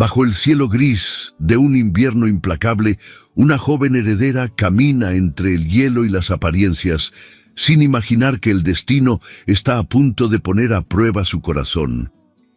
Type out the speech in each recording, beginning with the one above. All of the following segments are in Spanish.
Bajo el cielo gris de un invierno implacable, una joven heredera camina entre el hielo y las apariencias, sin imaginar que el destino está a punto de poner a prueba su corazón.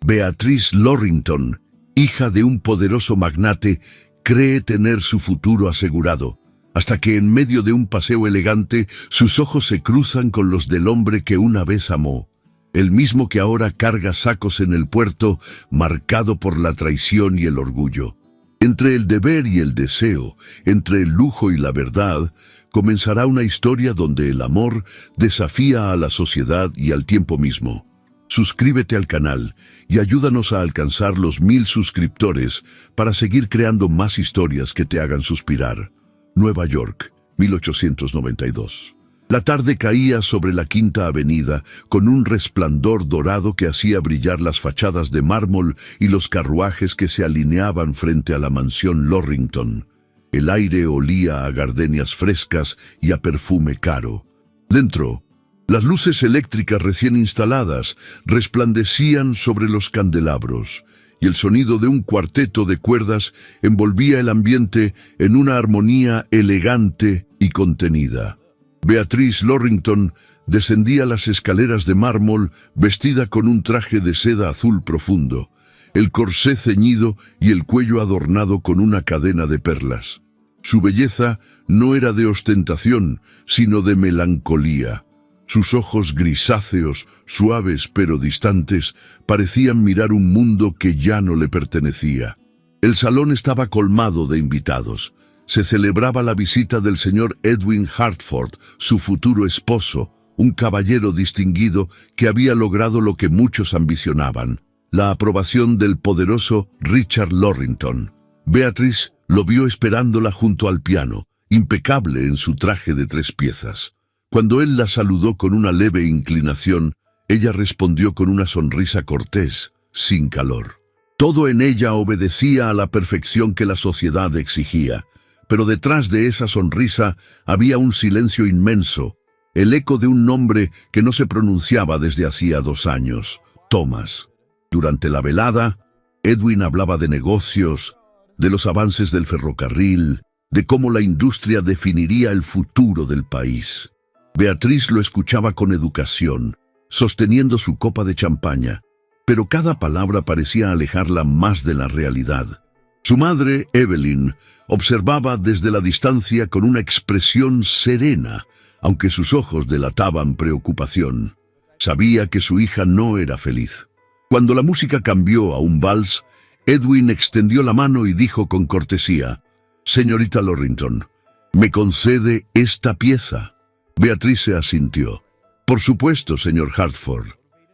Beatrice Lorrington, hija de un poderoso magnate, cree tener su futuro asegurado, hasta que en medio de un paseo elegante, sus ojos se cruzan con los del hombre que una vez amó, el mismo que ahora carga sacos en el puerto, marcado por la traición y el orgullo. Entre el deber y el deseo, entre el lujo y la verdad, comenzará una historia donde el amor desafía a la sociedad y al tiempo mismo. Suscríbete al canal y ayúdanos a alcanzar los 1000 suscriptores para seguir creando más historias que te hagan suspirar. Nueva York, 1892. La tarde caía sobre la Quinta Avenida con un resplandor dorado que hacía brillar las fachadas de mármol y los carruajes que se alineaban frente a la mansión Lorrington. El aire olía a gardenias frescas y a perfume caro. Dentro, las luces eléctricas recién instaladas resplandecían sobre los candelabros, y el sonido de un cuarteto de cuerdas envolvía el ambiente en una armonía elegante y contenida. Beatrice Lorrington descendía las escaleras de mármol vestida con un traje de seda azul profundo, el corsé ceñido y el cuello adornado con una cadena de perlas. Su belleza no era de ostentación, sino de melancolía. Sus ojos grisáceos, suaves pero distantes, parecían mirar un mundo que ya no le pertenecía. El salón estaba colmado de invitados. Se celebraba la visita del señor Edwin Hartford, su futuro esposo, un caballero distinguido que había logrado lo que muchos ambicionaban, la aprobación del poderoso Richard Lorrington. Beatrice lo vio esperándola junto al piano, impecable en su traje de 3 piezas. Cuando él la saludó con una leve inclinación, ella respondió con una sonrisa cortés, sin calor. Todo en ella obedecía a la perfección que la sociedad exigía, pero detrás de esa sonrisa había un silencio inmenso, el eco de un nombre que no se pronunciaba desde hacía 2 años, Thomas. Durante la velada, Edwin hablaba de negocios, de los avances del ferrocarril, de cómo la industria definiría el futuro del país. Beatrice lo escuchaba con educación, sosteniendo su copa de champaña, pero cada palabra parecía alejarla más de la realidad. Su madre, Evelyn, observaba desde la distancia con una expresión serena, aunque sus ojos delataban preocupación. Sabía que su hija no era feliz. Cuando la música cambió a un vals, Edwin extendió la mano y dijo con cortesía: «Señorita Lorrington, ¿me concede esta pieza?» Beatrice asintió. «Por supuesto, señor Hartford».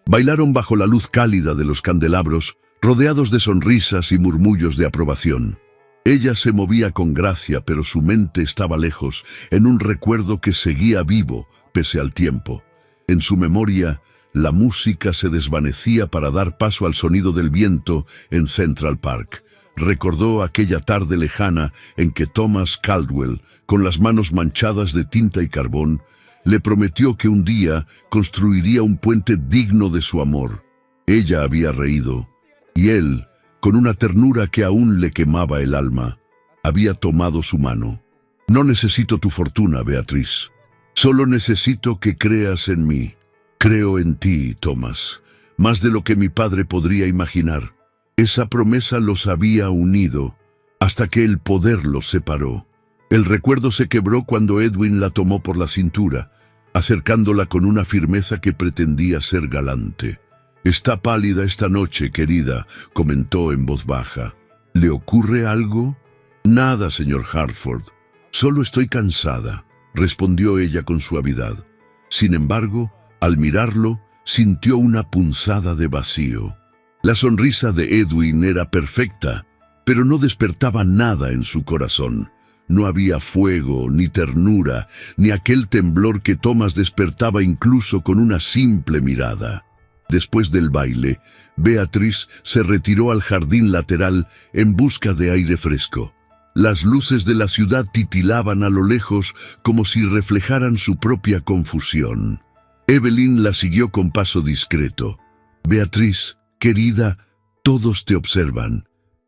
Bailaron bajo la luz cálida de los candelabros, rodeados de sonrisas y murmullos de aprobación. Ella se movía con gracia, pero su mente estaba lejos, en un recuerdo que seguía vivo, pese al tiempo. En su memoria, la música se desvanecía para dar paso al sonido del viento en Central Park. Recordó aquella tarde lejana en que Thomas Caldwell, con las manos manchadas de tinta y carbón, le prometió que un día construiría un puente digno de su amor. Ella había reído, y él, con una ternura que aún le quemaba el alma, había tomado su mano. «No necesito tu fortuna, Beatrice. Solo necesito que creas en mí. Creo en ti, Thomas, más de lo que mi padre podría imaginar». Esa promesa los había unido, hasta que el poder los separó. El recuerdo se quebró cuando Edwin la tomó por la cintura, acercándola con una firmeza que pretendía ser galante. «Está pálida esta noche, querida», comentó en voz baja. «¿Le ocurre algo?» «Nada, señor Hartford. Solo estoy cansada», respondió ella con suavidad. Sin embargo, al mirarlo, sintió una punzada de vacío. La sonrisa de Edwin era perfecta, pero no despertaba nada en su corazón. No había fuego, ni ternura, ni aquel temblor que Thomas despertaba incluso con una simple mirada. Después del baile, Beatrice se retiró al jardín lateral en busca de aire fresco. Las luces de la ciudad titilaban a lo lejos como si reflejaran su propia confusión. Evelyn la siguió con paso discreto. «Beatrice, querida, todos te observan.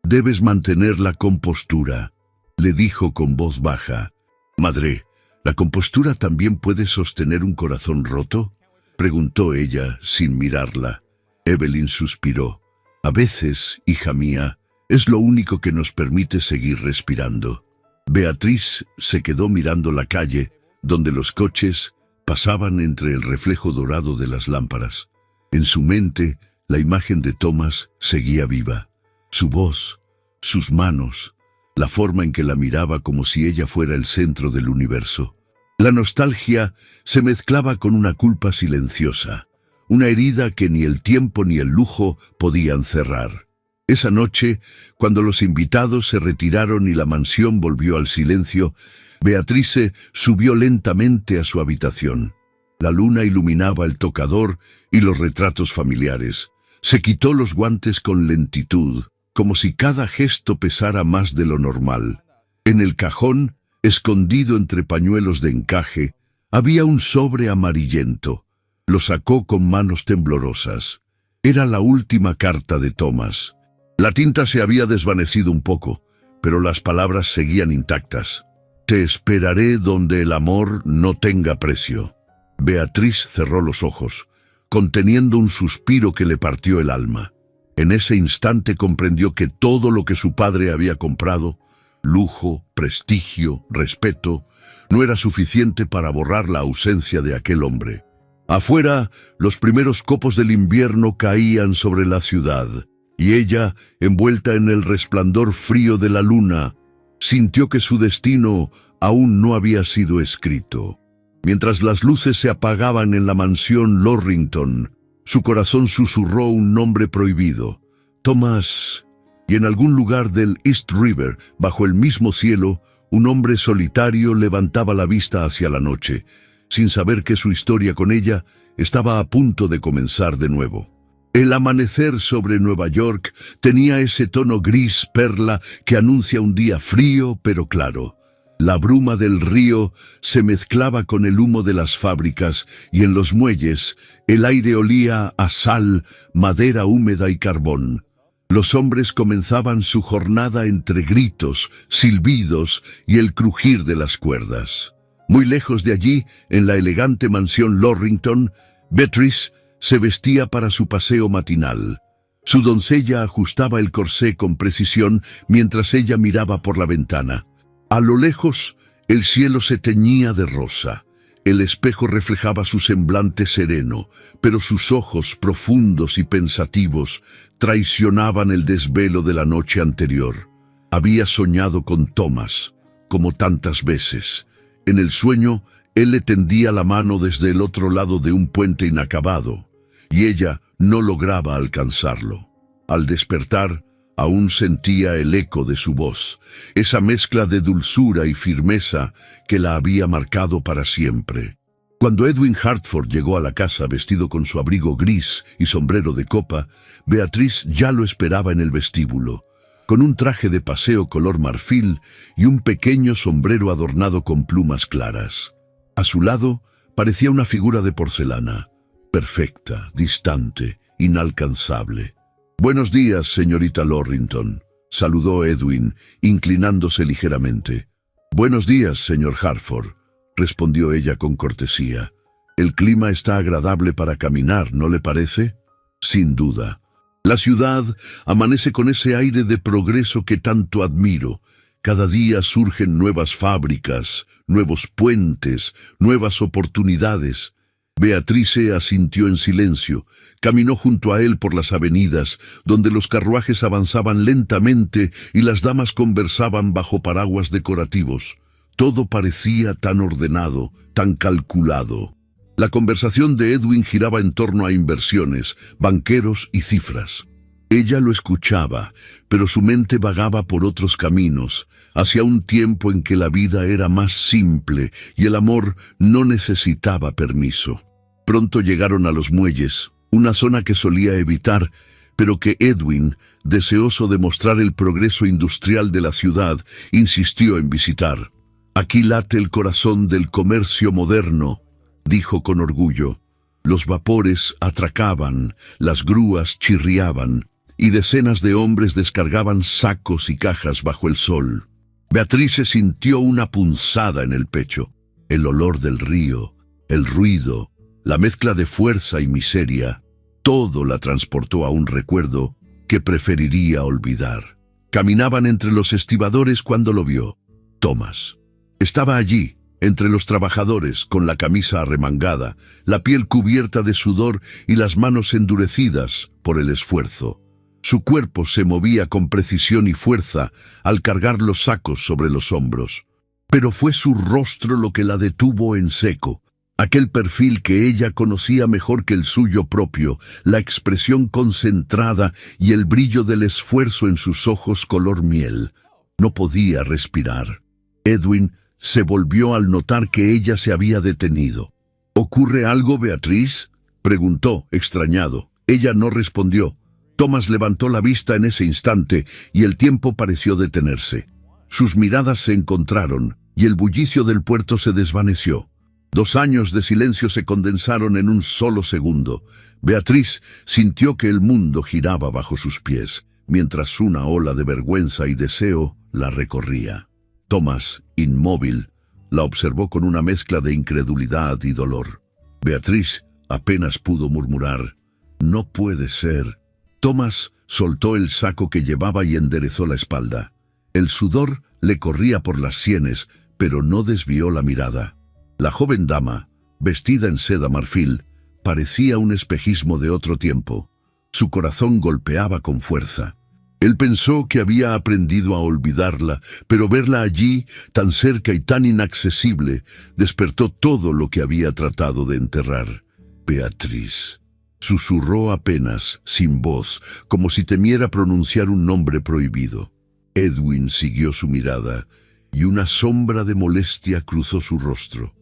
Debes mantener la compostura, le dijo con voz baja. Madre, ¿la compostura también puede sostener un corazón roto?, preguntó ella sin mirarla. Evelyn suspiró. A veces, hija mía, es lo único que nos permite seguir respirando. Beatriz se quedó mirando la calle, donde los coches pasaban entre el reflejo dorado de las lámparas. En su mente, la imagen de Thomas seguía viva. Su voz, sus manos, la forma en que la miraba como si ella fuera el centro del universo. La nostalgia se mezclaba con una culpa silenciosa, una herida que ni el tiempo ni el lujo podían cerrar. Esa noche, cuando los invitados se retiraron y la mansión volvió al silencio, Beatrice subió lentamente a su habitación. La luna iluminaba el tocador y los retratos familiares. Se quitó los guantes con lentitud, como si cada gesto pesara más de lo normal. En el cajón, escondido entre pañuelos de encaje, había un sobre amarillento. Lo sacó con manos temblorosas. Era la última carta de Thomas. La tinta se había desvanecido un poco, pero las palabras seguían intactas. Te esperaré donde el amor no tenga precio. Beatriz cerró los ojos, conteniendo un suspiro que le partió el alma. En ese instante comprendió que todo lo que su padre había comprado, lujo, prestigio, respeto, no era suficiente para borrar la ausencia de aquel hombre. Afuera, los primeros copos del invierno caían sobre la ciudad, y ella, envuelta en el resplandor frío de la luna, sintió que su destino aún no había sido escrito. Mientras las luces se apagaban en la mansión Lorrington, su corazón susurró un nombre prohibido, Thomas. Y en algún lugar del East River, bajo el mismo cielo, un hombre solitario levantaba la vista hacia la noche, sin saber que su historia con ella estaba a punto de comenzar de nuevo. El amanecer sobre Nueva York tenía ese tono gris perla que anuncia un día frío pero claro. La bruma del río se mezclaba con el humo de las fábricas y en los muelles el aire olía a sal, madera húmeda y carbón. Los hombres comenzaban su jornada entre gritos, silbidos y el crujir de las cuerdas. Muy lejos de allí, en la elegante mansión Lorrington, Beatrice se vestía para su paseo matinal. Su doncella ajustaba el corsé con precisión mientras ella miraba por la ventana. A lo lejos, el cielo se teñía de rosa. El espejo reflejaba su semblante sereno, pero sus ojos profundos y pensativos traicionaban el desvelo de la noche anterior. Había soñado con Thomas, como tantas veces. En el sueño, él le tendía la mano desde el otro lado de un puente inacabado, y ella no lograba alcanzarlo. Al despertar, aún sentía el eco de su voz, esa mezcla de dulzura y firmeza que la había marcado para siempre. Cuando Edwin Hartford llegó a la casa vestido con su abrigo gris y sombrero de copa, Beatriz ya lo esperaba en el vestíbulo, con un traje de paseo color marfil y un pequeño sombrero adornado con plumas claras. A su lado parecía una figura de porcelana, perfecta, distante, inalcanzable. «Buenos días, señorita Lorrington», saludó Edwin, inclinándose ligeramente. «Buenos días, señor Hartford», respondió ella con cortesía. «El clima está agradable para caminar, ¿no le parece?» «Sin duda. La ciudad amanece con ese aire de progreso que tanto admiro. Cada día surgen nuevas fábricas, nuevos puentes, nuevas oportunidades». Beatrice asintió en silencio. Caminó junto a él por las avenidas, donde los carruajes avanzaban lentamente y las damas conversaban bajo paraguas decorativos. Todo parecía tan ordenado, tan calculado. La conversación de Edwin giraba en torno a inversiones, banqueros y cifras. Ella lo escuchaba, pero su mente vagaba por otros caminos, hacia un tiempo en que la vida era más simple y el amor no necesitaba permiso. Pronto llegaron a los muelles, una zona que solía evitar, pero que Edwin, deseoso de mostrar el progreso industrial de la ciudad, insistió en visitar. «Aquí late el corazón del comercio moderno», dijo con orgullo. Los vapores atracaban, las grúas chirriaban, y decenas de hombres descargaban sacos y cajas bajo el sol. Beatrice sintió una punzada en el pecho. El olor del río, el ruido, la mezcla de fuerza y miseria, todo la transportó a un recuerdo que preferiría olvidar. Caminaban entre los estibadores cuando lo vio. Thomas estaba allí, entre los trabajadores, con la camisa arremangada, la piel cubierta de sudor y las manos endurecidas por el esfuerzo. Su cuerpo se movía con precisión y fuerza al cargar los sacos sobre los hombros. Pero fue su rostro lo que la detuvo en seco. Aquel perfil que ella conocía mejor que el suyo propio, la expresión concentrada y el brillo del esfuerzo en sus ojos color miel. No podía respirar. Edwin se volvió al notar que ella se había detenido. ¿Ocurre algo, Beatriz?, preguntó, extrañado. Ella no respondió. Thomas levantó la vista en ese instante y el tiempo pareció detenerse. Sus miradas se encontraron y el bullicio del puerto se desvaneció. 2 años de silencio se condensaron en un solo segundo. Beatriz sintió que el mundo giraba bajo sus pies, mientras una ola de vergüenza y deseo la recorría. Thomas, inmóvil, la observó con una mezcla de incredulidad y dolor. Beatriz apenas pudo murmurar: «No puede ser». Thomas soltó el saco que llevaba y enderezó la espalda. El sudor le corría por las sienes, pero no desvió la mirada. La joven dama, vestida en seda marfil, parecía un espejismo de otro tiempo. Su corazón golpeaba con fuerza. Él pensó que había aprendido a olvidarla, pero verla allí, tan cerca y tan inaccesible, despertó todo lo que había tratado de enterrar. Beatriz. Susurró apenas, sin voz, como si temiera pronunciar un nombre prohibido. Edwin siguió su mirada, y una sombra de molestia cruzó su rostro.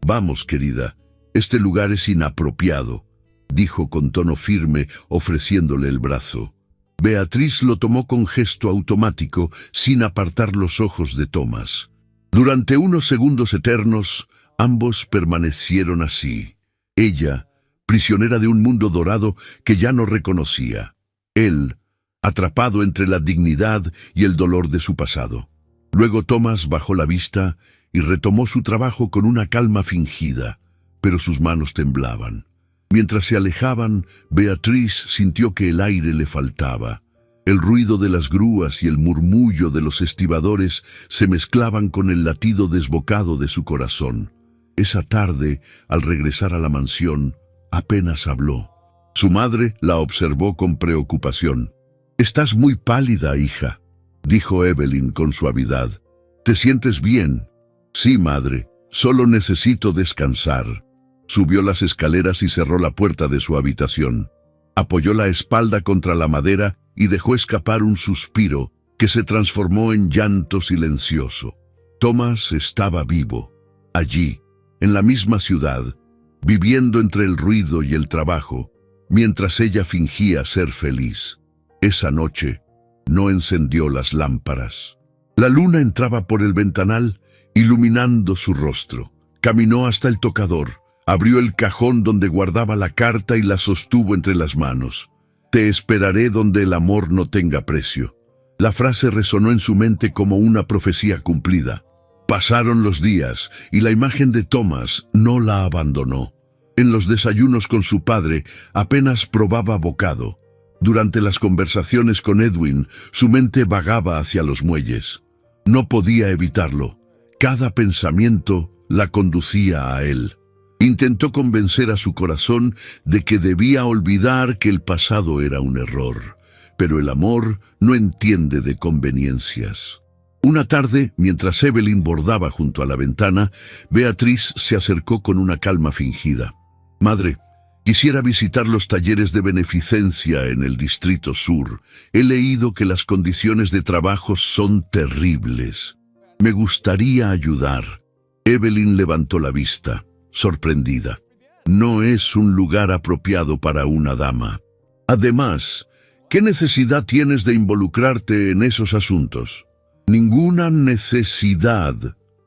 «Vamos, querida, este lugar es inapropiado», dijo con tono firme, ofreciéndole el brazo. Beatriz lo tomó con gesto automático, sin apartar los ojos de Thomas. Durante unos segundos eternos, ambos permanecieron así. Ella, prisionera de un mundo dorado que ya no reconocía. Él, atrapado entre la dignidad y el dolor de su pasado. Luego Thomas bajó la vista y retomó su trabajo con una calma fingida, pero sus manos temblaban. Mientras se alejaban, Beatriz sintió que el aire le faltaba. El ruido de las grúas y el murmullo de los estibadores se mezclaban con el latido desbocado de su corazón. Esa tarde, al regresar a la mansión, apenas habló. Su madre la observó con preocupación. «Estás muy pálida, hija», dijo Evelyn con suavidad. «¿Te sientes bien?» «Sí, madre, solo necesito descansar». Subió las escaleras y cerró la puerta de su habitación. Apoyó la espalda contra la madera y dejó escapar un suspiro que se transformó en llanto silencioso. Thomas estaba vivo, allí, en la misma ciudad, viviendo entre el ruido y el trabajo, mientras ella fingía ser feliz. Esa noche no encendió las lámparas. La luna entraba por el ventanal, iluminando su rostro. Caminó hasta el tocador, abrió el cajón donde guardaba la carta y la sostuvo entre las manos. «Te esperaré donde el amor no tenga precio». La frase resonó en su mente como una profecía cumplida. Pasaron los días y la imagen de Thomas no la abandonó. En los desayunos con su padre apenas probaba bocado. Durante las conversaciones con Edwin, su mente vagaba hacia los muelles. No podía evitarlo. Cada pensamiento la conducía a él. Intentó convencer a su corazón de que debía olvidar que el pasado era un error. Pero el amor no entiende de conveniencias. Una tarde, mientras Evelyn bordaba junto a la ventana, Beatriz se acercó con una calma fingida. «Madre, quisiera visitar los talleres de beneficencia en el Distrito Sur. He leído que las condiciones de trabajo son terribles. Me gustaría ayudar». Evelyn levantó la vista, sorprendida. «No es un lugar apropiado para una dama. Además, ¿qué necesidad tienes de involucrarte en esos asuntos?» «Ninguna necesidad»,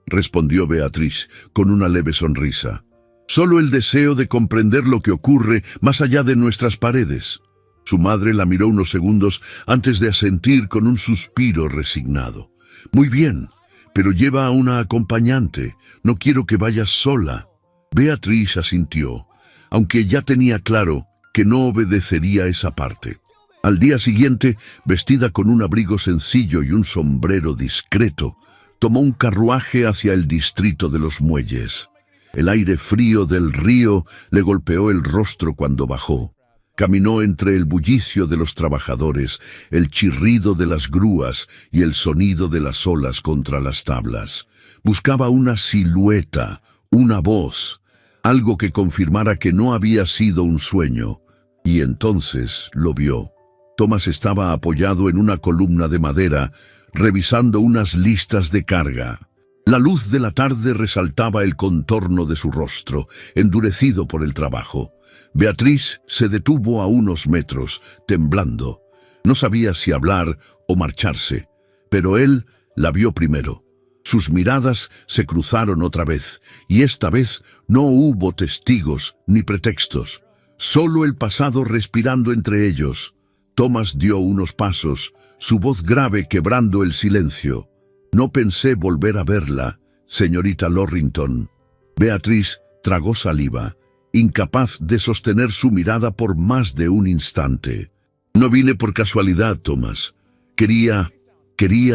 respondió Beatriz con una leve sonrisa. «Solo el deseo de comprender lo que ocurre más allá de nuestras paredes». Su madre la miró unos segundos antes de asentir con un suspiro resignado. Muy bien, pero lleva a una acompañante. No quiero que vayas sola. Beatriz asintió, aunque ya tenía claro que no obedecería esa parte. Al día siguiente, vestida con un abrigo sencillo y un sombrero discreto, tomó un carruaje hacia el distrito de los muelles. El aire frío del río le golpeó el rostro cuando bajó. Caminó entre el bullicio de los trabajadores, el chirrido de las grúas y el sonido de las olas contra las tablas. Buscaba una silueta, una voz, algo que confirmara que no había sido un sueño. Y entonces lo vio. Thomas estaba apoyado en una columna de madera, revisando unas listas de carga. La luz de la tarde resaltaba el contorno de su rostro, endurecido por el trabajo. Beatriz se detuvo a unos metros, temblando. No sabía si hablar o marcharse, pero él la vio primero. Sus miradas se cruzaron otra vez, y esta vez no hubo testigos ni pretextos, solo el pasado respirando entre ellos. Thomas dio unos pasos, su voz grave quebrando el silencio. No pensé volver a verla, señorita Lorrington. Beatriz tragó saliva, incapaz de sostener su mirada por más de un instante. No vine por casualidad, Thomas. Quería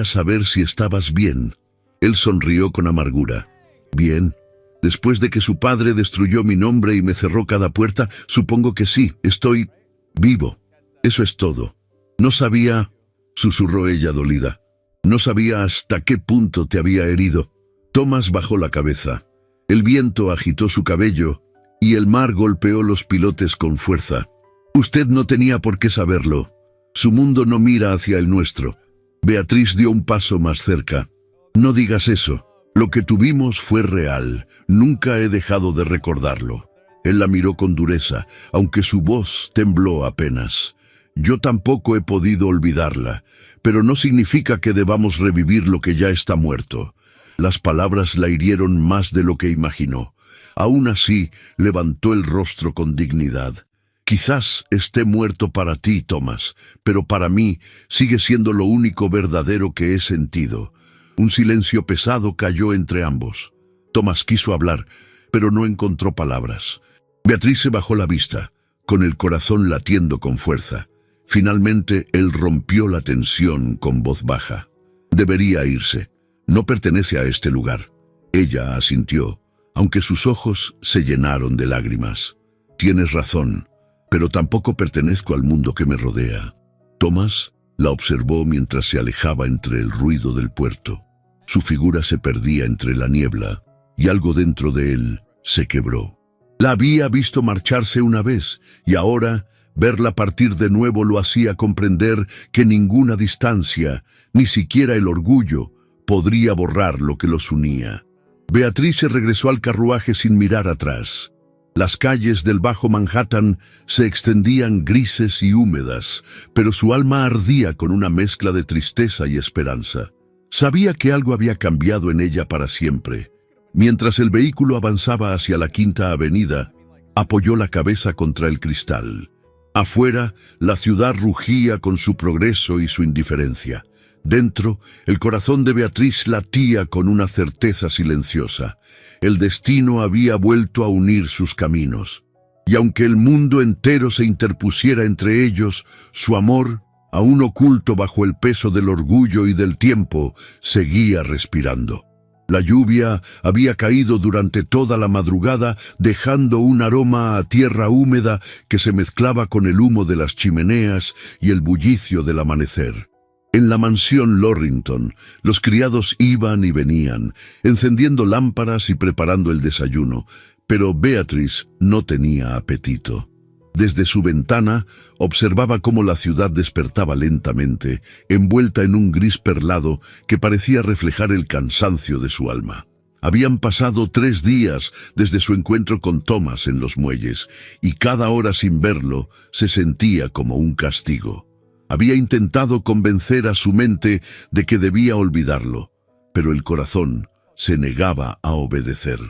saber si estabas bien. Él sonrió con amargura. Bien. Después de que su padre destruyó mi nombre y me cerró cada puerta, supongo que sí, estoy vivo. Eso es todo. No sabía, susurró ella dolida. No sabía hasta qué punto te había herido. Thomas bajó la cabeza. El viento agitó su cabello y el mar golpeó los pilotes con fuerza. Usted no tenía por qué saberlo. Su mundo no mira hacia el nuestro. Beatriz dio un paso más cerca. No digas eso. Lo que tuvimos fue real. Nunca he dejado de recordarlo. Él la miró con dureza, aunque su voz tembló apenas. Yo tampoco he podido olvidarla, pero no significa que debamos revivir lo que ya está muerto. Las palabras la hirieron más de lo que imaginó. Aún así, levantó el rostro con dignidad. Quizás esté muerto para ti, Thomas, pero para mí sigue siendo lo único verdadero que he sentido. Un silencio pesado cayó entre ambos. Thomas quiso hablar, pero no encontró palabras. Beatriz se bajó la vista, con el corazón latiendo con fuerza. Finalmente, él rompió la tensión con voz baja. Debería irse. No pertenece a este lugar. Ella asintió, aunque sus ojos se llenaron de lágrimas. Tienes razón, pero tampoco pertenezco al mundo que me rodea. Thomas la observó mientras se alejaba entre el ruido del puerto. Su figura se perdía entre la niebla, y algo dentro de él se quebró. La había visto marcharse una vez, y ahora verla partir de nuevo lo hacía comprender que ninguna distancia, ni siquiera el orgullo, podría borrar lo que los unía. Beatriz se regresó al carruaje sin mirar atrás. Las calles del Bajo Manhattan se extendían grises y húmedas, pero su alma ardía con una mezcla de tristeza y esperanza. Sabía que algo había cambiado en ella para siempre. Mientras el vehículo avanzaba hacia la Quinta Avenida, apoyó la cabeza contra el cristal. Afuera, la ciudad rugía con su progreso y su indiferencia. Dentro, el corazón de Beatriz latía con una certeza silenciosa. El destino había vuelto a unir sus caminos. Y aunque el mundo entero se interpusiera entre ellos, su amor, aún oculto bajo el peso del orgullo y del tiempo, seguía respirando. La lluvia había caído durante toda la madrugada, dejando un aroma a tierra húmeda que se mezclaba con el humo de las chimeneas y el bullicio del amanecer. En la mansión Lorrington, los criados iban y venían, encendiendo lámparas y preparando el desayuno, pero Beatriz no tenía apetito. Desde su ventana observaba cómo la ciudad despertaba lentamente, envuelta en un gris perlado que parecía reflejar el cansancio de su alma. Habían pasado 3 días desde su encuentro con Thomas en los muelles, y cada hora sin verlo se sentía como un castigo. Había intentado convencer a su mente de que debía olvidarlo, pero el corazón se negaba a obedecer.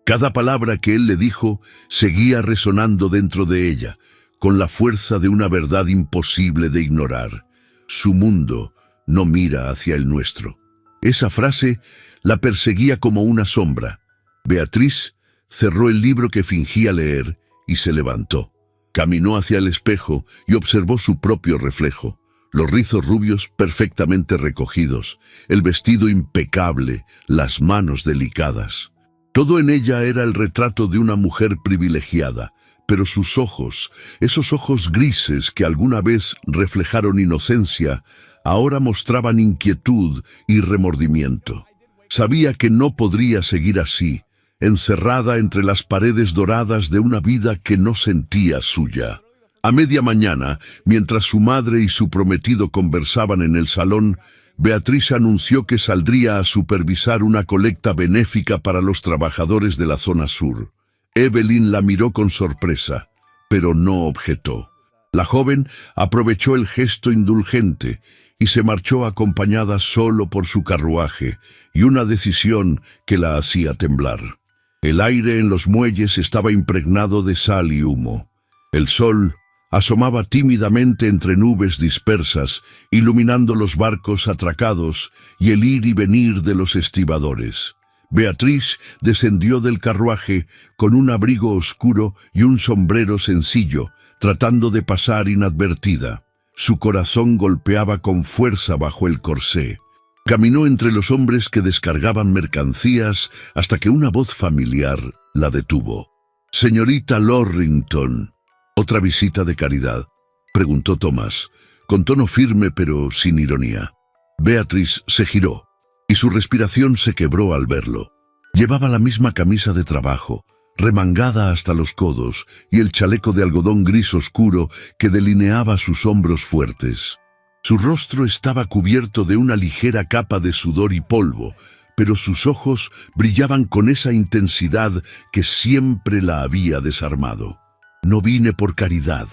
Cada palabra que él le dijo seguía resonando dentro de ella, con la fuerza de una verdad imposible de ignorar. Su mundo no mira hacia el nuestro. Esa frase la perseguía como una sombra. Beatriz cerró el libro que fingía leer y se levantó. Caminó hacia el espejo y observó su propio reflejo. Los rizos rubios perfectamente recogidos, el vestido impecable, las manos delicadas. Todo en ella era el retrato de una mujer privilegiada, pero sus ojos, esos ojos grises que alguna vez reflejaron inocencia, ahora mostraban inquietud y remordimiento. Sabía que no podría seguir así, encerrada entre las paredes doradas de una vida que no sentía suya. A media mañana, mientras su madre y su prometido conversaban en el salón, Beatriz anunció que saldría a supervisar una colecta benéfica para los trabajadores de la zona sur. Evelyn la miró con sorpresa, pero no objetó. La joven aprovechó el gesto indulgente y se marchó acompañada solo por su carruaje y una decisión que la hacía temblar. El aire en los muelles estaba impregnado de sal y humo. El sol asomaba tímidamente entre nubes dispersas, iluminando los barcos atracados y el ir y venir de los estibadores. Beatriz descendió del carruaje con un abrigo oscuro y un sombrero sencillo, tratando de pasar inadvertida. Su corazón golpeaba con fuerza bajo el corsé. Caminó entre los hombres que descargaban mercancías hasta que una voz familiar la detuvo. «Señorita Lorrington». «¿Otra visita de caridad?», preguntó Thomas, con tono firme pero sin ironía. Beatriz se giró, y su respiración se quebró al verlo. Llevaba la misma camisa de trabajo, remangada hasta los codos, y el chaleco de algodón gris oscuro que delineaba sus hombros fuertes. Su rostro estaba cubierto de una ligera capa de sudor y polvo, pero sus ojos brillaban con esa intensidad que siempre la había desarmado. «No vine por caridad»,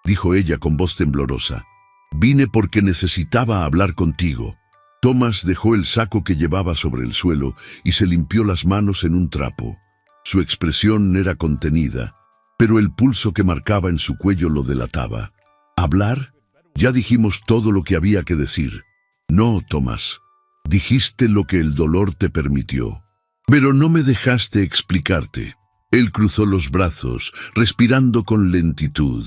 dijo ella con voz temblorosa. «Vine porque necesitaba hablar contigo». Thomas dejó el saco que llevaba sobre el suelo y se limpió las manos en un trapo. Su expresión era contenida, pero el pulso que marcaba en su cuello lo delataba. «¿Hablar? Ya dijimos todo lo que había que decir». «No, Thomas. Dijiste lo que el dolor te permitió. Pero no me dejaste explicarte». Él cruzó los brazos, respirando con lentitud.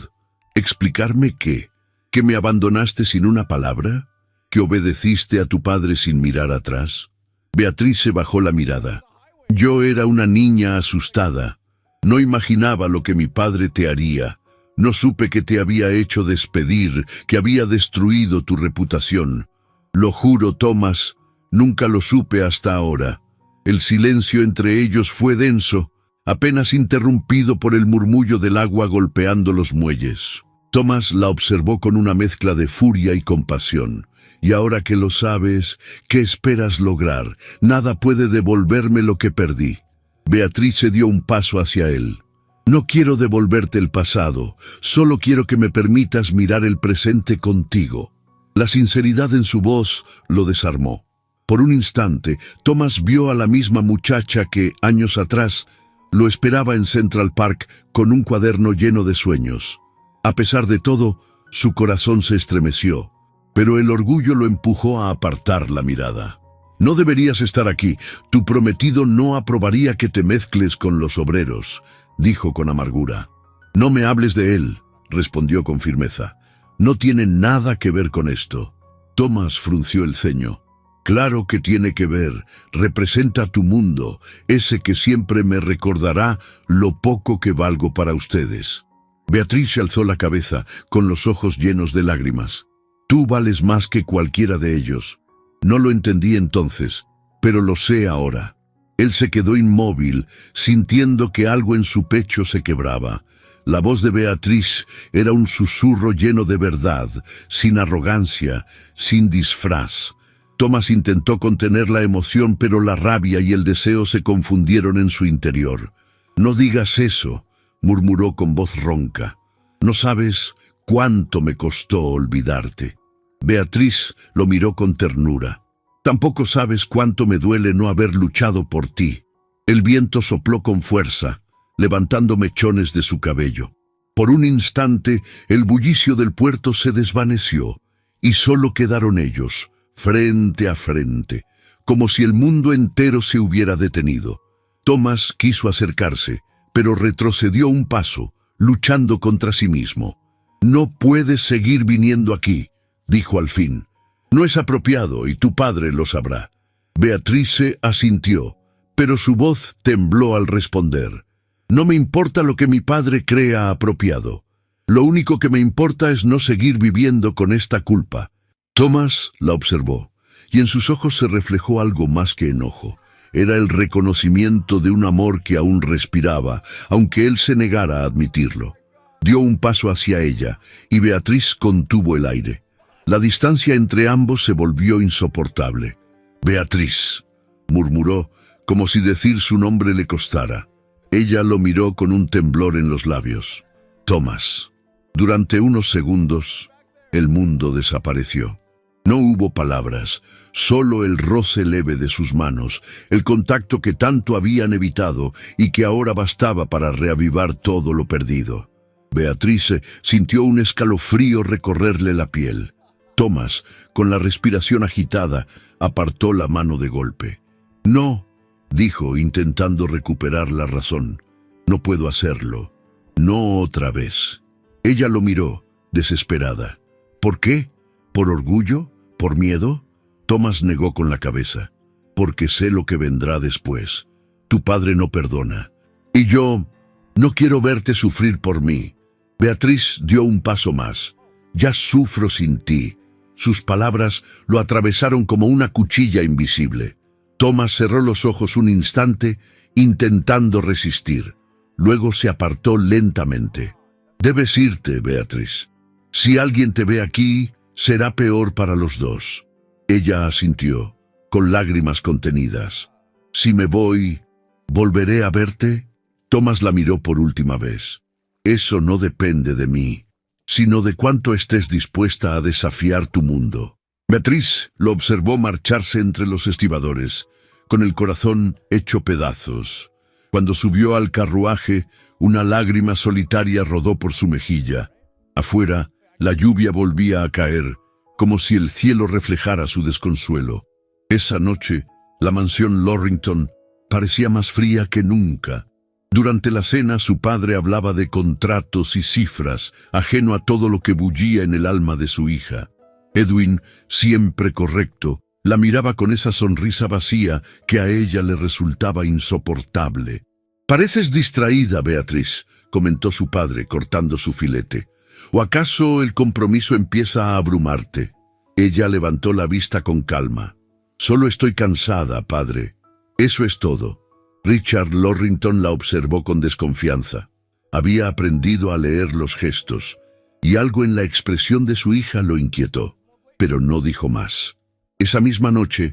«¿Explicarme qué? ¿Que me abandonaste sin una palabra? ¿Que obedeciste a tu padre sin mirar atrás?» Beatriz se bajó la mirada. «Yo era una niña asustada. No imaginaba lo que mi padre te haría. No supe que te había hecho despedir, que había destruido tu reputación. Lo juro, Thomas, nunca lo supe hasta ahora». El silencio entre ellos fue denso, apenas interrumpido por el murmullo del agua golpeando los muelles. Thomas la observó con una mezcla de furia y compasión. «Y ahora que lo sabes, ¿qué esperas lograr? Nada puede devolverme lo que perdí». Beatriz se dio un paso hacia él. «No quiero devolverte el pasado, solo quiero que me permitas mirar el presente contigo». La sinceridad en su voz lo desarmó. Por un instante, Thomas vio a la misma muchacha que, años atrás, lo esperaba en Central Park con un cuaderno lleno de sueños. A pesar de todo, su corazón se estremeció, pero el orgullo lo empujó a apartar la mirada. «No deberías estar aquí. Tu prometido no aprobaría que te mezcles con los obreros», dijo con amargura. «No me hables de él», respondió con firmeza. «No tiene nada que ver con esto». Thomas frunció el ceño. «Claro que tiene que ver. Representa tu mundo, ese que siempre me recordará lo poco que valgo para ustedes». Beatriz se alzó la cabeza, con los ojos llenos de lágrimas. «Tú vales más que cualquiera de ellos». No lo entendí entonces, pero lo sé ahora. Él se quedó inmóvil, sintiendo que algo en su pecho se quebraba. La voz de Beatriz era un susurro lleno de verdad, sin arrogancia, sin disfraz. Thomas intentó contener la emoción, pero la rabia y el deseo se confundieron en su interior. «No digas eso», murmuró con voz ronca. «No sabes cuánto me costó olvidarte». Beatriz lo miró con ternura. «Tampoco sabes cuánto me duele no haber luchado por ti». El viento sopló con fuerza, levantando mechones de su cabello. Por un instante, el bullicio del puerto se desvaneció, y solo quedaron ellos, frente a frente, como si el mundo entero se hubiera detenido. Thomas quiso acercarse, pero retrocedió un paso, luchando contra sí mismo. «No puedes seguir viniendo aquí», dijo al fin. «No es apropiado y tu padre lo sabrá». Beatrice asintió, pero su voz tembló al responder. «No me importa lo que mi padre crea apropiado. Lo único que me importa es no seguir viviendo con esta culpa». Thomas la observó, y en sus ojos se reflejó algo más que enojo. Era el reconocimiento de un amor que aún respiraba, aunque él se negara a admitirlo. Dio un paso hacia ella, y Beatriz contuvo el aire. La distancia entre ambos se volvió insoportable. «Beatriz», murmuró, como si decir su nombre le costara. Ella lo miró con un temblor en los labios. «Thomas». Durante unos segundos, el mundo desapareció. No hubo palabras, solo el roce leve de sus manos, el contacto que tanto habían evitado y que ahora bastaba para reavivar todo lo perdido. Beatrice sintió un escalofrío recorrerle la piel. Thomas, con la respiración agitada, apartó la mano de golpe. «No», dijo, intentando recuperar la razón. «No puedo hacerlo. No otra vez». Ella lo miró, desesperada. «¿Por qué? ¿Por orgullo? ¿Por miedo?». Thomas negó con la cabeza. «Porque sé lo que vendrá después. Tu padre no perdona. Y yo no quiero verte sufrir por mí». Beatriz dio un paso más. «Ya sufro sin ti». Sus palabras lo atravesaron como una cuchilla invisible. Thomas cerró los ojos un instante, intentando resistir. Luego se apartó lentamente. «Debes irte, Beatriz. Si alguien te ve aquí, será peor para los dos». Ella asintió, con lágrimas contenidas. «Si me voy, ¿volveré a verte?». Thomas la miró por última vez. «Eso no depende de mí, sino de cuánto estés dispuesta a desafiar tu mundo». Beatriz lo observó marcharse entre los estibadores, con el corazón hecho pedazos. Cuando subió al carruaje, una lágrima solitaria rodó por su mejilla. Afuera, la lluvia volvía a caer, como si el cielo reflejara su desconsuelo. Esa noche, la mansión Lorrington parecía más fría que nunca. Durante la cena, su padre hablaba de contratos y cifras, ajeno a todo lo que bullía en el alma de su hija. Edwin, siempre correcto, la miraba con esa sonrisa vacía que a ella le resultaba insoportable. «Pareces distraída, Beatriz», comentó su padre, cortando su filete. «¿O acaso el compromiso empieza a abrumarte?». Ella levantó la vista con calma. «Solo estoy cansada, padre. Eso es todo». Richard Lorrington la observó con desconfianza. Había aprendido a leer los gestos, y algo en la expresión de su hija lo inquietó, pero no dijo más. Esa misma noche,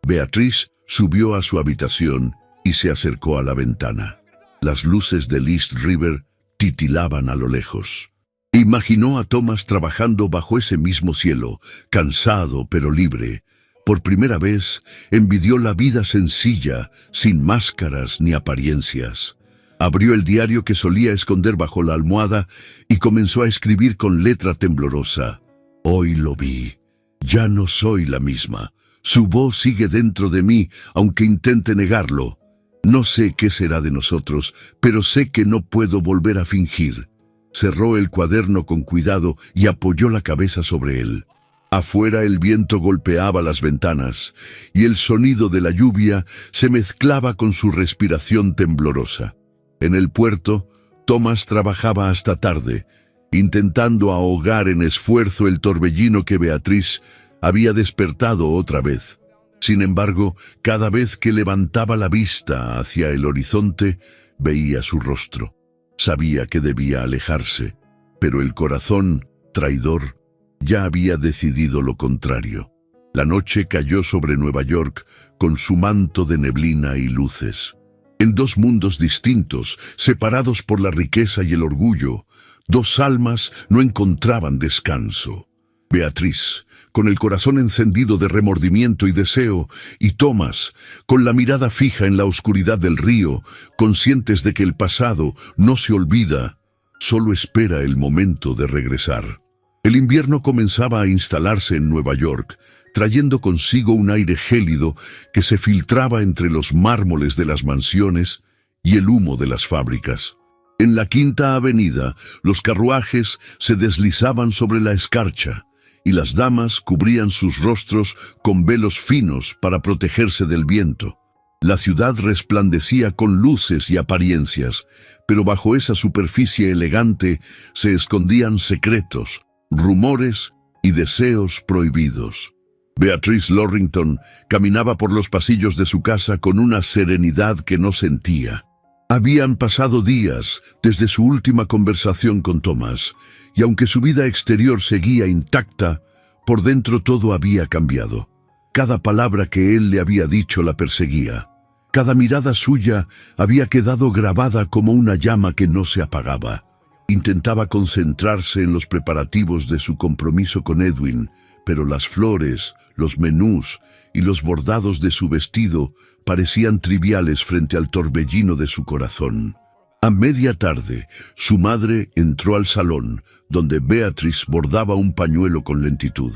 Beatriz subió a su habitación y se acercó a la ventana. Las luces del East River titilaban a lo lejos. Imaginó a Thomas trabajando bajo ese mismo cielo, cansado pero libre. Por primera vez envidió la vida sencilla, sin máscaras ni apariencias. Abrió el diario que solía esconder bajo la almohada y comenzó a escribir con letra temblorosa. «Hoy lo vi. Ya no soy la misma. Su voz sigue dentro de mí, aunque intente negarlo. No sé qué será de nosotros, pero sé que no puedo volver a fingir». Cerró el cuaderno con cuidado y apoyó la cabeza sobre él. Afuera el viento golpeaba las ventanas, y el sonido de la lluvia se mezclaba con su respiración temblorosa. En el puerto, Thomas trabajaba hasta tarde, intentando ahogar en esfuerzo el torbellino que Beatriz había despertado otra vez. Sin embargo, cada vez que levantaba la vista hacia el horizonte, veía su rostro. Sabía que debía alejarse, pero el corazón, traidor, ya había decidido lo contrario. La noche cayó sobre Nueva York con su manto de neblina y luces. En dos mundos distintos, separados por la riqueza y el orgullo, dos almas no encontraban descanso. Beatriz, con el corazón encendido de remordimiento y deseo, y Thomas, con la mirada fija en la oscuridad del río, conscientes de que el pasado no se olvida, solo espera el momento de regresar. El invierno comenzaba a instalarse en Nueva York, trayendo consigo un aire gélido que se filtraba entre los mármoles de las mansiones y el humo de las fábricas. En la Quinta Avenida, los carruajes se deslizaban sobre la escarcha y las damas cubrían sus rostros con velos finos para protegerse del viento. La ciudad resplandecía con luces y apariencias, pero bajo esa superficie elegante se escondían secretos, rumores y deseos prohibidos. Beatrice Lorrington caminaba por los pasillos de su casa con una serenidad que no sentía. Habían pasado días desde su última conversación con Thomas, y aunque su vida exterior seguía intacta, por dentro todo había cambiado. Cada palabra que él le había dicho la perseguía. Cada mirada suya había quedado grabada como una llama que no se apagaba. Intentaba concentrarse en los preparativos de su compromiso con Edwin, pero las flores, los menús y los bordados de su vestido parecían triviales frente al torbellino de su corazón. A media tarde, su madre entró al salón, donde Beatrice bordaba un pañuelo con lentitud.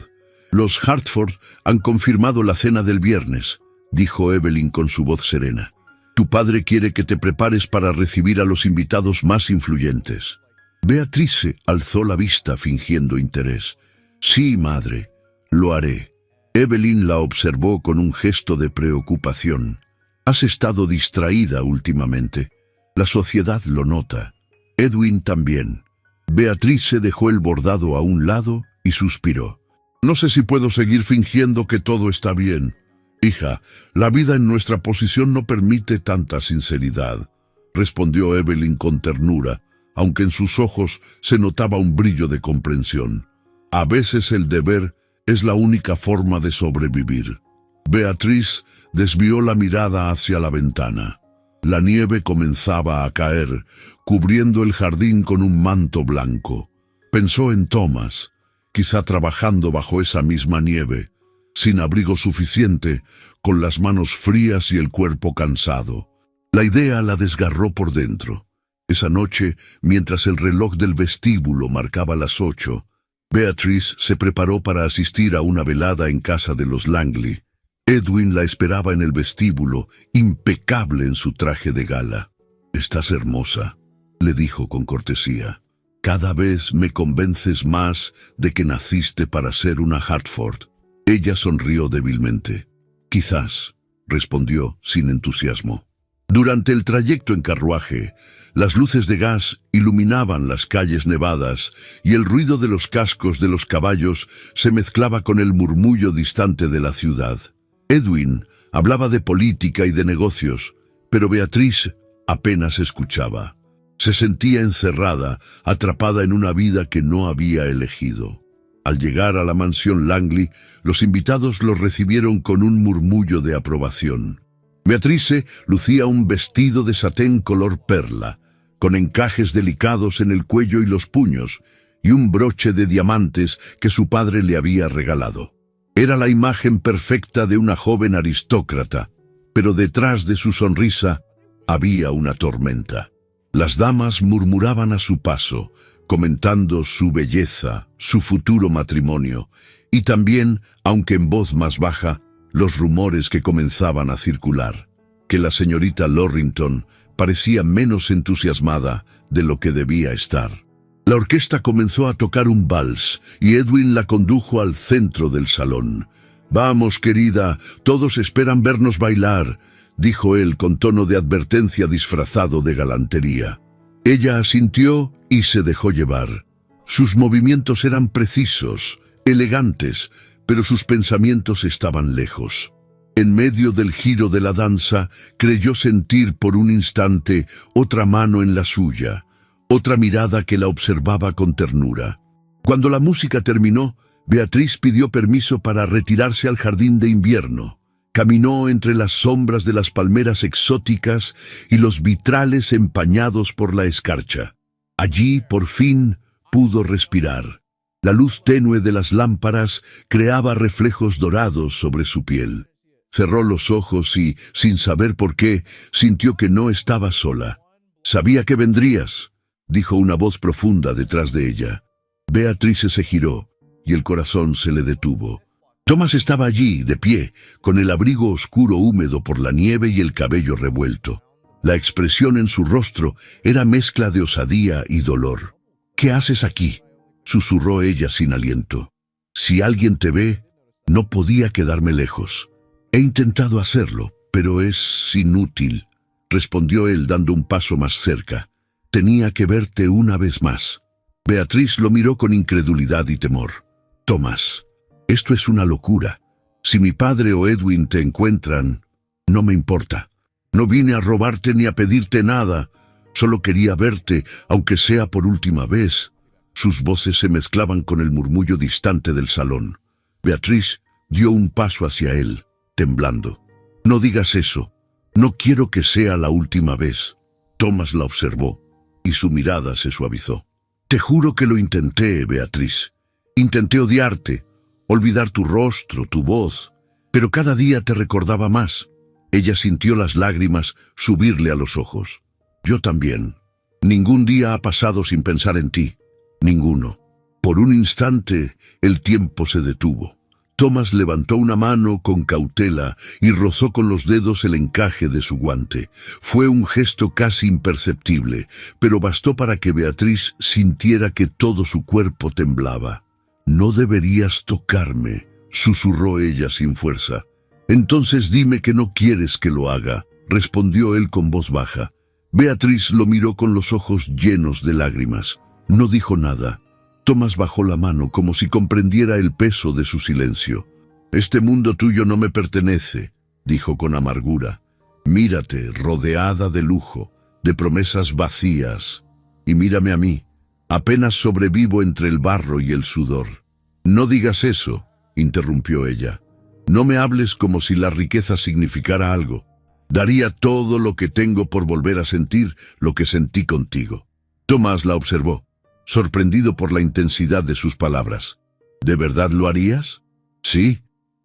«Los Hartford han confirmado la cena del viernes», dijo Evelyn con su voz serena. «Tu padre quiere que te prepares para recibir a los invitados más influyentes». Beatrice alzó la vista fingiendo interés. «Sí, madre, lo haré». Evelyn la observó con un gesto de preocupación. «Has estado distraída últimamente. La sociedad lo nota. Edwin también». Beatrice dejó el bordado a un lado y suspiró. «No sé si puedo seguir fingiendo que todo está bien. Hija, la vida en nuestra posición no permite tanta sinceridad», respondió Evelyn con ternura, aunque en sus ojos se notaba un brillo de comprensión. «A veces el deber es la única forma de sobrevivir». Beatrice desvió la mirada hacia la ventana. La nieve comenzaba a caer, cubriendo el jardín con un manto blanco. Pensó en Thomas, quizá trabajando bajo esa misma nieve, sin abrigo suficiente, con las manos frías y el cuerpo cansado. La idea la desgarró por dentro. Esa noche, mientras el reloj del vestíbulo marcaba las 8, Beatrice se preparó para asistir a una velada en casa de los Langley. Edwin la esperaba en el vestíbulo, impecable en su traje de gala. «Estás hermosa», le dijo con cortesía. «Cada vez me convences más de que naciste para ser una Hartford». Ella sonrió débilmente. «Quizás», respondió sin entusiasmo. Durante el trayecto en carruaje, las luces de gas iluminaban las calles nevadas y el ruido de los cascos de los caballos se mezclaba con el murmullo distante de la ciudad. Edwin hablaba de política y de negocios, pero Beatrice apenas escuchaba. Se sentía encerrada, atrapada en una vida que no había elegido. Al llegar a la mansión Langley, los invitados los recibieron con un murmullo de aprobación. Beatrice lucía un vestido de satén color perla, con encajes delicados en el cuello y los puños, y un broche de diamantes que su padre le había regalado. Era la imagen perfecta de una joven aristócrata, pero detrás de su sonrisa había una tormenta. Las damas murmuraban a su paso, comentando su belleza, su futuro matrimonio, y también, aunque en voz más baja, los rumores que comenzaban a circular, que la señorita Lorrington parecía menos entusiasmada de lo que debía estar. La orquesta comenzó a tocar un vals y Edwin la condujo al centro del salón. «Vamos, querida, todos esperan vernos bailar», dijo él con tono de advertencia disfrazado de galantería. Ella asintió y se dejó llevar. Sus movimientos eran precisos, elegantes, pero sus pensamientos estaban lejos. En medio del giro de la danza, creyó sentir por un instante otra mano en la suya, otra mirada que la observaba con ternura. Cuando la música terminó, Beatrice pidió permiso para retirarse al jardín de invierno. Caminó entre las sombras de las palmeras exóticas y los vitrales empañados por la escarcha. Allí, por fin, pudo respirar. La luz tenue de las lámparas creaba reflejos dorados sobre su piel. Cerró los ojos y, sin saber por qué, sintió que no estaba sola. Sabía que vendrías. dijo una voz profunda detrás de ella. Beatrice se giró y el corazón se le detuvo. Thomas estaba allí, de pie, con el abrigo oscuro húmedo por la nieve y el cabello revuelto. La expresión en su rostro era mezcla de osadía y dolor. «¿Qué haces aquí?», susurró ella sin aliento. «Si alguien te ve, no podía quedarme lejos. He intentado hacerlo, pero es inútil», respondió él dando un paso más cerca. «Tenía que verte una vez más». Beatriz lo miró con incredulidad y temor. «Thomas, esto es una locura. Si mi padre o Edwin te encuentran, no me importa. No vine a robarte ni a pedirte nada. Solo quería verte, aunque sea por última vez». Sus voces se mezclaban con el murmullo distante del salón. Beatriz dio un paso hacia él, temblando. «No digas eso. No quiero que sea la última vez». Thomas la observó y su mirada se suavizó. «Te juro que lo intenté, Beatriz. Intenté odiarte, olvidar tu rostro, tu voz, pero cada día te recordaba más». Ella sintió las lágrimas subirle a los ojos. «Yo también. Ningún día ha pasado sin pensar en ti. Ninguno». Por un instante, el tiempo se detuvo. Thomas levantó una mano con cautela y rozó con los dedos el encaje de su guante. Fue un gesto casi imperceptible, pero bastó para que Beatriz sintiera que todo su cuerpo temblaba. «No deberías tocarme», susurró ella sin fuerza. «Entonces dime que no quieres que lo haga», respondió él con voz baja. Beatriz lo miró con los ojos llenos de lágrimas. No dijo nada. Thomas bajó la mano como si comprendiera el peso de su silencio. «Este mundo tuyo no me pertenece», dijo con amargura. «Mírate, rodeada de lujo, de promesas vacías. Y mírame a mí. Apenas sobrevivo entre el barro y el sudor». «No digas eso», interrumpió ella. «No me hables como si la riqueza significara algo. Daría todo lo que tengo por volver a sentir lo que sentí contigo». Thomas la observó, sorprendido por la intensidad de sus palabras. «¿De verdad lo harías?» «Sí»,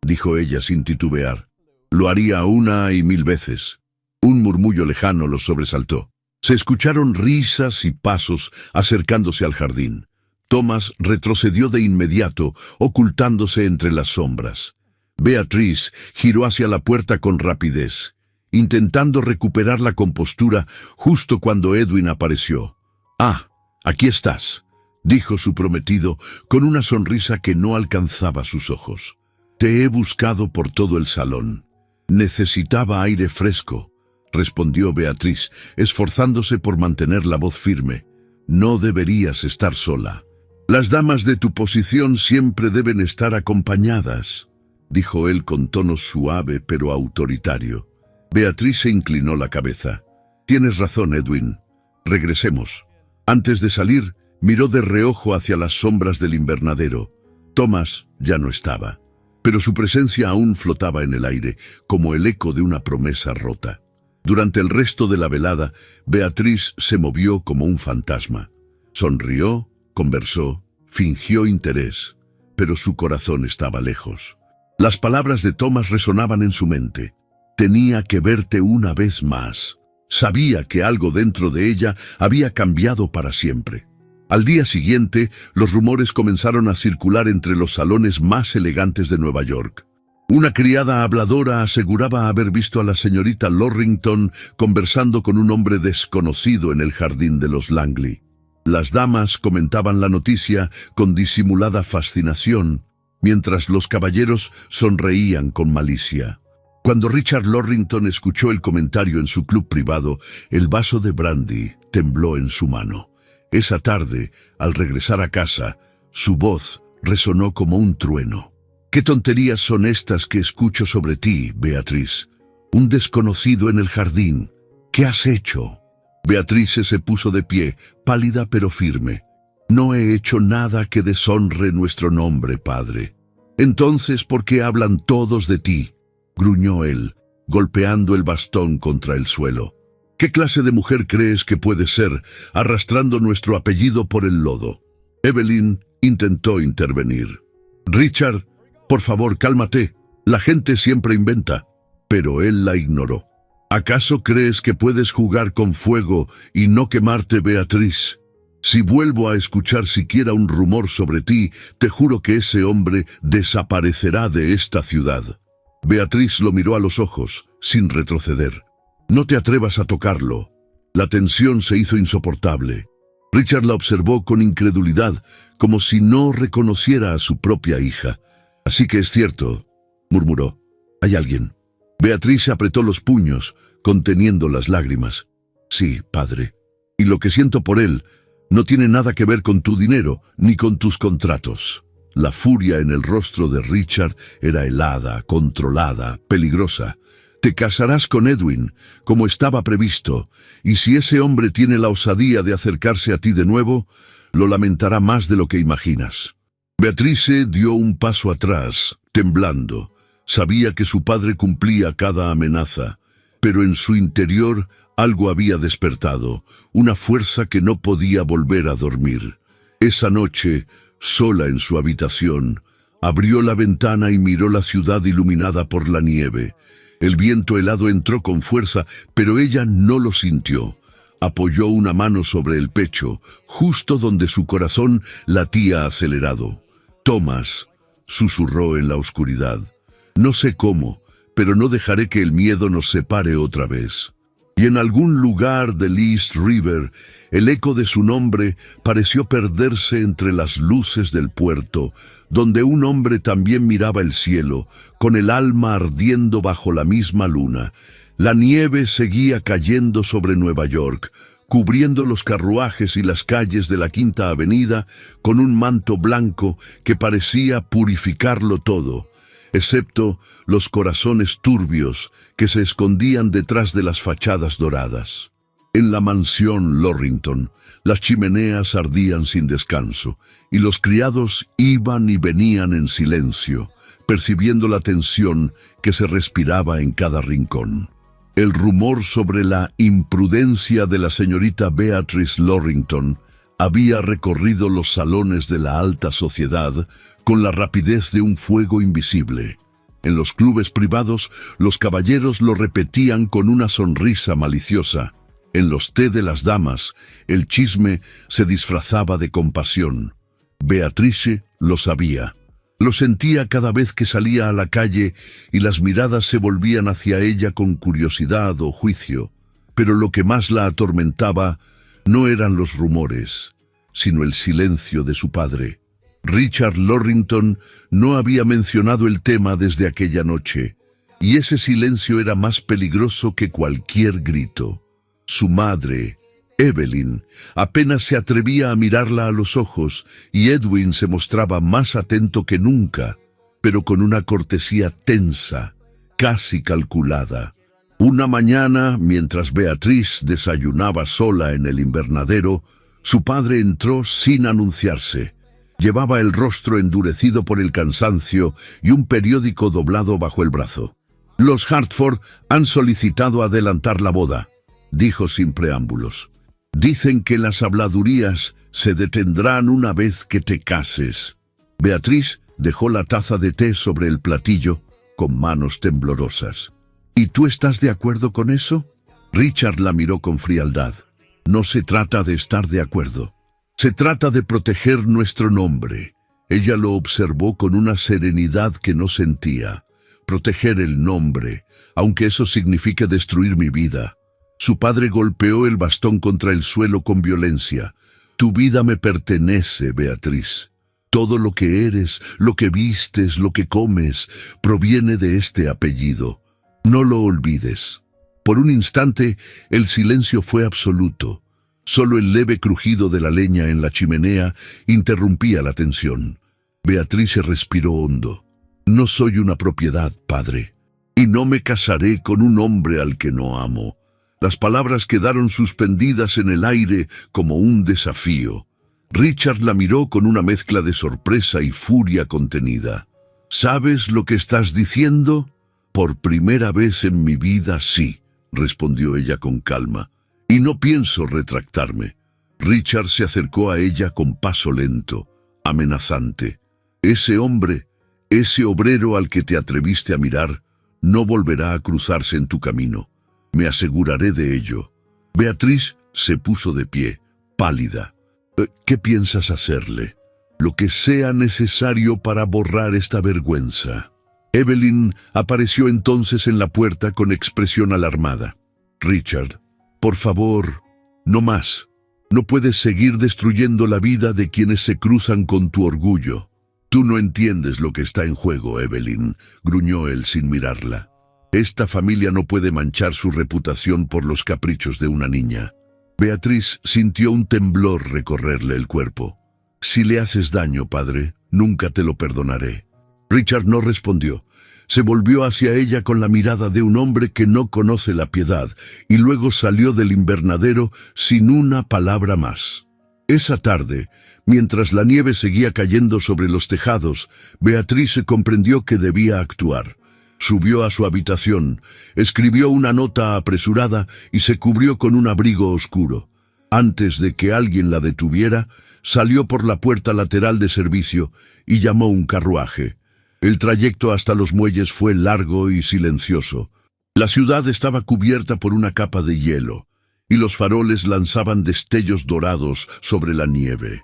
dijo ella sin titubear. «Lo haría 1 y 1000 veces». Un murmullo lejano los sobresaltó. Se escucharon risas y pasos acercándose al jardín. Thomas retrocedió de inmediato, ocultándose entre las sombras. Beatriz giró hacia la puerta con rapidez, intentando recuperar la compostura justo cuando Edwin apareció. «Ah, aquí estás», dijo su prometido con una sonrisa que no alcanzaba sus ojos. «Te he buscado por todo el salón. Necesitaba aire fresco», respondió Beatriz, esforzándose por mantener la voz firme. «No deberías estar sola. Las damas de tu posición siempre deben estar acompañadas», dijo él con tono suave pero autoritario. Beatriz se inclinó la cabeza. «Tienes razón, Edwin. Regresemos». Antes de salir, miró de reojo hacia las sombras del invernadero. Thomas ya no estaba, pero su presencia aún flotaba en el aire, como el eco de una promesa rota. Durante el resto de la velada, Beatriz se movió como un fantasma. Sonrió, conversó, fingió interés, pero su corazón estaba lejos. Las palabras de Thomas resonaban en su mente. «Tenía que verte una vez más». Sabía que algo dentro de ella había cambiado para siempre. Al día siguiente, los rumores comenzaron a circular entre los salones más elegantes de Nueva York. Una criada habladora aseguraba haber visto a la señorita Lorrington conversando con un hombre desconocido en el jardín de los Langley. Las damas comentaban la noticia con disimulada fascinación, mientras los caballeros sonreían con malicia. Cuando Richard Lorrington escuchó el comentario en su club privado, el vaso de brandy tembló en su mano. Esa tarde, al regresar a casa, su voz resonó como un trueno. «¿Qué tonterías son estas que escucho sobre ti, Beatriz? Un desconocido en el jardín. ¿Qué has hecho?» Beatriz se puso de pie, pálida pero firme. «No he hecho nada que deshonre nuestro nombre, padre». «Entonces, ¿por qué hablan todos de ti?», gruñó él, golpeando el bastón contra el suelo. «¿Qué clase de mujer crees que puedes ser, arrastrando nuestro apellido por el lodo?» Evelyn intentó intervenir. «Richard, por favor, cálmate. La gente siempre inventa». Pero él la ignoró. «¿Acaso crees que puedes jugar con fuego y no quemarte, Beatriz? Si vuelvo a escuchar siquiera un rumor sobre ti, te juro que ese hombre desaparecerá de esta ciudad. Beatriz lo miró a los ojos, sin retroceder. No te atrevas a tocarlo. La tensión se hizo insoportable. Richard la observó con incredulidad, como si no reconociera a su propia hija. Así que es cierto, murmuró. Hay alguien. Beatriz apretó los puños, conteniendo las lágrimas. Sí, padre. Y lo que siento por él no tiene nada que ver con tu dinero, ni con tus contratos. La furia en el rostro de Richard era helada, controlada, peligrosa. Te casarás con Edwin, como estaba previsto, y si ese hombre tiene la osadía de acercarse a ti de nuevo, lo lamentará más de lo que imaginas. Beatrice dio un paso atrás, temblando. Sabía que su padre cumplía cada amenaza, pero en su interior algo había despertado, una fuerza que no podía volver a dormir. Esa noche, sola en su habitación, abrió la ventana y miró la ciudad iluminada por la nieve. El viento helado entró con fuerza, pero ella no lo sintió. Apoyó una mano sobre el pecho, justo donde su corazón latía acelerado. «Thomas», susurró en la oscuridad. «No sé cómo, pero no dejaré que el miedo nos separe otra vez». Y en algún lugar del East River, el eco de su nombre pareció perderse entre las luces del puerto, donde un hombre también miraba el cielo, con el alma ardiendo bajo la misma luna. La nieve seguía cayendo sobre Nueva York, cubriendo los carruajes y las calles de la Quinta Avenida con un manto blanco que parecía purificarlo todo, excepto los corazones turbios que se escondían detrás de las fachadas doradas. En la mansión Lorrington, las chimeneas ardían sin descanso, y los criados iban y venían en silencio, percibiendo la tensión que se respiraba en cada rincón. El rumor sobre la imprudencia de la señorita Beatrice Lorrington había recorrido los salones de la alta sociedad con la rapidez de un fuego invisible. En los clubes privados, los caballeros lo repetían con una sonrisa maliciosa. En los té de las damas, el chisme se disfrazaba de compasión. Beatrice lo sabía. Lo sentía cada vez que salía a la calle y las miradas se volvían hacia ella con curiosidad o juicio. Pero lo que más la atormentaba no eran los rumores, sino el silencio de su padre. Richard Lorrington no había mencionado el tema desde aquella noche, y ese silencio era más peligroso que cualquier grito. Su madre, Evelyn, apenas se atrevía a mirarla a los ojos, y Edwin se mostraba más atento que nunca, pero con una cortesía tensa, casi calculada. Una mañana, mientras Beatriz desayunaba sola en el invernadero, su padre entró sin anunciarse. Llevaba el rostro endurecido por el cansancio y un periódico doblado bajo el brazo. «Los Hartford han solicitado adelantar la boda», dijo sin preámbulos. «Dicen que las habladurías se detendrán una vez que te cases». Beatriz dejó la taza de té sobre el platillo con manos temblorosas. «¿Y tú estás de acuerdo con eso?» Richard la miró con frialdad. «No se trata de estar de acuerdo. Se trata de proteger nuestro nombre». Ella lo observó con una serenidad que no sentía. «Proteger el nombre, aunque eso signifique destruir mi vida». Su padre golpeó el bastón contra el suelo con violencia. «Tu vida me pertenece, Beatriz. Todo lo que eres, lo que vistes, lo que comes, proviene de este apellido. No lo olvides». Por un instante, el silencio fue absoluto. Solo el leve crujido de la leña en la chimenea interrumpía la tensión. Beatriz respiró hondo. «No soy una propiedad, padre, y no me casaré con un hombre al que no amo». Las palabras quedaron suspendidas en el aire como un desafío. Richard la miró con una mezcla de sorpresa y furia contenida. «¿Sabes lo que estás diciendo?» «Por primera vez en mi vida, sí», respondió ella con calma. «Y no pienso retractarme». Richard se acercó a ella con paso lento, amenazante. «Ese hombre, ese obrero al que te atreviste a mirar, no volverá a cruzarse en tu camino. Me aseguraré de ello». Beatriz se puso de pie, pálida. ¿Qué piensas hacerle? Lo que sea necesario para borrar esta vergüenza. Evelyn apareció entonces en la puerta con expresión alarmada. Richard, por favor, no más. No puedes seguir destruyendo la vida de quienes se cruzan con tu orgullo. Tú no entiendes lo que está en juego, Evelyn, gruñó él sin mirarla. Esta familia no puede manchar su reputación por los caprichos de una niña. Beatriz sintió un temblor recorrerle el cuerpo. Si le haces daño, padre, nunca te lo perdonaré. Richard no respondió. Se volvió hacia ella con la mirada de un hombre que no conoce la piedad y luego salió del invernadero sin una palabra más. Esa tarde, mientras la nieve seguía cayendo sobre los tejados, Beatriz comprendió que debía actuar. Subió a su habitación, escribió una nota apresurada y se cubrió con un abrigo oscuro. Antes de que alguien la detuviera, salió por la puerta lateral de servicio y llamó un carruaje. El trayecto hasta los muelles fue largo y silencioso. La ciudad estaba cubierta por una capa de hielo, y los faroles lanzaban destellos dorados sobre la nieve.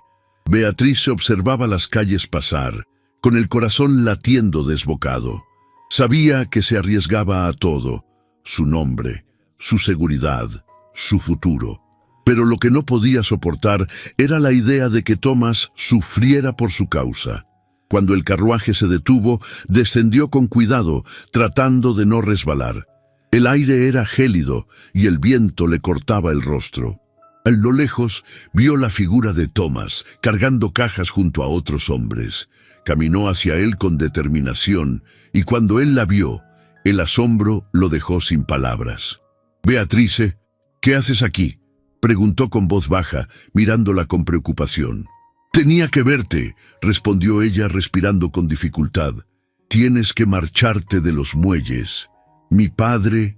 Beatriz observaba las calles pasar, con el corazón latiendo desbocado. Sabía que se arriesgaba a todo, su nombre, su seguridad, su futuro. Pero lo que no podía soportar era la idea de que Thomas sufriera por su causa. Cuando el carruaje se detuvo, descendió con cuidado, tratando de no resbalar. El aire era gélido y el viento le cortaba el rostro. A lo lejos vio la figura de Thomas, cargando cajas junto a otros hombres. Caminó hacia él con determinación, y cuando él la vio, el asombro lo dejó sin palabras. «Beatrice, ¿qué haces aquí?», preguntó con voz baja, mirándola con preocupación. «Tenía que verte», respondió ella respirando con dificultad. «Tienes que marcharte de los muelles. Mi padre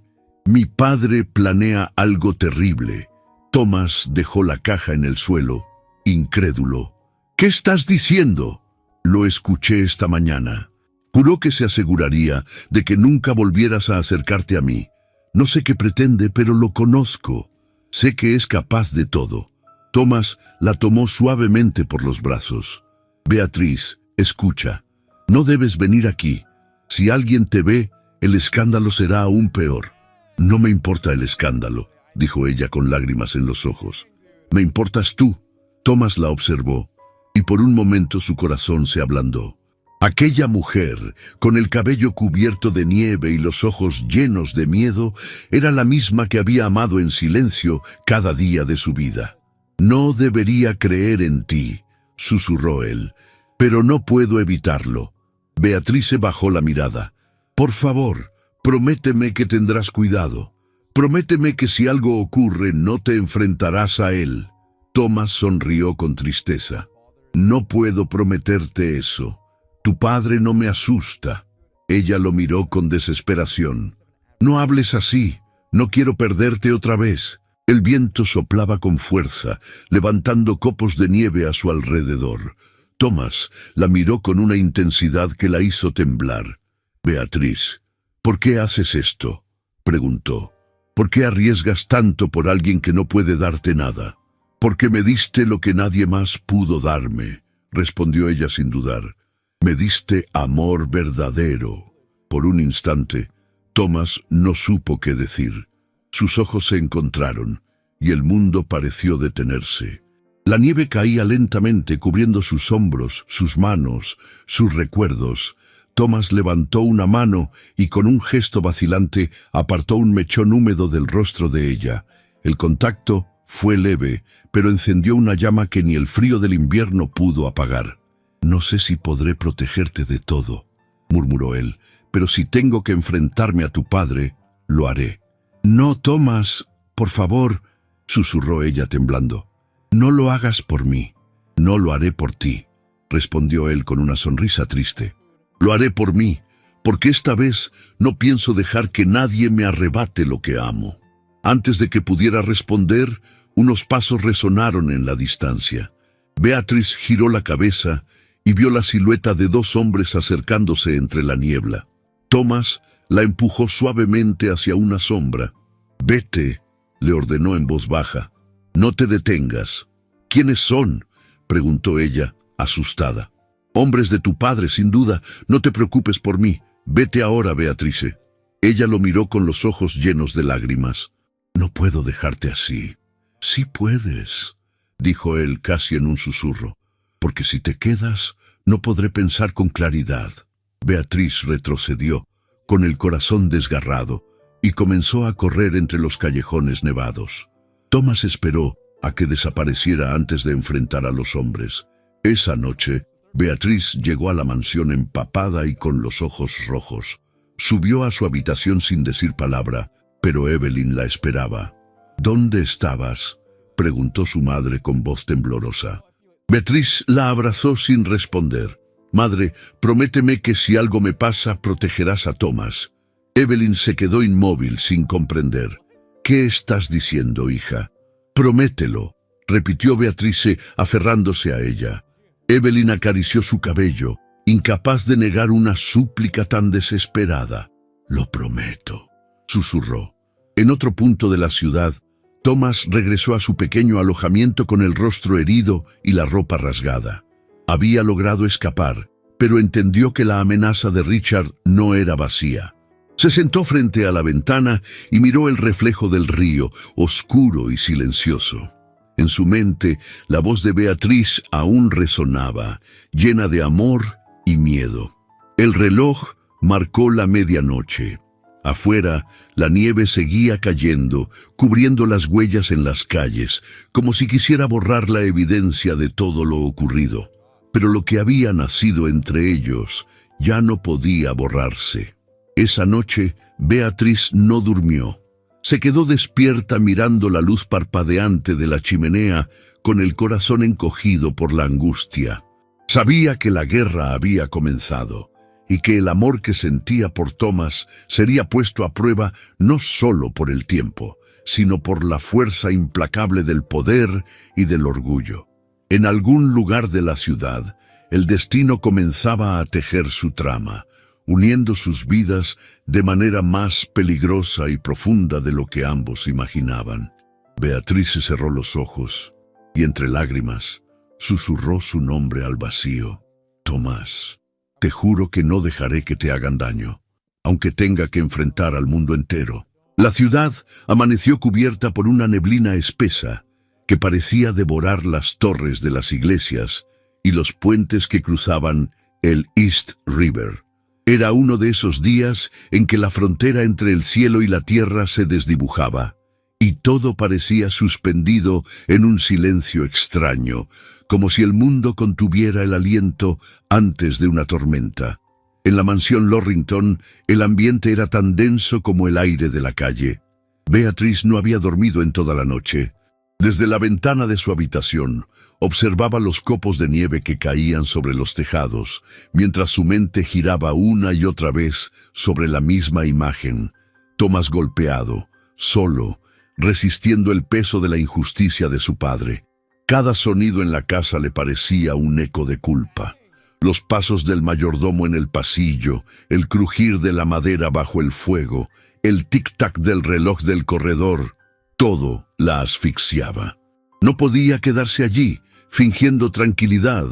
planea algo terrible». Thomas dejó la caja en el suelo, incrédulo. «¿Qué estás diciendo?». «Lo escuché esta mañana. Juró que se aseguraría de que nunca volvieras a acercarte a mí. No sé qué pretende, pero lo conozco. Sé que es capaz de todo». Thomas la tomó suavemente por los brazos. «Beatriz, escucha. No debes venir aquí. Si alguien te ve, el escándalo será aún peor». «No me importa el escándalo», dijo ella con lágrimas en los ojos. «Me importas tú». Thomas la observó, y por un momento su corazón se ablandó. Aquella mujer, con el cabello cubierto de nieve y los ojos llenos de miedo, era la misma que había amado en silencio cada día de su vida. «No debería creer en ti», susurró él, «pero no puedo evitarlo». Beatriz bajó la mirada. «Por favor, prométeme que tendrás cuidado. Prométeme que si algo ocurre no te enfrentarás a él». Thomas sonrió con tristeza. «No puedo prometerte eso. Tu padre no me asusta». Ella lo miró con desesperación. «No hables así. No quiero perderte otra vez». El viento soplaba con fuerza, levantando copos de nieve a su alrededor. Thomas la miró con una intensidad que la hizo temblar. «Beatriz, ¿por qué haces esto?», preguntó. «¿Por qué arriesgas tanto por alguien que no puede darte nada?». «Porque me diste lo que nadie más pudo darme», respondió ella sin dudar. «Me diste amor verdadero». Por un instante, Thomas no supo qué decir. Sus ojos se encontraron, y el mundo pareció detenerse. La nieve caía lentamente cubriendo sus hombros, sus manos, sus recuerdos. Thomas levantó una mano y con un gesto vacilante apartó un mechón húmedo del rostro de ella. El contacto fue leve, pero encendió una llama que ni el frío del invierno pudo apagar. «No sé si podré protegerte de todo», murmuró él, «pero si tengo que enfrentarme a tu padre, lo haré». «No, Thomas, por favor», susurró ella temblando. «No lo hagas por mí». «No lo haré por ti», respondió él con una sonrisa triste. «Lo haré por mí, porque esta vez no pienso dejar que nadie me arrebate lo que amo». Antes de que pudiera responder, unos pasos resonaron en la distancia. Beatriz giró la cabeza y vio la silueta de dos hombres acercándose entre la niebla. Thomas la empujó suavemente hacia una sombra. «Vete», le ordenó en voz baja. «No te detengas». ¿Quiénes son?, preguntó ella, asustada. Hombres de tu padre, sin duda. No te preocupes por mí. Vete ahora, Beatrice. Ella lo miró con los ojos llenos de lágrimas. No puedo dejarte así. Sí puedes, dijo él casi en un susurro, porque si te quedas, no podré pensar con claridad. Beatriz retrocedió, con el corazón desgarrado, y comenzó a correr entre los callejones nevados. Thomas esperó a que desapareciera antes de enfrentar a los hombres. Esa noche, Beatriz llegó a la mansión empapada y con los ojos rojos. Subió a su habitación sin decir palabra, pero Evelyn la esperaba. ¿Dónde estabas?, preguntó su madre con voz temblorosa. Beatriz la abrazó sin responder. Madre, prométeme que si algo me pasa, protegerás a Thomas. Evelyn se quedó inmóvil sin comprender. ¿Qué estás diciendo, hija? Promételo, repitió Beatrice, aferrándose a ella. Evelyn acarició su cabello, incapaz de negar una súplica tan desesperada. Lo prometo, susurró. En otro punto de la ciudad, Thomas regresó a su pequeño alojamiento con el rostro herido y la ropa rasgada. Había logrado escapar, pero entendió que la amenaza de Richard no era vacía. Se sentó frente a la ventana y miró el reflejo del río, oscuro y silencioso. En su mente, la voz de Beatriz aún resonaba, llena de amor y miedo. El reloj marcó la medianoche. Afuera, la nieve seguía cayendo, cubriendo las huellas en las calles, como si quisiera borrar la evidencia de todo lo ocurrido. Pero lo que había nacido entre ellos ya no podía borrarse. Esa noche, Beatriz no durmió. Se quedó despierta mirando la luz parpadeante de la chimenea, con el corazón encogido por la angustia. Sabía que la guerra había comenzado, y que el amor que sentía por Thomas sería puesto a prueba no solo por el tiempo, sino por la fuerza implacable del poder y del orgullo. En algún lugar de la ciudad, el destino comenzaba a tejer su trama, uniendo sus vidas de manera más peligrosa y profunda de lo que ambos imaginaban. Beatriz se cerró los ojos y entre lágrimas susurró su nombre al vacío. Tomás, te juro que no dejaré que te hagan daño, aunque tenga que enfrentar al mundo entero. La ciudad amaneció cubierta por una neblina espesa que parecía devorar las torres de las iglesias y los puentes que cruzaban el East River. Era uno de esos días en que la frontera entre el cielo y la tierra se desdibujaba, y todo parecía suspendido en un silencio extraño, como si el mundo contuviera el aliento antes de una tormenta. En la mansión Lorrington, el ambiente era tan denso como el aire de la calle. Beatriz no había dormido en toda la noche. Desde la ventana de su habitación, observaba los copos de nieve que caían sobre los tejados, mientras su mente giraba una y otra vez sobre la misma imagen. Thomas golpeado, solo, resistiendo el peso de la injusticia de su padre. Cada sonido en la casa le parecía un eco de culpa. Los pasos del mayordomo en el pasillo, el crujir de la madera bajo el fuego, el tic-tac del reloj del corredor, todo la asfixiaba. No podía quedarse allí, fingiendo tranquilidad,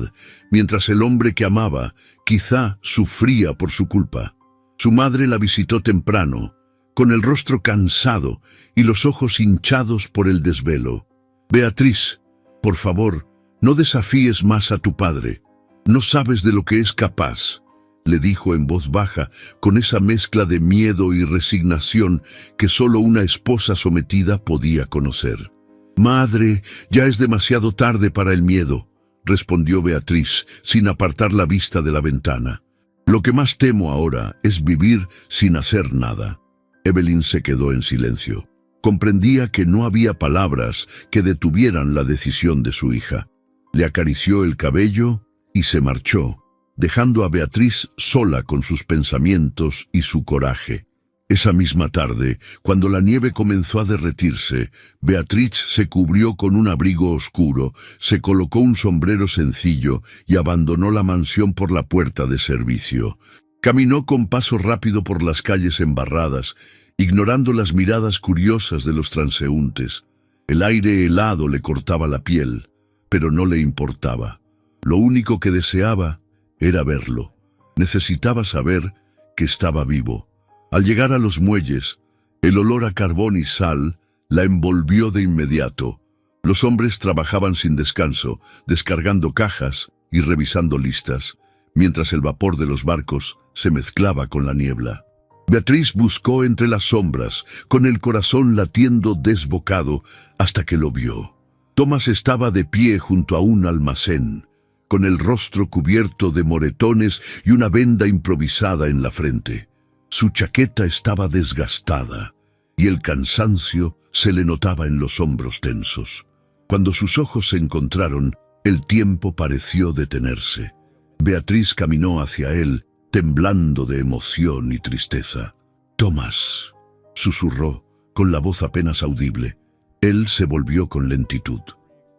mientras el hombre que amaba quizá sufría por su culpa. Su madre la visitó temprano, con el rostro cansado y los ojos hinchados por el desvelo. Beatriz, por favor, no desafíes más a tu padre. No sabes de lo que es capaz, le dijo en voz baja, con esa mezcla de miedo y resignación que solo una esposa sometida podía conocer. Madre, ya es demasiado tarde para el miedo, respondió Beatriz, sin apartar la vista de la ventana. Lo que más temo ahora es vivir sin hacer nada. Evelyn se quedó en silencio. Comprendía que no había palabras que detuvieran la decisión de su hija. Le acarició el cabello y se marchó, dejando a Beatriz sola con sus pensamientos y su coraje. Esa misma tarde, cuando la nieve comenzó a derretirse, Beatriz se cubrió con un abrigo oscuro, se colocó un sombrero sencillo y abandonó la mansión por la puerta de servicio. Caminó con paso rápido por las calles embarradas, ignorando las miradas curiosas de los transeúntes. El aire helado le cortaba la piel, pero no le importaba. Lo único que deseaba era verlo. Necesitaba saber que estaba vivo. Al llegar a los muelles, el olor a carbón y sal la envolvió de inmediato. Los hombres trabajaban sin descanso, descargando cajas y revisando listas, mientras el vapor de los barcos se mezclaba con la niebla. Beatriz buscó entre las sombras, con el corazón latiendo desbocado, hasta que lo vio. Tomás estaba de pie junto a un almacén, con el rostro cubierto de moretones y una venda improvisada en la frente. Su chaqueta estaba desgastada, y el cansancio se le notaba en los hombros tensos. Cuando sus ojos se encontraron, el tiempo pareció detenerse. Beatriz caminó hacia él, temblando de emoción y tristeza. «Tomás», susurró, con la voz apenas audible. Él se volvió con lentitud.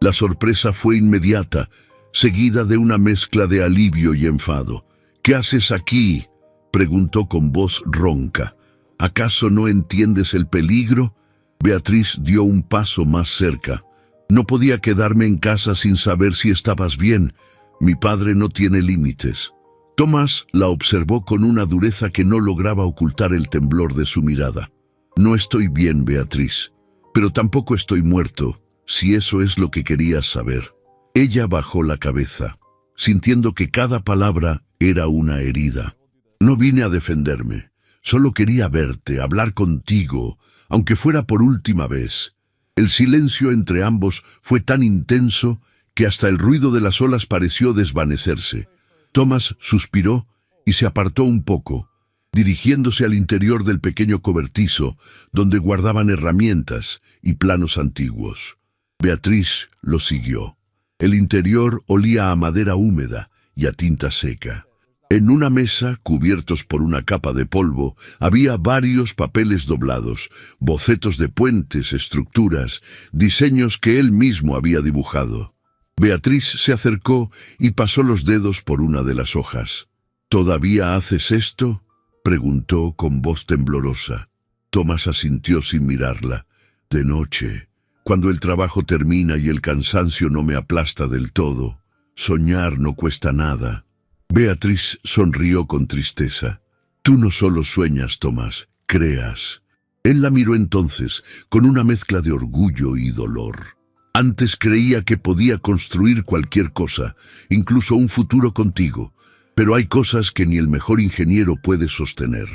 La sorpresa fue inmediata, seguida de una mezcla de alivio y enfado. «¿Qué haces aquí?», preguntó con voz ronca. «¿Acaso no entiendes el peligro?». Beatriz dio un paso más cerca. «No podía quedarme en casa sin saber si estabas bien. Mi padre no tiene límites». Tomás la observó con una dureza que no lograba ocultar el temblor de su mirada. «No estoy bien, Beatriz, pero tampoco estoy muerto, si eso es lo que querías saber». Ella bajó la cabeza, sintiendo que cada palabra era una herida. «No vine a defenderme, solo quería verte, hablar contigo, aunque fuera por última vez». El silencio entre ambos fue tan intenso que hasta el ruido de las olas pareció desvanecerse. Tomás suspiró y se apartó un poco, dirigiéndose al interior del pequeño cobertizo, donde guardaban herramientas y planos antiguos. Beatriz lo siguió. El interior olía a madera húmeda y a tinta seca. En una mesa, cubiertos por una capa de polvo, había varios papeles doblados, bocetos de puentes, estructuras, diseños que él mismo había dibujado. Beatriz se acercó y pasó los dedos por una de las hojas. «¿Todavía haces esto?», preguntó con voz temblorosa. Tomás asintió sin mirarla. «De noche, cuando el trabajo termina y el cansancio no me aplasta del todo, soñar no cuesta nada». Beatriz sonrió con tristeza. «Tú no solo sueñas, Tomás, creas». Él la miró entonces, con una mezcla de orgullo y dolor. «Antes creía que podía construir cualquier cosa, incluso un futuro contigo, pero hay cosas que ni el mejor ingeniero puede sostener».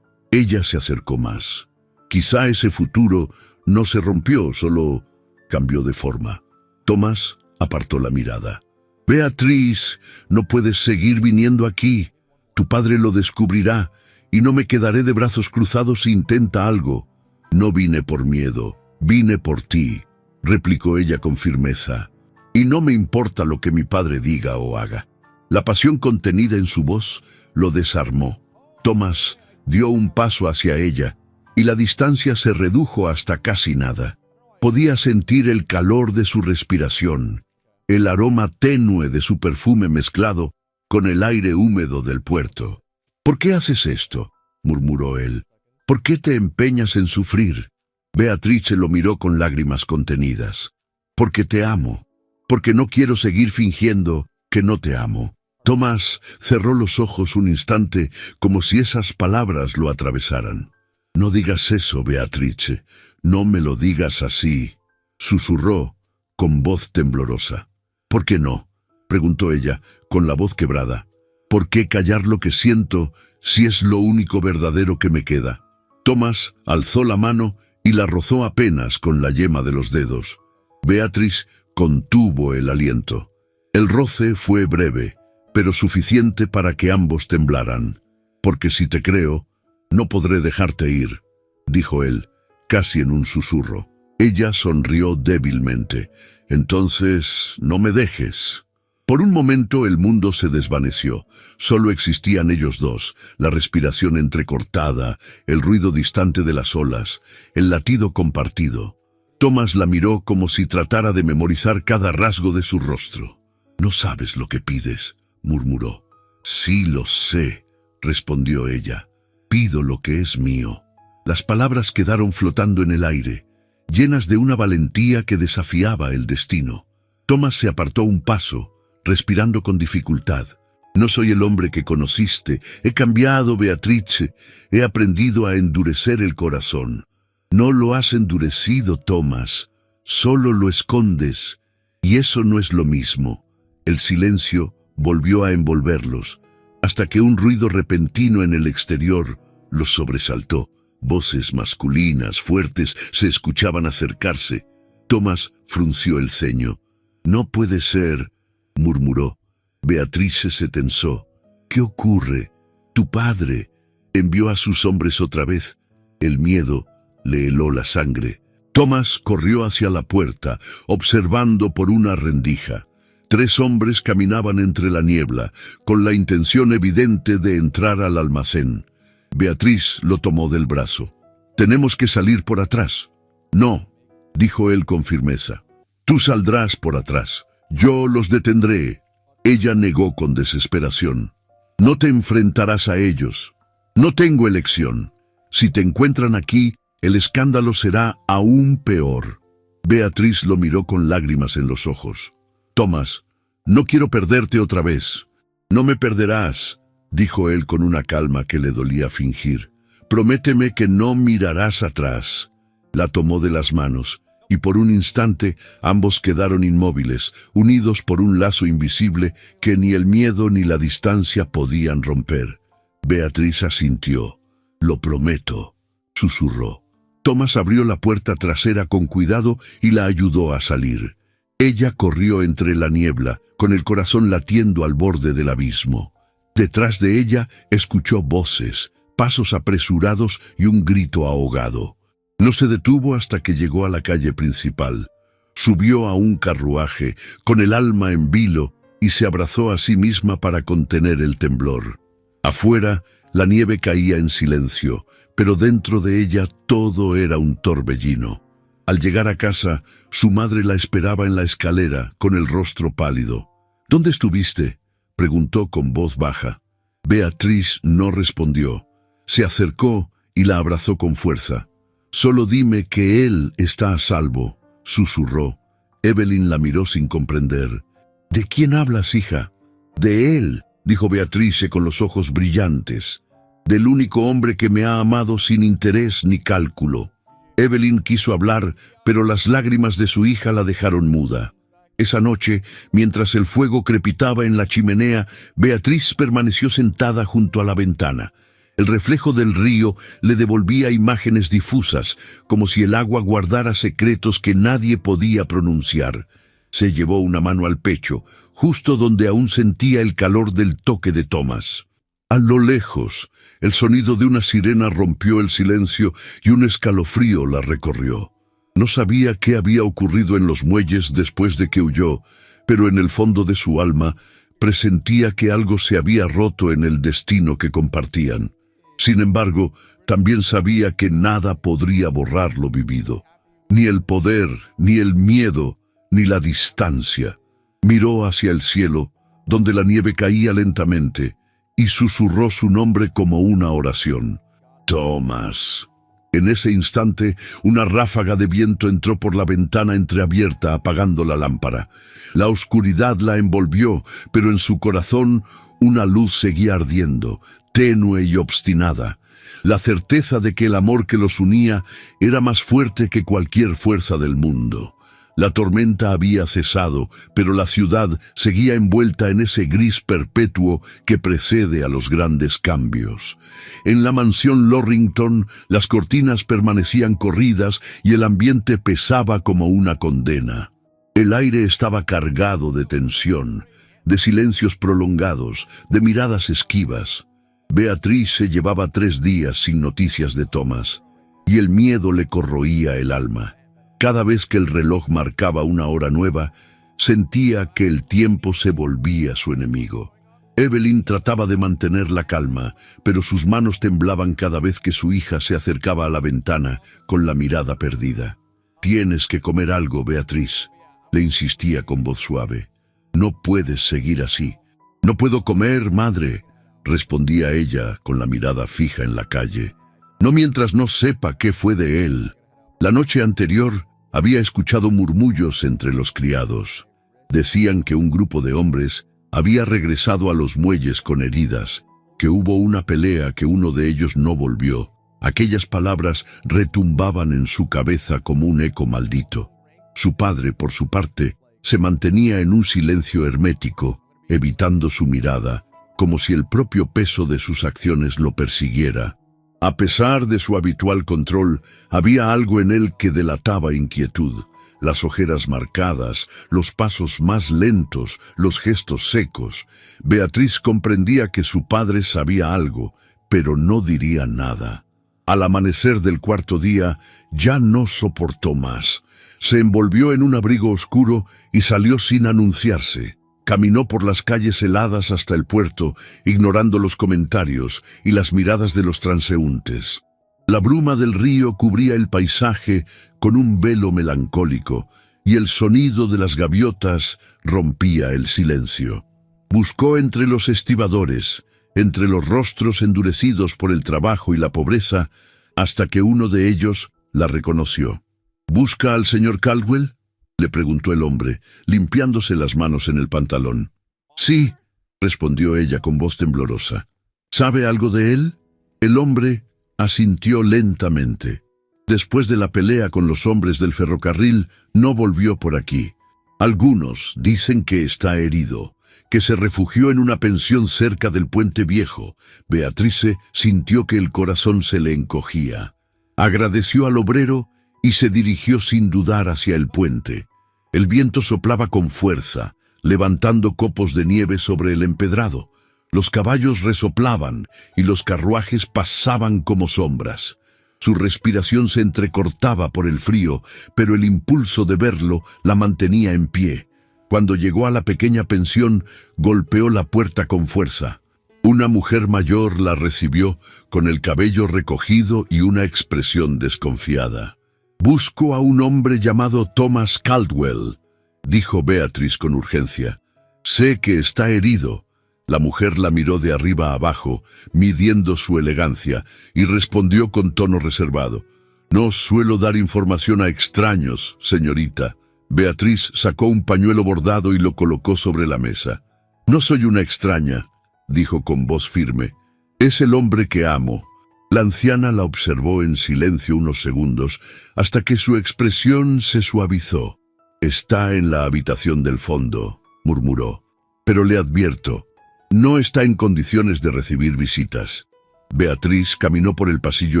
Ella se acercó más. «Quizá ese futuro no se rompió, solo cambió de forma». Tomás apartó la mirada. «Beatriz, no puedes seguir viniendo aquí. Tu padre lo descubrirá y no me quedaré de brazos cruzados si intenta algo». «No vine por miedo, vine por ti», replicó ella con firmeza. «Y no me importa lo que mi padre diga o haga». La pasión contenida en su voz lo desarmó. Tomás dio un paso hacia ella y la distancia se redujo hasta casi nada. Podía sentir el calor de su respiración, el aroma tenue de su perfume mezclado con el aire húmedo del puerto. «¿Por qué haces esto?», murmuró él. «¿Por qué te empeñas en sufrir?». Beatriz lo miró con lágrimas contenidas. «Porque te amo, porque no quiero seguir fingiendo que no te amo». Tomás cerró los ojos un instante como si esas palabras lo atravesaran. «No digas eso, Beatriz, no me lo digas así», susurró con voz temblorosa. «¿Por qué no?», preguntó ella, con la voz quebrada. «¿Por qué callar lo que siento si es lo único verdadero que me queda?». Tomás alzó la mano y la rozó apenas con la yema de los dedos. Beatriz contuvo el aliento. El roce fue breve, pero suficiente para que ambos temblaran. «Porque si te creo, no podré dejarte ir», dijo él, casi en un susurro. Ella sonrió débilmente. «Entonces, no me dejes». Por un momento el mundo se desvaneció. Solo existían ellos dos, la respiración entrecortada, el ruido distante de las olas, el latido compartido. Tomás la miró como si tratara de memorizar cada rasgo de su rostro. «No sabes lo que pides», murmuró. «Sí lo sé», respondió ella. «Pido lo que es mío». Las palabras quedaron flotando en el aire, llenas de una valentía que desafiaba el destino. Tomás se apartó un paso, respirando con dificultad. No soy el hombre que conociste. He cambiado, Beatrice. He aprendido a endurecer el corazón. No lo has endurecido, Tomás. Solo lo escondes. Y eso no es lo mismo. El silencio volvió a envolverlos, hasta que un ruido repentino en el exterior los sobresaltó. Voces masculinas, fuertes, se escuchaban acercarse. Tomás frunció el ceño. «No puede ser», murmuró. Beatrice se tensó. «¿Qué ocurre? Tu padre envió a sus hombres otra vez». El miedo le heló la sangre. Tomás corrió hacia la puerta, observando por una rendija. 3 hombres caminaban entre la niebla, con la intención evidente de entrar al almacén. Beatriz lo tomó del brazo. «Tenemos que salir por atrás». «No», dijo él con firmeza. «Tú saldrás por atrás. Yo los detendré». Ella negó con desesperación. «No te enfrentarás a ellos. No tengo elección. Si te encuentran aquí, el escándalo será aún peor». Beatriz lo miró con lágrimas en los ojos. «Tomás, no quiero perderte otra vez». «No me perderás», dijo él con una calma que le dolía fingir. «Prométeme que no mirarás atrás». La tomó de las manos, y por un instante ambos quedaron inmóviles, unidos por un lazo invisible que ni el miedo ni la distancia podían romper. Beatriz asintió. «Lo prometo», susurró. Tomás abrió la puerta trasera con cuidado y la ayudó a salir. Ella corrió entre la niebla, con el corazón latiendo al borde del abismo. Detrás de ella escuchó voces, pasos apresurados y un grito ahogado. No se detuvo hasta que llegó a la calle principal. Subió a un carruaje, con el alma en vilo, y se abrazó a sí misma para contener el temblor. Afuera, la nieve caía en silencio, pero dentro de ella todo era un torbellino. Al llegar a casa, su madre la esperaba en la escalera, con el rostro pálido. «¿Dónde estuviste?», preguntó con voz baja. Beatriz no respondió. Se acercó y la abrazó con fuerza. «Solo dime que él está a salvo», susurró. Evelyn la miró sin comprender. «¿De quién hablas, hija?» «De él», dijo Beatrice con los ojos brillantes. «Del único hombre que me ha amado sin interés ni cálculo». Evelyn quiso hablar, pero las lágrimas de su hija la dejaron muda. Esa noche, mientras el fuego crepitaba en la chimenea, Beatriz permaneció sentada junto a la ventana. El reflejo del río le devolvía imágenes difusas, como si el agua guardara secretos que nadie podía pronunciar. Se llevó una mano al pecho, justo donde aún sentía el calor del toque de Tomás. A lo lejos, el sonido de una sirena rompió el silencio y un escalofrío la recorrió. No sabía qué había ocurrido en los muelles después de que huyó, pero en el fondo de su alma presentía que algo se había roto en el destino que compartían. Sin embargo, también sabía que nada podría borrar lo vivido. Ni el poder, ni el miedo, ni la distancia. Miró hacia el cielo, donde la nieve caía lentamente, y susurró su nombre como una oración. «Tomás». En ese instante, una ráfaga de viento entró por la ventana entreabierta, apagando la lámpara. La oscuridad la envolvió, pero en su corazón una luz seguía ardiendo, tenue y obstinada. La certeza de que el amor que los unía era más fuerte que cualquier fuerza del mundo. La tormenta había cesado, pero la ciudad seguía envuelta en ese gris perpetuo que precede a los grandes cambios. En la mansión Lorrington, las cortinas permanecían corridas y el ambiente pesaba como una condena. El aire estaba cargado de tensión, de silencios prolongados, de miradas esquivas. Beatriz se llevaba 3 días sin noticias de Tomás, y el miedo le corroía el alma. Cada vez que el reloj marcaba una hora nueva, sentía que el tiempo se volvía su enemigo. Evelyn trataba de mantener la calma, pero sus manos temblaban cada vez que su hija se acercaba a la ventana con la mirada perdida. «Tienes que comer algo, Beatriz», le insistía con voz suave. «No puedes seguir así». «No puedo comer, madre», respondía ella con la mirada fija en la calle. «No mientras no sepa qué fue de él». La noche anterior había escuchado murmullos entre los criados. Decían que un grupo de hombres había regresado a los muelles con heridas, que hubo una pelea, que uno de ellos no volvió. Aquellas palabras retumbaban en su cabeza como un eco maldito. Su padre, por su parte, se mantenía en un silencio hermético, evitando su mirada, como si el propio peso de sus acciones lo persiguiera. A pesar de su habitual control, había algo en él que delataba inquietud. Las ojeras marcadas, los pasos más lentos, los gestos secos. Beatriz comprendía que su padre sabía algo, pero no diría nada. Al amanecer del cuarto día, ya no soportó más. Se envolvió en un abrigo oscuro y salió sin anunciarse. Caminó por las calles heladas hasta el puerto, ignorando los comentarios y las miradas de los transeúntes. La bruma del río cubría el paisaje con un velo melancólico, y el sonido de las gaviotas rompía el silencio. Buscó entre los estibadores, entre los rostros endurecidos por el trabajo y la pobreza, hasta que uno de ellos la reconoció. —¿Busca al señor Caldwell? —le preguntó el hombre, limpiándose las manos en el pantalón. —Sí —respondió ella con voz temblorosa—. ¿Sabe algo de él? El hombre asintió lentamente. Después de la pelea con los hombres del ferrocarril, no volvió por aquí. Algunos dicen que está herido, que se refugió en una pensión cerca del Puente Viejo. Beatrice sintió que el corazón se le encogía. Agradeció al obrero y se dirigió sin dudar hacia el puente. El viento soplaba con fuerza, levantando copos de nieve sobre el empedrado. Los caballos resoplaban y los carruajes pasaban como sombras. Su respiración se entrecortaba por el frío, pero el impulso de verlo la mantenía en pie. Cuando llegó a la pequeña pensión, golpeó la puerta con fuerza. Una mujer mayor la recibió con el cabello recogido y una expresión desconfiada. «Busco a un hombre llamado Thomas Caldwell», dijo Beatriz con urgencia. «Sé que está herido». La mujer la miró de arriba a abajo, midiendo su elegancia, y respondió con tono reservado. «No suelo dar información a extraños, señorita». Beatriz sacó un pañuelo bordado y lo colocó sobre la mesa. «No soy una extraña», dijo con voz firme. «Es el hombre que amo». La anciana la observó en silencio unos segundos, hasta que su expresión se suavizó. «Está en la habitación del fondo», murmuró. «Pero le advierto, no está en condiciones de recibir visitas». Beatriz caminó por el pasillo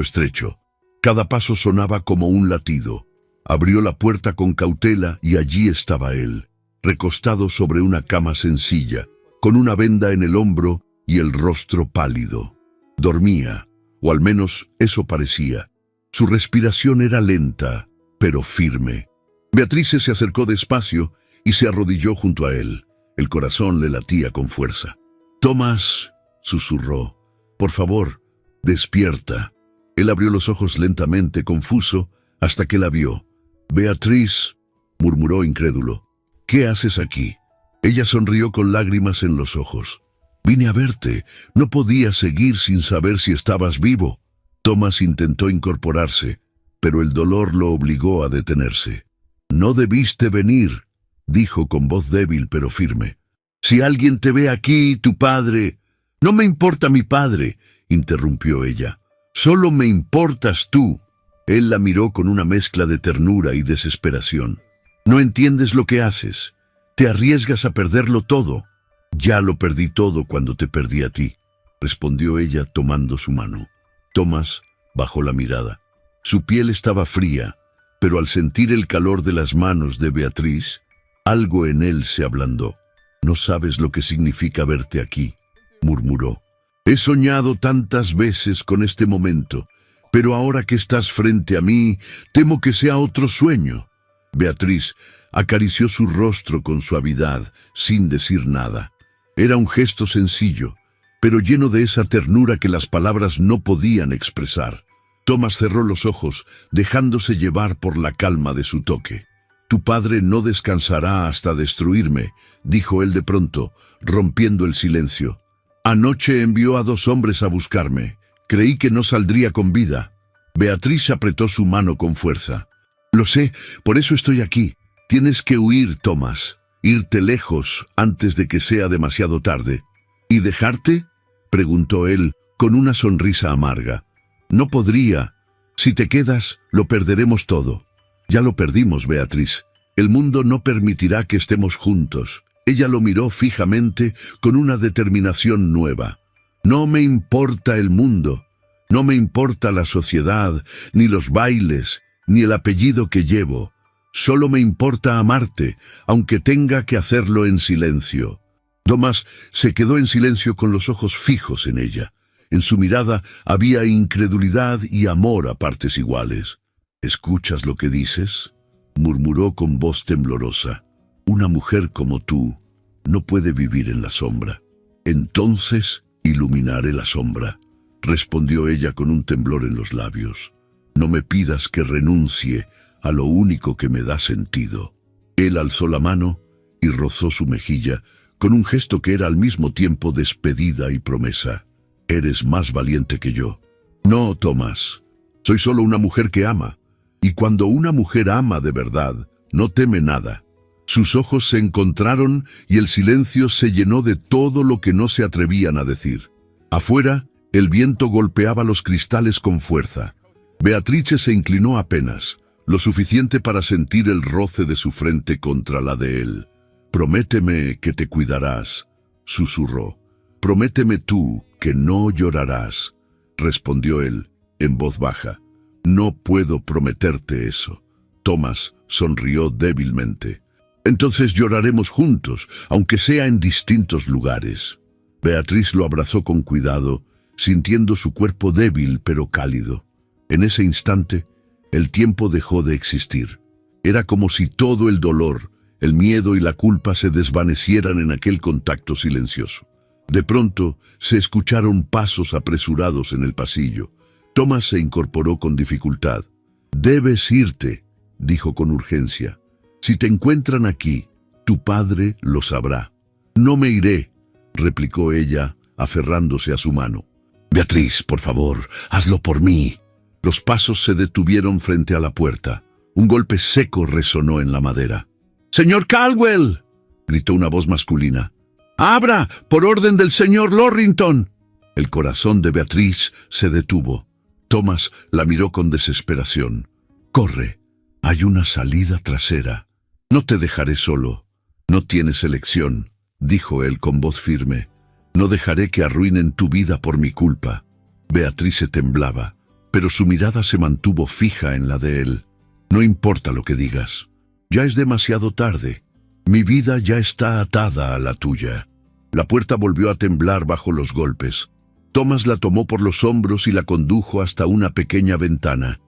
estrecho. Cada paso sonaba como un latido. Abrió la puerta con cautela y allí estaba él, recostado sobre una cama sencilla, con una venda en el hombro y el rostro pálido. Dormía, o al menos eso parecía. Su respiración era lenta, pero firme. Beatriz se acercó despacio y se arrodilló junto a él. El corazón le latía con fuerza. «Tomás», susurró, «por favor, despierta». Él abrió los ojos lentamente, confuso, hasta que la vio. «Beatriz», murmuró incrédulo, «¿qué haces aquí?» Ella sonrió con lágrimas en los ojos. «Vine a verte. No podía seguir sin saber si estabas vivo». Tomás intentó incorporarse, pero el dolor lo obligó a detenerse. «No debiste venir», dijo con voz débil pero firme. «Si alguien te ve aquí, tu padre...» «No me importa mi padre», interrumpió ella. «Solo me importas tú». Él la miró con una mezcla de ternura y desesperación. «No entiendes lo que haces. Te arriesgas a perderlo todo». «Ya lo perdí todo cuando te perdí a ti», respondió ella tomando su mano. Tomás bajó la mirada. Su piel estaba fría, pero al sentir el calor de las manos de Beatriz, algo en él se ablandó. «No sabes lo que significa verte aquí», murmuró. «He soñado tantas veces con este momento, pero ahora que estás frente a mí, temo que sea otro sueño». Beatriz acarició su rostro con suavidad, sin decir nada. Era un gesto sencillo, pero lleno de esa ternura que las palabras no podían expresar. Tomás cerró los ojos, dejándose llevar por la calma de su toque. «Tu padre no descansará hasta destruirme», dijo él de pronto, rompiendo el silencio. «Anoche envió a 2 hombres a buscarme. Creí que no saldría con vida». Beatriz apretó su mano con fuerza. «Lo sé, por eso estoy aquí. Tienes que huir, Tomás. irte lejos antes de que sea demasiado tarde. ¿Y dejarte?, preguntó él con una sonrisa amarga. No podría. Si te quedas, lo perderemos todo. Ya lo perdimos, Beatriz. El mundo no permitirá que estemos juntos. Ella lo miró fijamente con una determinación nueva. No me importa el mundo. No me importa la sociedad, ni los bailes, ni el apellido que llevo. Solo me importa amarte, aunque tenga que hacerlo en silencio. Tomás se quedó en silencio con los ojos fijos en ella. En su mirada había incredulidad y amor a partes iguales. ¿Escuchas lo que dices?, murmuró con voz temblorosa. Una mujer como tú no puede vivir en la sombra. Entonces iluminaré la sombra, respondió ella con un temblor en los labios. No me pidas que renuncie a lo único que me da sentido. Él alzó la mano y rozó su mejilla con un gesto que era al mismo tiempo despedida y promesa. Eres más valiente que yo. No, Tomás. Soy solo una mujer que ama. Y cuando una mujer ama de verdad, no teme nada. Sus ojos se encontraron y el silencio se llenó de todo lo que no se atrevían a decir. Afuera, el viento golpeaba los cristales con fuerza. Beatrice se inclinó apenas, lo suficiente para sentir el roce de su frente contra la de él. «Prométeme que te cuidarás», susurró. «Prométeme tú que no llorarás», respondió él, en voz baja. «No puedo prometerte eso». Tomás sonrió débilmente. «Entonces lloraremos juntos, aunque sea en distintos lugares». Beatriz lo abrazó con cuidado, sintiendo su cuerpo débil pero cálido. En ese instante, el tiempo dejó de existir. Era como si todo el dolor, el miedo y la culpa se desvanecieran en aquel contacto silencioso. De pronto, se escucharon pasos apresurados en el pasillo. Tomás se incorporó con dificultad. «Debes irte», dijo con urgencia. «Si te encuentran aquí, tu padre lo sabrá». «No me iré», replicó ella, aferrándose a su mano. «Beatriz, por favor, hazlo por mí». Los pasos se detuvieron frente a la puerta. Un golpe seco resonó en la madera. «¡Señor Caldwell!», gritó una voz masculina. «¡Abra, por orden del señor Lorrington!». El corazón de Beatriz se detuvo. Tomás la miró con desesperación. «Corre, hay una salida trasera. No te dejaré solo. No tienes elección», dijo él con voz firme. «No dejaré que arruinen tu vida por mi culpa». Beatriz se temblaba, pero su mirada se mantuvo fija en la de él. «No importa lo que digas. Ya es demasiado tarde. Mi vida ya está atada a la tuya». La puerta volvió a temblar bajo los golpes. Tomás la tomó por los hombros y la condujo hasta una pequeña ventana.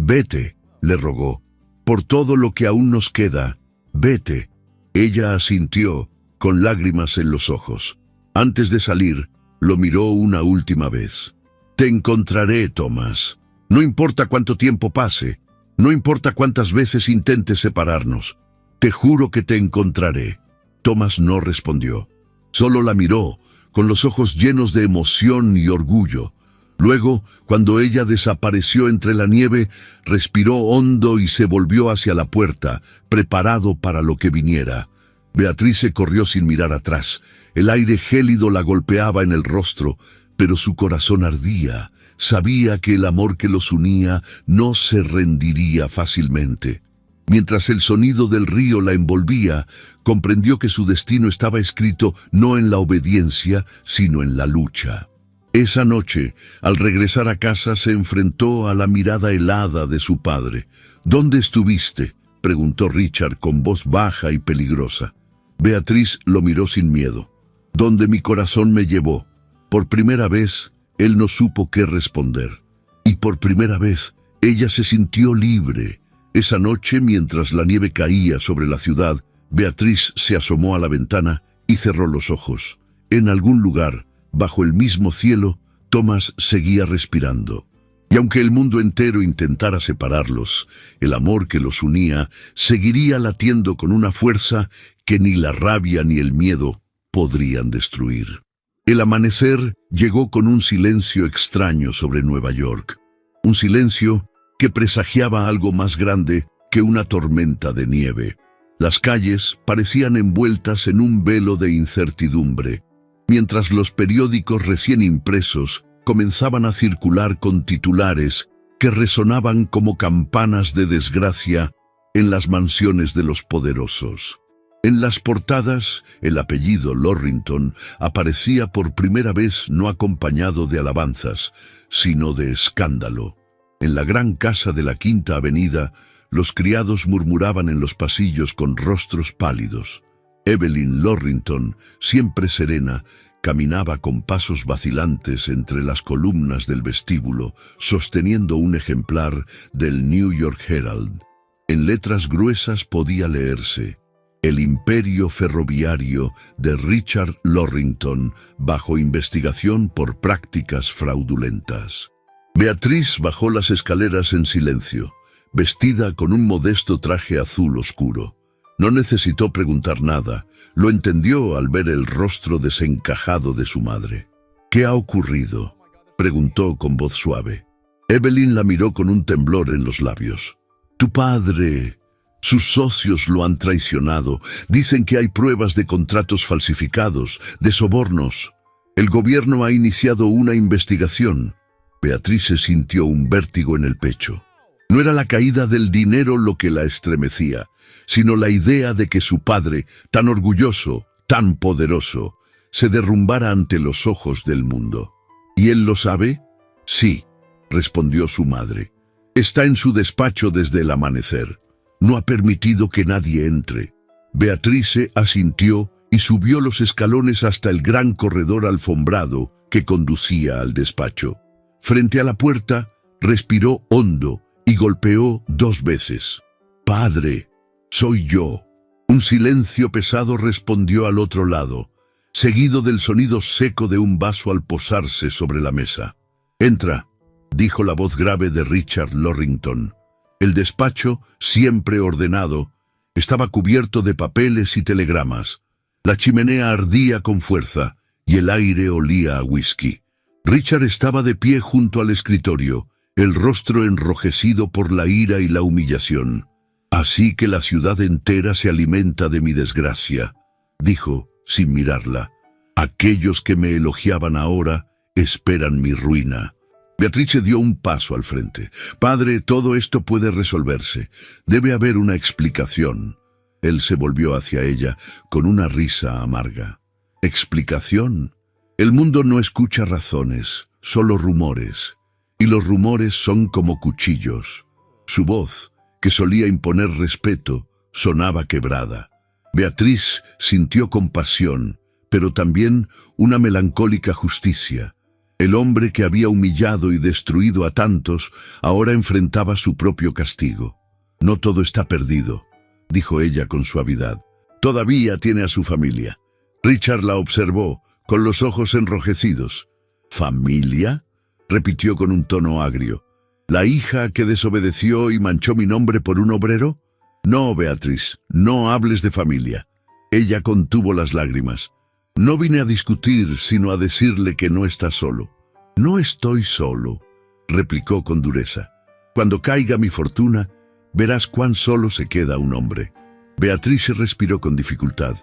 «Vete», le rogó. «Por todo lo que aún nos queda, vete». Ella asintió, con lágrimas en los ojos. Antes de salir, lo miró una última vez. «Te encontraré, Tomás. No importa cuánto tiempo pase. No importa cuántas veces intentes separarnos. Te juro que te encontraré». Tomás no respondió. Solo la miró, con los ojos llenos de emoción y orgullo. Luego, cuando ella desapareció entre la nieve, respiró hondo y se volvió hacia la puerta, preparado para lo que viniera. Beatriz se corrió sin mirar atrás. El aire gélido la golpeaba en el rostro, pero su corazón ardía. Sabía que el amor que los unía no se rendiría fácilmente. Mientras el sonido del río la envolvía, comprendió que su destino estaba escrito no en la obediencia, sino en la lucha. Esa noche, al regresar a casa, se enfrentó a la mirada helada de su padre. «¿Dónde estuviste?», preguntó Richard con voz baja y peligrosa. Beatriz lo miró sin miedo. «Donde mi corazón me llevó». Por primera vez, él no supo qué responder. Y por primera vez, ella se sintió libre. Esa noche, mientras la nieve caía sobre la ciudad, Beatriz se asomó a la ventana y cerró los ojos. En algún lugar, bajo el mismo cielo, Tomás seguía respirando. Y aunque el mundo entero intentara separarlos, el amor que los unía seguiría latiendo con una fuerza que ni la rabia ni el miedo podrían destruir. El amanecer llegó con un silencio extraño sobre Nueva York. Un silencio que presagiaba algo más grande que una tormenta de nieve. Las calles parecían envueltas en un velo de incertidumbre, mientras los periódicos recién impresos comenzaban a circular con titulares que resonaban como campanas de desgracia en las mansiones de los poderosos. En las portadas, el apellido Lorrington aparecía por primera vez no acompañado de alabanzas, sino de escándalo. En la gran casa de la Quinta Avenida, los criados murmuraban en los pasillos con rostros pálidos. Evelyn Lorrington, siempre serena, caminaba con pasos vacilantes entre las columnas del vestíbulo, sosteniendo un ejemplar del New York Herald. En letras gruesas podía leerse: El imperio ferroviario de Richard Lorrington bajo investigación por prácticas fraudulentas. Beatriz bajó las escaleras en silencio, vestida con un modesto traje azul oscuro. No necesitó preguntar nada, lo entendió al ver el rostro desencajado de su madre. «¿Qué ha ocurrido?», preguntó con voz suave. Evelyn la miró con un temblor en los labios. «Tu padre. Sus socios lo han traicionado. Dicen que hay pruebas de contratos falsificados, de sobornos. El gobierno ha iniciado una investigación». Beatriz se sintió un vértigo en el pecho. No era la caída del dinero lo que la estremecía, sino la idea de que su padre, tan orgulloso, tan poderoso, se derrumbara ante los ojos del mundo. «¿Y él lo sabe?». «Sí», respondió su madre. «Está en su despacho desde el amanecer. No ha permitido que nadie entre». Beatriz asintió y subió los escalones hasta el gran corredor alfombrado que conducía al despacho. Frente a la puerta, respiró hondo y golpeó 2 veces. «Padre, soy yo». Un silencio pesado respondió al otro lado, seguido del sonido seco de un vaso al posarse sobre la mesa. «Entra», dijo la voz grave de Richard Lorrington. El despacho, siempre ordenado, estaba cubierto de papeles y telegramas. La chimenea ardía con fuerza y el aire olía a whisky. Richard estaba de pie junto al escritorio, el rostro enrojecido por la ira y la humillación. «Así que la ciudad entera se alimenta de mi desgracia», dijo, sin mirarla. «Aquellos que me elogiaban ahora esperan mi ruina». Beatriz dio un paso al frente. «Padre, todo esto puede resolverse. Debe haber una explicación». Él se volvió hacia ella con una risa amarga. «¿Explicación? El mundo no escucha razones, solo rumores. Y los rumores son como cuchillos». Su voz, que solía imponer respeto, sonaba quebrada. Beatriz sintió compasión, pero también una melancólica justicia. El hombre que había humillado y destruido a tantos ahora enfrentaba su propio castigo. «No todo está perdido», dijo ella con suavidad. «Todavía tiene a su familia». Richard la observó, con los ojos enrojecidos. «¿Familia?», repitió con un tono agrio. «¿La hija que desobedeció y manchó mi nombre por un obrero?». «No, Beatriz, no hables de familia». Ella contuvo las lágrimas. «No vine a discutir, sino a decirle que no está solo». «No estoy solo», replicó con dureza. «Cuando caiga mi fortuna, verás cuán solo se queda un hombre». Beatriz respiró con dificultad.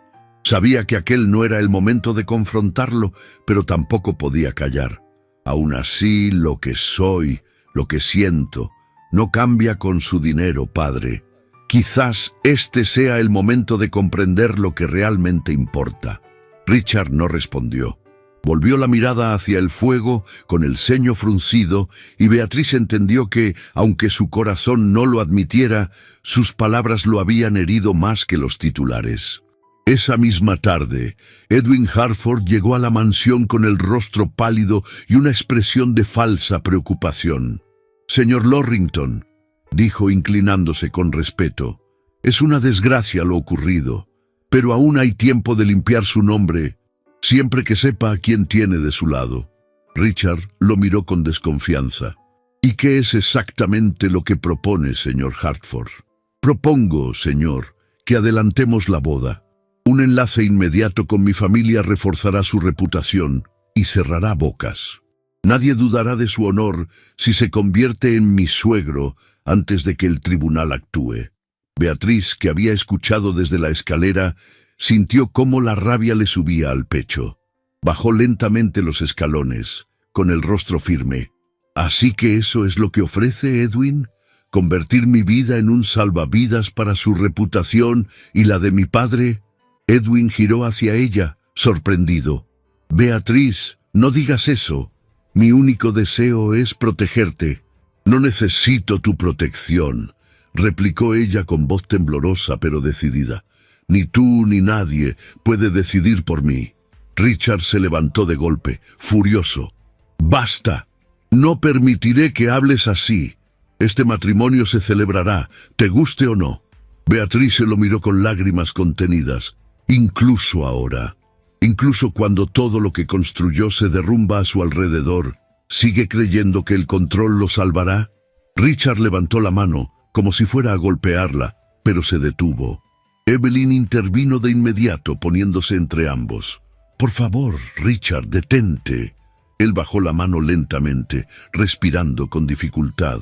Sabía que aquel no era el momento de confrontarlo, pero tampoco podía callar. «Aún así, lo que soy, lo que siento, no cambia con su dinero, padre. Quizás este sea el momento de comprender lo que realmente importa». Richard no respondió. Volvió la mirada hacia el fuego con el ceño fruncido y Beatriz entendió que, aunque su corazón no lo admitiera, sus palabras lo habían herido más que los titulares. Esa misma tarde, Edwin Hartford llegó a la mansión con el rostro pálido y una expresión de falsa preocupación. «Señor Lorrington», dijo inclinándose con respeto, «es una desgracia lo ocurrido, pero aún hay tiempo de limpiar su nombre, siempre que sepa a quién tiene de su lado». Richard lo miró con desconfianza. «¿Y qué es exactamente lo que propone, señor Hartford?» «Propongo, señor, que adelantemos la boda. Un enlace inmediato con mi familia reforzará su reputación y cerrará bocas. Nadie dudará de su honor si se convierte en mi suegro antes de que el tribunal actúe». Beatriz, que había escuchado desde la escalera, sintió cómo la rabia le subía al pecho. Bajó lentamente los escalones, con el rostro firme. ¿Así que eso es lo que ofrece Edwin? ¿Convertir mi vida en un salvavidas para su reputación y la de mi padre? Edwin giró hacia ella, sorprendido. Beatriz, no digas eso. Mi único deseo es protegerte. No necesito tu protección, replicó ella con voz temblorosa pero decidida. Ni tú ni nadie puede decidir por mí. Richard se levantó de golpe, furioso. ¡Basta! No permitiré que hables así. Este matrimonio se celebrará, te guste o no. Beatriz se lo miró con lágrimas contenidas. Incluso ahora, incluso cuando todo lo que construyó se derrumba a su alrededor, ¿sigue creyendo que el control lo salvará? Richard levantó la mano, como si fuera a golpearla, pero se detuvo. Evelyn intervino de inmediato, poniéndose entre ambos. «Por favor, Richard, detente». Él bajó la mano lentamente, respirando con dificultad.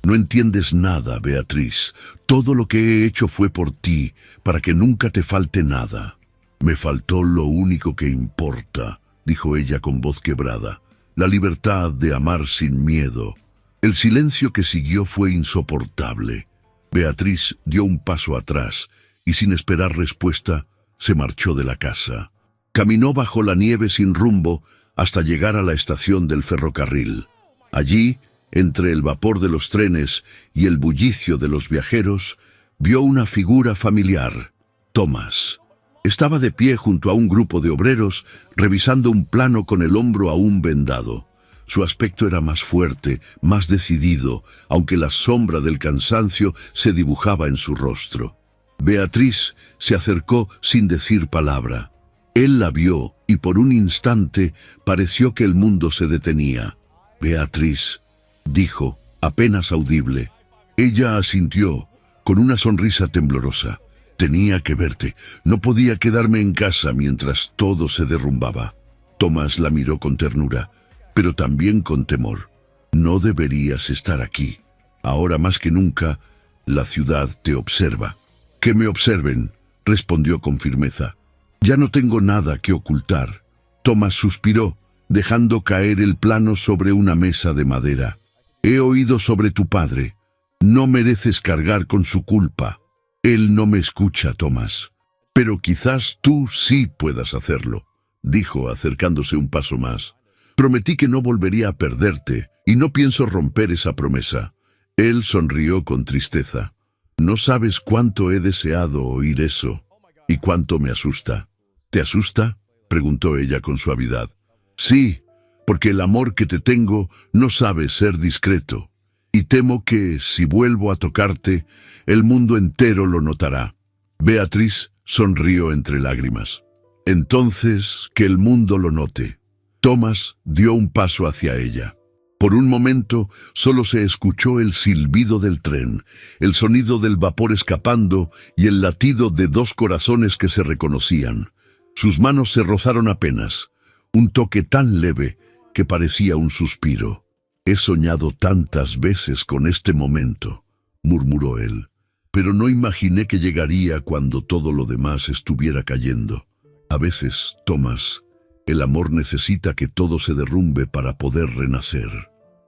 «No entiendes nada, Beatriz. Todo lo que he hecho fue por ti, para que nunca te falte nada». «Me faltó lo único que importa», dijo ella con voz quebrada. «La libertad de amar sin miedo». El silencio que siguió fue insoportable. Beatriz dio un paso atrás y, sin esperar respuesta, se marchó de la casa. Caminó bajo la nieve sin rumbo hasta llegar a la estación del ferrocarril. Allí, entre el vapor de los trenes y el bullicio de los viajeros, vio una figura familiar, Thomas. Estaba de pie junto a un grupo de obreros, revisando un plano con el hombro aún vendado. Su aspecto era más fuerte, más decidido, aunque la sombra del cansancio se dibujaba en su rostro. Beatriz se acercó sin decir palabra. Él la vio y por un instante pareció que el mundo se detenía. «Beatriz», dijo, apenas audible. Ella asintió, con una sonrisa temblorosa. «Tenía que verte. No podía quedarme en casa mientras todo se derrumbaba». Thomas la miró con ternura, pero también con temor. «No deberías estar aquí. Ahora más que nunca, la ciudad te observa». «Que me observen», respondió con firmeza. «Ya no tengo nada que ocultar». Thomas suspiró, dejando caer el plano sobre una mesa de madera. «He oído sobre tu padre. No mereces cargar con su culpa». «Él no me escucha, Thomas. Pero quizás tú sí puedas hacerlo», dijo, acercándose un paso más. «Prometí que no volvería a perderte, y no pienso romper esa promesa». Él sonrió con tristeza. «No sabes cuánto he deseado oír eso, y cuánto me asusta». «¿Te asusta?», preguntó ella con suavidad. «Sí, porque el amor que te tengo no sabe ser discreto, y temo que, si vuelvo a tocarte, el mundo entero lo notará». Beatriz sonrió entre lágrimas. «Entonces, que el mundo lo note». Thomas dio un paso hacia ella. Por un momento solo se escuchó el silbido del tren, el sonido del vapor escapando y el latido de dos corazones que se reconocían. Sus manos se rozaron apenas, un toque tan leve que parecía un suspiro. «He soñado tantas veces con este momento», murmuró él, «pero no imaginé que llegaría cuando todo lo demás estuviera cayendo. A veces, Thomas, el amor necesita que todo se derrumbe para poder renacer».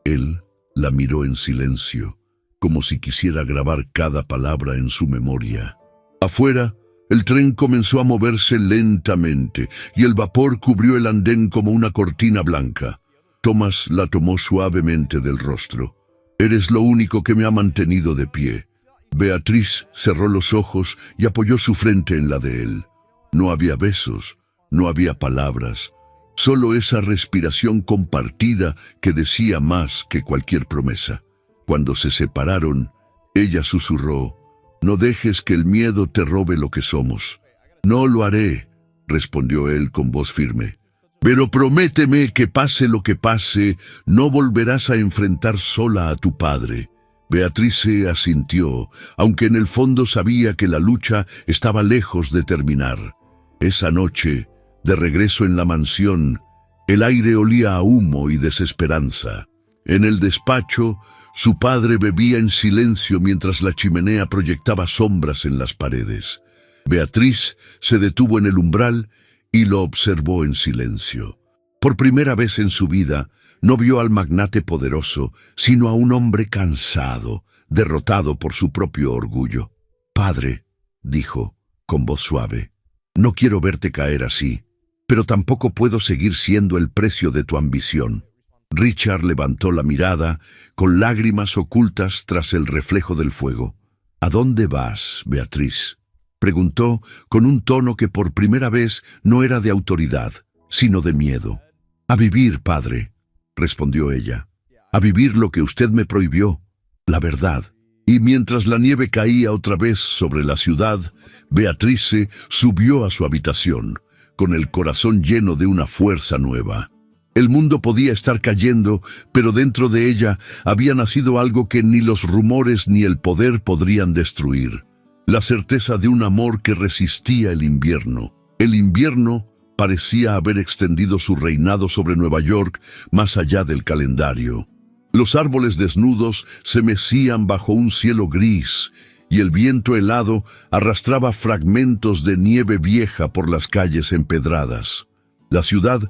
Él la miró en silencio, como si quisiera grabar cada palabra en su memoria. Afuera, el tren comenzó a moverse lentamente y el vapor cubrió el andén como una cortina blanca. Thomas la tomó suavemente del rostro. «Eres lo único que me ha mantenido de pie». Beatriz cerró los ojos y apoyó su frente en la de él. No había besos, no había palabras, solo esa respiración compartida que decía más que cualquier promesa. Cuando se separaron, ella susurró: «No dejes que el miedo te robe lo que somos». «No lo haré», respondió él con voz firme. «Pero prométeme que pase lo que pase, no volverás a enfrentar sola a tu padre». Beatriz se asintió, aunque en el fondo sabía que la lucha estaba lejos de terminar. Esa noche, de regreso en la mansión, el aire olía a humo y desesperanza. En el despacho, su padre bebía en silencio mientras la chimenea proyectaba sombras en las paredes. Beatriz se detuvo en el umbral y lo observó en silencio. Por primera vez en su vida, no vio al magnate poderoso, sino a un hombre cansado, derrotado por su propio orgullo. «Padre», dijo, con voz suave, «no quiero verte caer así, pero tampoco puedo seguir siendo el precio de tu ambición». Richard levantó la mirada, con lágrimas ocultas tras el reflejo del fuego. «¿A dónde vas, Beatriz?», preguntó con un tono que por primera vez no era de autoridad, sino de miedo. «A vivir, padre», respondió ella. «A vivir lo que usted me prohibió, la verdad». Y mientras la nieve caía otra vez sobre la ciudad, Beatrice subió a su habitación, con el corazón lleno de una fuerza nueva. El mundo podía estar cayendo, pero dentro de ella había nacido algo que ni los rumores ni el poder podrían destruir. La certeza de un amor que resistía el invierno. El invierno parecía haber extendido su reinado sobre Nueva York más allá del calendario. Los árboles desnudos se mecían bajo un cielo gris, y el viento helado arrastraba fragmentos de nieve vieja por las calles empedradas. La ciudad,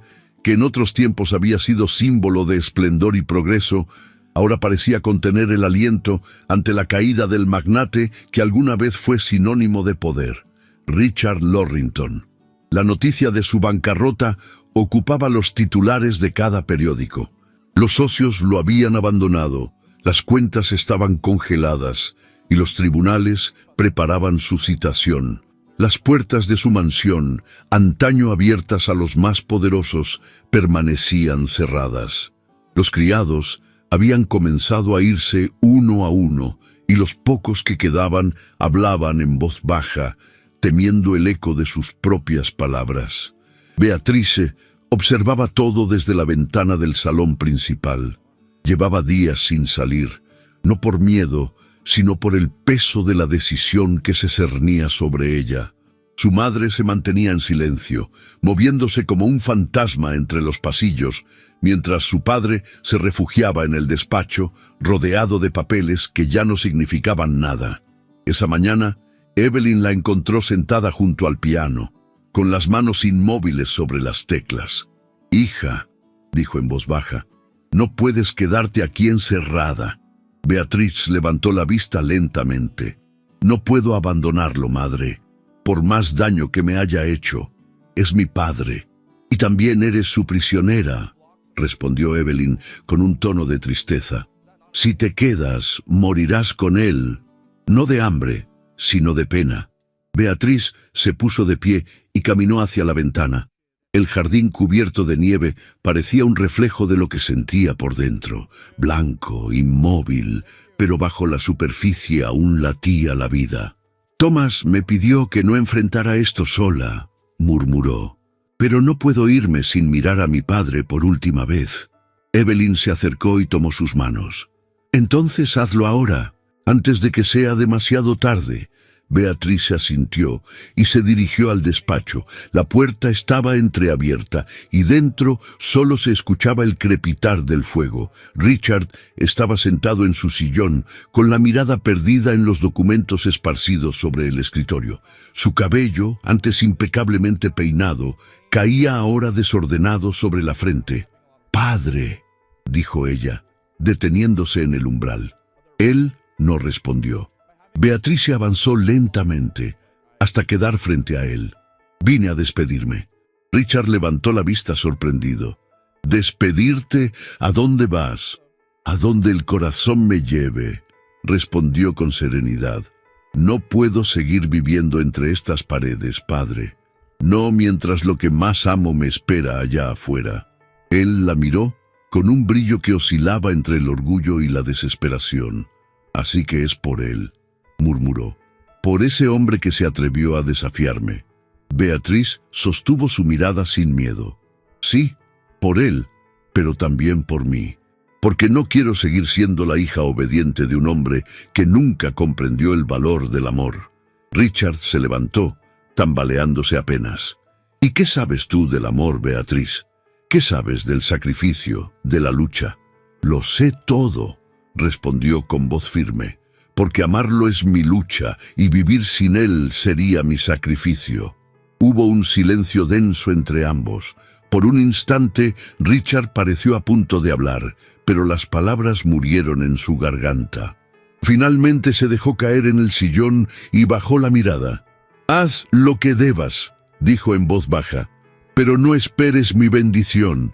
que en otros tiempos había sido símbolo de esplendor y progreso, ahora parecía contener el aliento ante la caída del magnate que alguna vez fue sinónimo de poder, Richard Lorrington. La noticia de su bancarrota ocupaba los titulares de cada periódico. Los socios lo habían abandonado, las cuentas estaban congeladas y los tribunales preparaban su citación. Las puertas de su mansión, antaño abiertas a los más poderosos, permanecían cerradas. Los criados habían comenzado a irse uno a uno y los pocos que quedaban hablaban en voz baja, temiendo el eco de sus propias palabras. Beatrice observaba todo desde la ventana del salón principal. Llevaba días sin salir, no por miedo, sino por el peso de la decisión que se cernía sobre ella. Su madre se mantenía en silencio, moviéndose como un fantasma entre los pasillos, mientras su padre se refugiaba en el despacho, rodeado de papeles que ya no significaban nada. Esa mañana, Evelyn la encontró sentada junto al piano, con las manos inmóviles sobre las teclas. «Hija», dijo en voz baja, «no puedes quedarte aquí encerrada». Beatriz levantó la vista lentamente. «No puedo abandonarlo, madre, por más daño que me haya hecho. Es mi padre, y también eres su prisionera», respondió Evelyn con un tono de tristeza. «Si te quedas, morirás con él, no de hambre, sino de pena». Beatriz se puso de pie y caminó hacia la ventana. El jardín cubierto de nieve parecía un reflejo de lo que sentía por dentro, blanco, inmóvil, pero bajo la superficie aún latía la vida. «Thomas me pidió que no enfrentara esto sola», murmuró. «Pero no puedo irme sin mirar a mi padre por última vez». Evelyn se acercó y tomó sus manos. «Entonces hazlo ahora, antes de que sea demasiado tarde». Beatriz asintió y se dirigió al despacho. La puerta estaba entreabierta y dentro solo se escuchaba el crepitar del fuego. Richard estaba sentado en su sillón, con la mirada perdida en los documentos esparcidos sobre el escritorio. Su cabello, antes impecablemente peinado, caía ahora desordenado sobre la frente. «Padre», dijo ella, deteniéndose en el umbral. Él no respondió. Beatriz avanzó lentamente hasta quedar frente a él. «Vine a despedirme». Richard levantó la vista sorprendido. «¿Despedirte? ¿A dónde vas?» «A donde el corazón me lleve», respondió con serenidad. «No puedo seguir viviendo entre estas paredes, padre. No mientras lo que más amo me espera allá afuera». Él la miró con un brillo que oscilaba entre el orgullo y la desesperación. «Así que es por él», murmuró, «por ese hombre que se atrevió a desafiarme». Beatriz sostuvo su mirada sin miedo. «Sí, por él, pero también por mí, porque no quiero seguir siendo la hija obediente de un hombre que nunca comprendió el valor del amor». Richard se levantó, tambaleándose apenas. «¿Y qué sabes tú del amor, Beatriz? ¿Qué sabes del sacrificio, de la lucha?» Lo sé todo, respondió con voz firme, porque amarlo es mi lucha y vivir sin él sería mi sacrificio. Hubo un silencio denso entre ambos. Por un instante, Richard pareció a punto de hablar, pero las palabras murieron en su garganta. Finalmente se dejó caer en el sillón y bajó la mirada. «Haz lo que debas», dijo en voz baja, «pero no esperes mi bendición».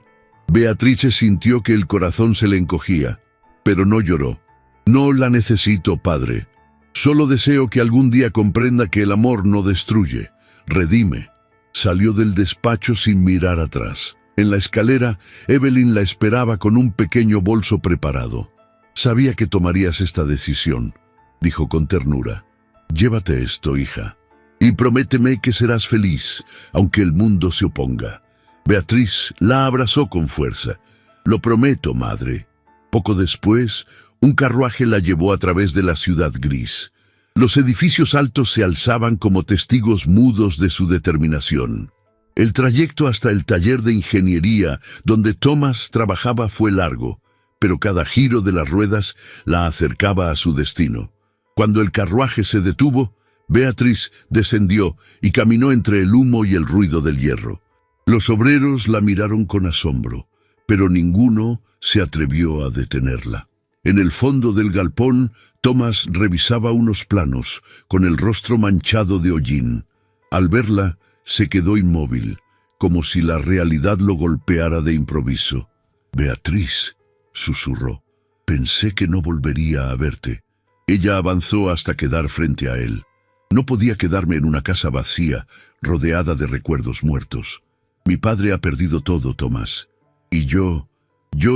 Beatrice sintió que el corazón se le encogía, pero no lloró. «No la necesito, padre. Solo deseo que algún día comprenda que el amor no destruye, redime». Salió del despacho sin mirar atrás. En la escalera, Evelyn la esperaba con un pequeño bolso preparado. «Sabía que tomarías esta decisión», dijo con ternura. «Llévate esto, hija, y prométeme que serás feliz, aunque el mundo se oponga». Beatriz la abrazó con fuerza. «Lo prometo, madre». Poco después, un carruaje la llevó a través de la ciudad gris. Los edificios altos se alzaban como testigos mudos de su determinación. El trayecto hasta el taller de ingeniería donde Thomas trabajaba fue largo, pero cada giro de las ruedas la acercaba a su destino. Cuando el carruaje se detuvo, Beatriz descendió y caminó entre el humo y el ruido del hierro. Los obreros la miraron con asombro, pero ninguno se atrevió a detenerla. En el fondo del galpón, Thomas revisaba unos planos, con el rostro manchado de hollín. Al verla, se quedó inmóvil, como si la realidad lo golpeara de improviso. «Beatriz», susurró, «pensé que no volvería a verte». Ella avanzó hasta quedar frente a él. «No podía quedarme en una casa vacía, rodeada de recuerdos muertos. Mi padre ha perdido todo, Thomas. Y yo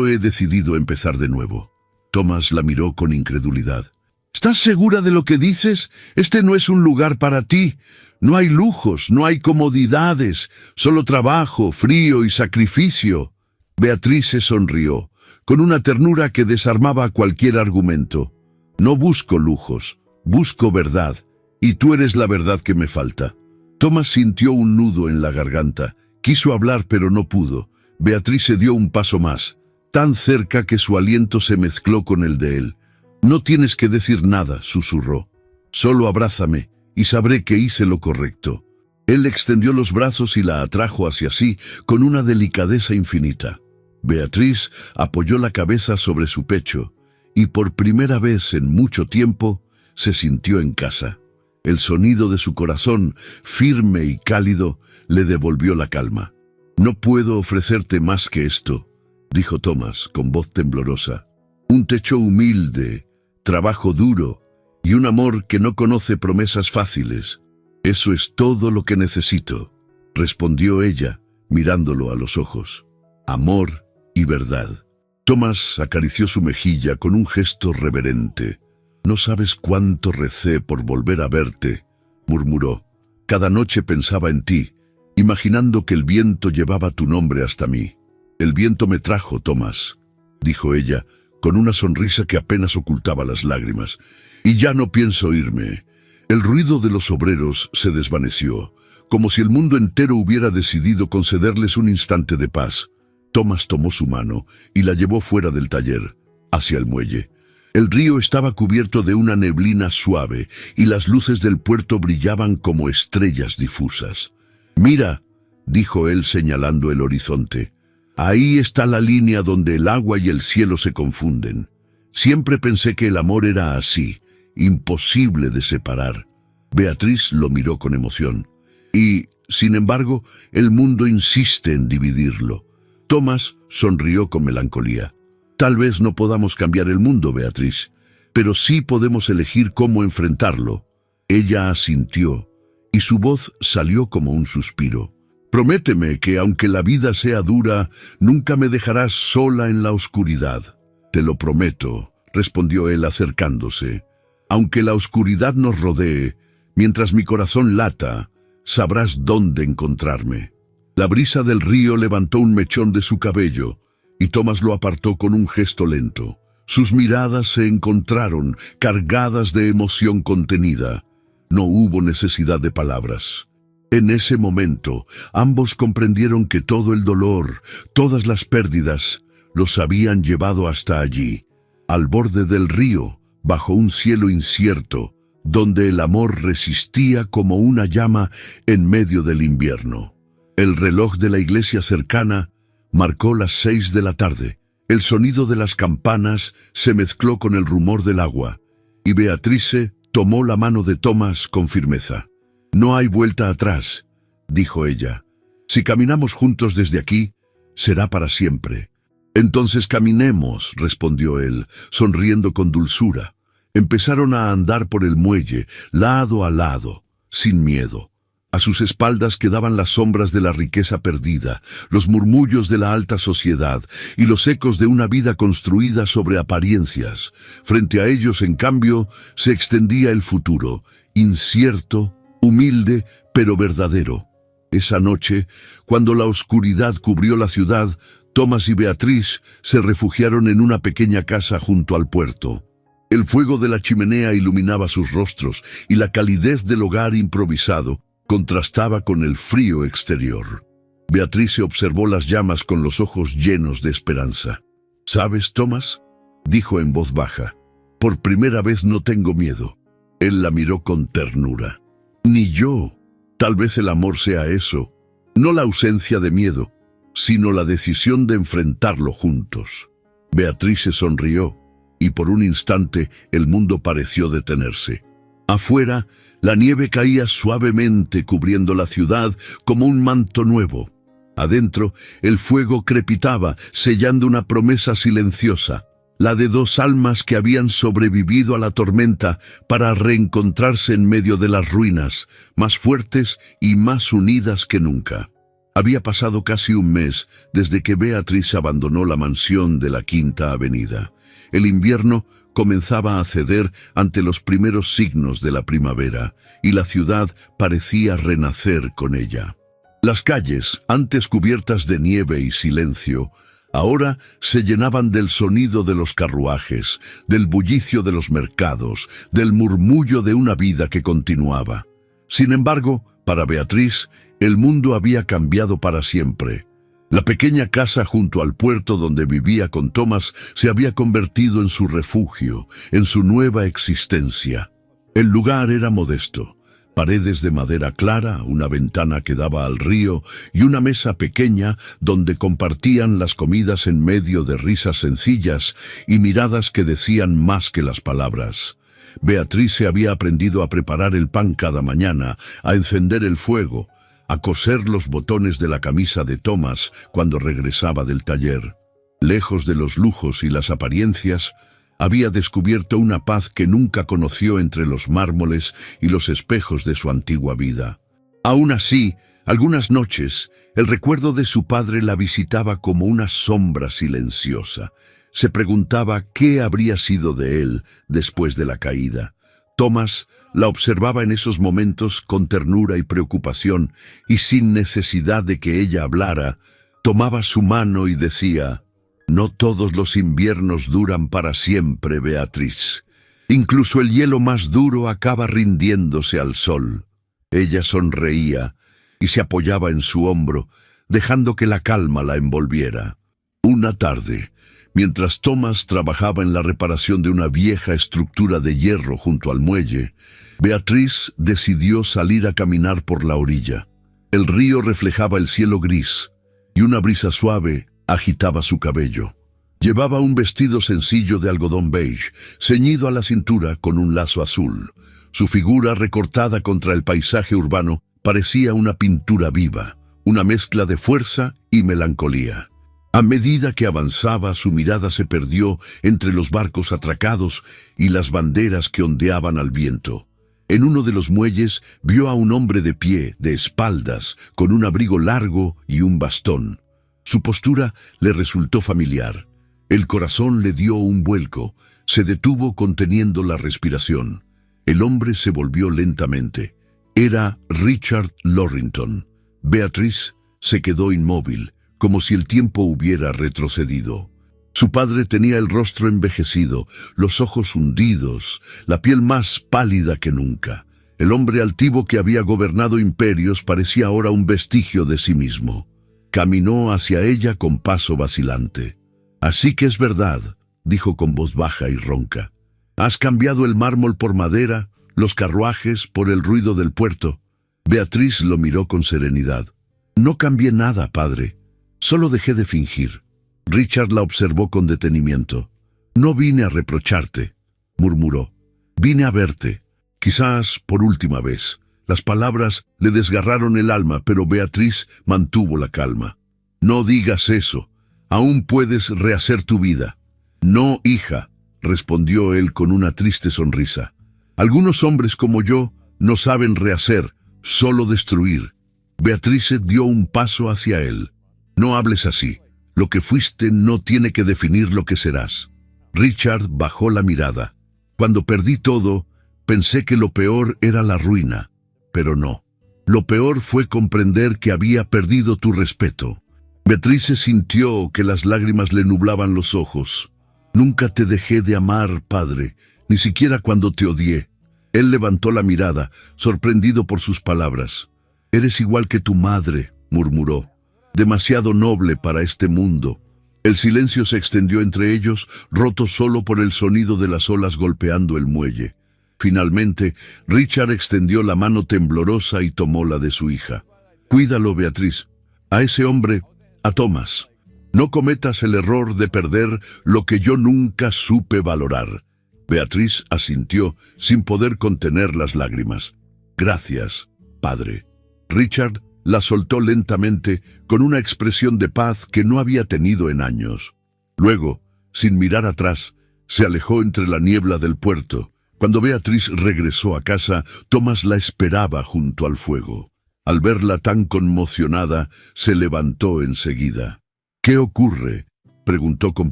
he decidido empezar de nuevo». Thomas la miró con incredulidad. «¿Estás segura de lo que dices? Este no es un lugar para ti. No hay lujos, no hay comodidades, solo trabajo, frío y sacrificio». Beatriz se sonrió, con una ternura que desarmaba cualquier argumento. «No busco lujos, busco verdad, y tú eres la verdad que me falta». Thomas sintió un nudo en la garganta. Quiso hablar, pero no pudo. Beatriz se dio un paso más, tan cerca que su aliento se mezcló con el de él. «No tienes que decir nada», susurró. «Solo abrázame y sabré que hice lo correcto». Él extendió los brazos y la atrajo hacia sí con una delicadeza infinita. Beatriz apoyó la cabeza sobre su pecho y por primera vez en mucho tiempo se sintió en casa. El sonido de su corazón, firme y cálido, le devolvió la calma. «No puedo ofrecerte más que esto», dijo Thomas con voz temblorosa. «Un techo humilde, trabajo duro y un amor que no conoce promesas fáciles. Eso es todo lo que necesito», respondió ella, mirándolo a los ojos. «Amor y verdad». Thomas acarició su mejilla con un gesto reverente. «No sabes cuánto recé por volver a verte», murmuró. «Cada noche pensaba en ti, imaginando que el viento llevaba tu nombre hasta mí». «El viento me trajo, Thomas», dijo ella, con una sonrisa que apenas ocultaba las lágrimas. «Y ya no pienso irme». El ruido de los obreros se desvaneció, como si el mundo entero hubiera decidido concederles un instante de paz. Thomas tomó su mano y la llevó fuera del taller, hacia el muelle. El río estaba cubierto de una neblina suave y las luces del puerto brillaban como estrellas difusas. «Mira», dijo él señalando el horizonte. «Ahí está la línea donde el agua y el cielo se confunden. Siempre pensé que el amor era así, imposible de separar». Beatriz lo miró con emoción. «Y, sin embargo, el mundo insiste en dividirlo». Thomas sonrió con melancolía. «Tal vez no podamos cambiar el mundo, Beatriz, pero sí podemos elegir cómo enfrentarlo». Ella asintió, y su voz salió como un suspiro. «Prométeme que, aunque la vida sea dura, nunca me dejarás sola en la oscuridad». «Te lo prometo», respondió él acercándose. «Aunque la oscuridad nos rodee, mientras mi corazón lata, sabrás dónde encontrarme». La brisa del río levantó un mechón de su cabello, y Thomas lo apartó con un gesto lento. Sus miradas se encontraron, cargadas de emoción contenida. No hubo necesidad de palabras. En ese momento, ambos comprendieron que todo el dolor, todas las pérdidas, los habían llevado hasta allí, al borde del río, bajo un cielo incierto, donde el amor resistía como una llama en medio del invierno. El reloj de la iglesia cercana marcó las 6 de la tarde. El sonido de las campanas se mezcló con el rumor del agua, y Beatrice tomó la mano de Thomas con firmeza. «No hay vuelta atrás», dijo ella. «Si caminamos juntos desde aquí, será para siempre». «Entonces caminemos», respondió él, sonriendo con dulzura. Empezaron a andar por el muelle, lado a lado, sin miedo. A sus espaldas quedaban las sombras de la riqueza perdida, los murmullos de la alta sociedad y los ecos de una vida construida sobre apariencias. Frente a ellos, en cambio, se extendía el futuro, incierto, humilde, pero verdadero. Esa noche, cuando la oscuridad cubrió la ciudad, Thomas y Beatrice se refugiaron en una pequeña casa junto al puerto. El fuego de la chimenea iluminaba sus rostros y la calidez del hogar improvisado contrastaba con el frío exterior. Beatrice observó las llamas con los ojos llenos de esperanza. «¿Sabes, Thomas?», dijo en voz baja. «Por primera vez no tengo miedo». Él la miró con ternura. «Ni yo. Tal vez el amor sea eso. No la ausencia de miedo, sino la decisión de enfrentarlo juntos». Beatrice sonrió, y por un instante el mundo pareció detenerse. Afuera, la nieve caía suavemente cubriendo la ciudad como un manto nuevo. Adentro, el fuego crepitaba, sellando una promesa silenciosa, la de dos almas que habían sobrevivido a la tormenta para reencontrarse en medio de las ruinas, más fuertes y más unidas que nunca. Había pasado casi un mes desde que Beatrice abandonó la mansión de la Quinta Avenida. El invierno comenzaba a ceder ante los primeros signos de la primavera, y la ciudad parecía renacer con ella. Las calles, antes cubiertas de nieve y silencio, ahora se llenaban del sonido de los carruajes, del bullicio de los mercados, del murmullo de una vida que continuaba. Sin embargo, para Beatrice, el mundo había cambiado para siempre. La pequeña casa junto al puerto donde vivía con Thomas se había convertido en su refugio, en su nueva existencia. El lugar era modesto. Paredes de madera clara, una ventana que daba al río y una mesa pequeña donde compartían las comidas en medio de risas sencillas y miradas que decían más que las palabras. Beatrice había aprendido a preparar el pan cada mañana, a encender el fuego, a coser los botones de la camisa de Thomas cuando regresaba del taller. Lejos de los lujos y las apariencias, había descubierto una paz que nunca conoció entre los mármoles y los espejos de su antigua vida. Aún así, algunas noches, el recuerdo de su padre la visitaba como una sombra silenciosa. Se preguntaba qué habría sido de él después de la caída. Thomas la observaba en esos momentos con ternura y preocupación, y sin necesidad de que ella hablara, tomaba su mano y decía: «No todos los inviernos duran para siempre, Beatrice. Incluso el hielo más duro acaba rindiéndose al sol». Ella sonreía y se apoyaba en su hombro, dejando que la calma la envolviera. Una tarde, mientras Thomas trabajaba en la reparación de una vieja estructura de hierro junto al muelle, Beatrice decidió salir a caminar por la orilla. El río reflejaba el cielo gris, y una brisa suave agitaba su cabello. Llevaba un vestido sencillo de algodón beige, ceñido a la cintura con un lazo azul. Su figura, recortada contra el paisaje urbano, parecía una pintura viva, una mezcla de fuerza y melancolía. A medida que avanzaba, su mirada se perdió entre los barcos atracados y las banderas que ondeaban al viento. En uno de los muelles vio a un hombre de pie, de espaldas, con un abrigo largo y un bastón. Su postura le resultó familiar. El corazón le dio un vuelco, se detuvo conteniendo la respiración. El hombre se volvió lentamente. Era Richard Lorrington. Beatrice se quedó inmóvil, como si el tiempo hubiera retrocedido. Su padre tenía el rostro envejecido, los ojos hundidos, la piel más pálida que nunca. El hombre altivo que había gobernado imperios parecía ahora un vestigio de sí mismo. Caminó hacia ella con paso vacilante. Así que es verdad, dijo con voz baja y ronca. Has cambiado el mármol por madera, los carruajes por el ruido del puerto. Beatriz lo miró con serenidad. No cambié nada, padre. Solo dejé de fingir. Richard la observó con detenimiento. No vine a reprocharte, murmuró. Vine a verte. Quizás por última vez. Las palabras le desgarraron el alma, pero Beatriz mantuvo la calma. No digas eso. Aún puedes rehacer tu vida. No, hija, respondió él con una triste sonrisa. Algunos hombres como yo no saben rehacer, solo destruir. Beatriz dio un paso hacia él. No hables así. Lo que fuiste no tiene que definir lo que serás. Richard bajó la mirada. Cuando perdí todo, pensé que lo peor era la ruina. Pero no. Lo peor fue comprender que había perdido tu respeto. Beatriz sintió que las lágrimas le nublaban los ojos. Nunca te dejé de amar, padre, ni siquiera cuando te odié. Él levantó la mirada, sorprendido por sus palabras. Eres igual que tu madre, murmuró. Demasiado noble para este mundo. El silencio se extendió entre ellos, roto solo por el sonido de las olas golpeando el muelle. Finalmente, Richard extendió la mano temblorosa y tomó la de su hija. Cuídalo, Beatriz. A ese hombre, a Thomas. No cometas el error de perder lo que yo nunca supe valorar. Beatriz asintió, sin poder contener las lágrimas. Gracias, padre. Richard la soltó lentamente, con una expresión de paz que no había tenido en años. Luego, sin mirar atrás, se alejó entre la niebla del puerto. Cuando Beatriz regresó a casa, Thomas la esperaba junto al fuego. Al verla tan conmocionada, se levantó enseguida. ¿Qué ocurre?, preguntó con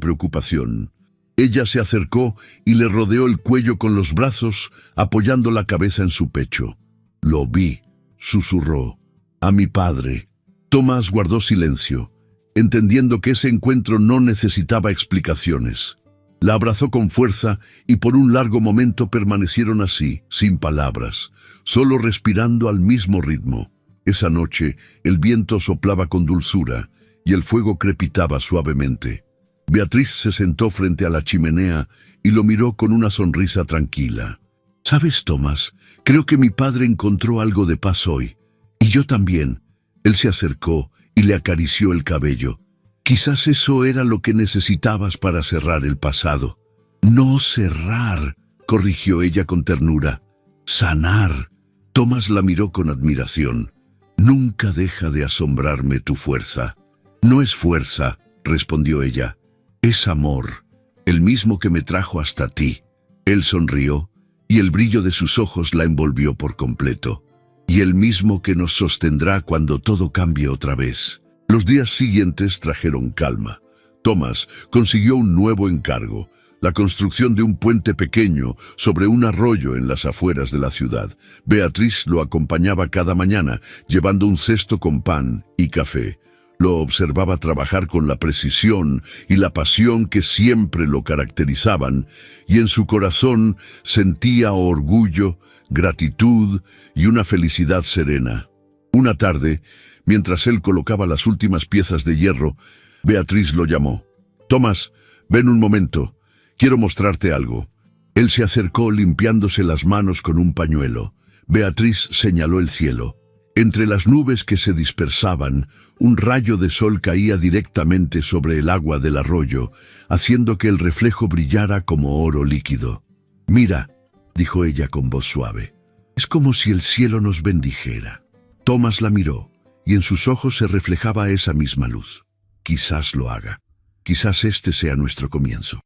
preocupación. Ella se acercó y le rodeó el cuello con los brazos, apoyando la cabeza en su pecho. Lo vi, susurró. A mi padre. Thomas guardó silencio, entendiendo que ese encuentro no necesitaba explicaciones. La abrazó con fuerza y por un largo momento permanecieron así, sin palabras, solo respirando al mismo ritmo. Esa noche, el viento soplaba con dulzura y el fuego crepitaba suavemente. Beatriz se sentó frente a la chimenea y lo miró con una sonrisa tranquila. ¿Sabes, Thomas? Creo que mi padre encontró algo de paz hoy. Y yo también. Él se acercó y le acarició el cabello. Quizás eso era lo que necesitabas para cerrar el pasado. No cerrar, corrigió ella con ternura. Sanar. Thomas la miró con admiración. Nunca deja de asombrarme tu fuerza. No es fuerza, respondió ella. Es amor, el mismo que me trajo hasta ti. Él sonrió, y el brillo de sus ojos la envolvió por completo. Y el mismo que nos sostendrá cuando todo cambie otra vez. Los días siguientes trajeron calma. Thomas consiguió un nuevo encargo, la construcción de un puente pequeño sobre un arroyo en las afueras de la ciudad. Beatriz lo acompañaba cada mañana, llevando un cesto con pan y café. Lo observaba trabajar con la precisión y la pasión que siempre lo caracterizaban, y en su corazón sentía orgullo, gratitud y una felicidad serena. Una tarde, mientras él colocaba las últimas piezas de hierro, Beatriz lo llamó. «Thomas, ven un momento. Quiero mostrarte algo». Él se acercó limpiándose las manos con un pañuelo. Beatriz señaló el cielo. Entre las nubes que se dispersaban, un rayo de sol caía directamente sobre el agua del arroyo, haciendo que el reflejo brillara como oro líquido. «Mira», dijo ella con voz suave, «es como si el cielo nos bendijera». Thomas la miró, y en sus ojos se reflejaba esa misma luz. «Quizás lo haga. Quizás este sea nuestro comienzo».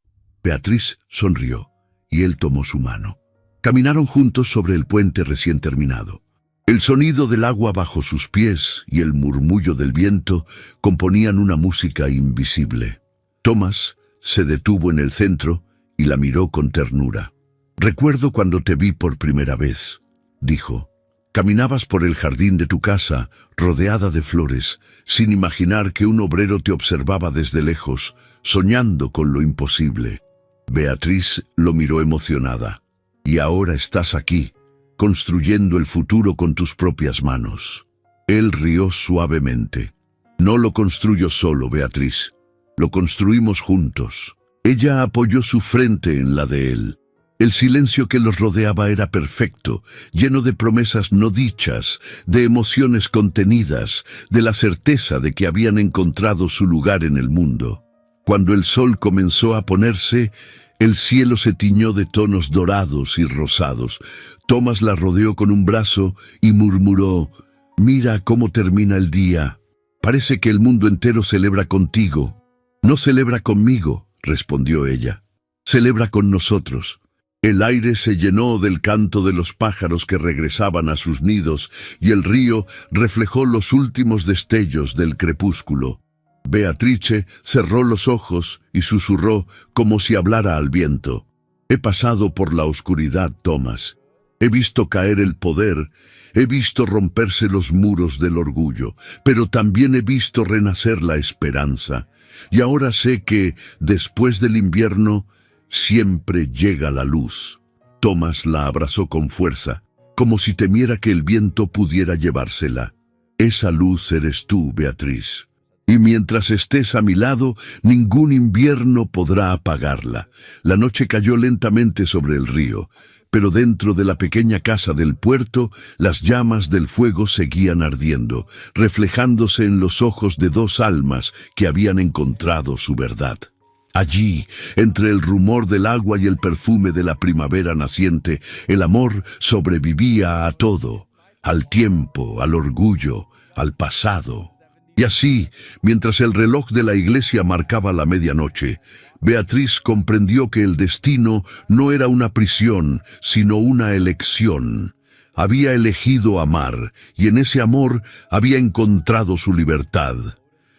Beatriz sonrió, y él tomó su mano. Caminaron juntos sobre el puente recién terminado. El sonido del agua bajo sus pies y el murmullo del viento componían una música invisible. Thomas se detuvo en el centro y la miró con ternura. «Recuerdo cuando te vi por primera vez», dijo. «Caminabas por el jardín de tu casa, rodeada de flores, sin imaginar que un obrero te observaba desde lejos, soñando con lo imposible». Beatriz lo miró emocionada. «Y ahora estás aquí, construyendo el futuro con tus propias manos». Él rió suavemente. «No lo construyo solo, Beatriz. Lo construimos juntos. Ella apoyó su frente en la de él. El silencio que los rodeaba era perfecto, lleno de promesas no dichas, de emociones contenidas, de la certeza de que habían encontrado su lugar en el mundo. Cuando el sol comenzó a ponerse, el cielo se tiñó de tonos dorados y rosados. Thomas la rodeó con un brazo y murmuró: «Mira cómo termina el día. Parece que el mundo entero celebra contigo». «No celebra conmigo», respondió ella. «Celebra con nosotros». El aire se llenó del canto de los pájaros que regresaban a sus nidos y el río reflejó los últimos destellos del crepúsculo. Beatrice cerró los ojos y susurró como si hablara al viento: «He pasado por la oscuridad, Thomas. He visto caer el poder, he visto romperse los muros del orgullo, pero también he visto renacer la esperanza. Y ahora sé que, después del invierno, siempre llega la luz». Thomas la abrazó con fuerza, como si temiera que el viento pudiera llevársela. «Esa luz eres tú, Beatriz. Y mientras estés a mi lado, ningún invierno podrá apagarla». La noche cayó lentamente sobre el río, pero dentro de la pequeña casa del puerto, las llamas del fuego seguían ardiendo, reflejándose en los ojos de dos almas que habían encontrado su verdad. Allí, entre el rumor del agua y el perfume de la primavera naciente, el amor sobrevivía a todo, al tiempo, al orgullo, al pasado. Y así, mientras el reloj de la iglesia marcaba la medianoche, Beatriz comprendió que el destino no era una prisión, sino una elección. Había elegido amar, y en ese amor había encontrado su libertad.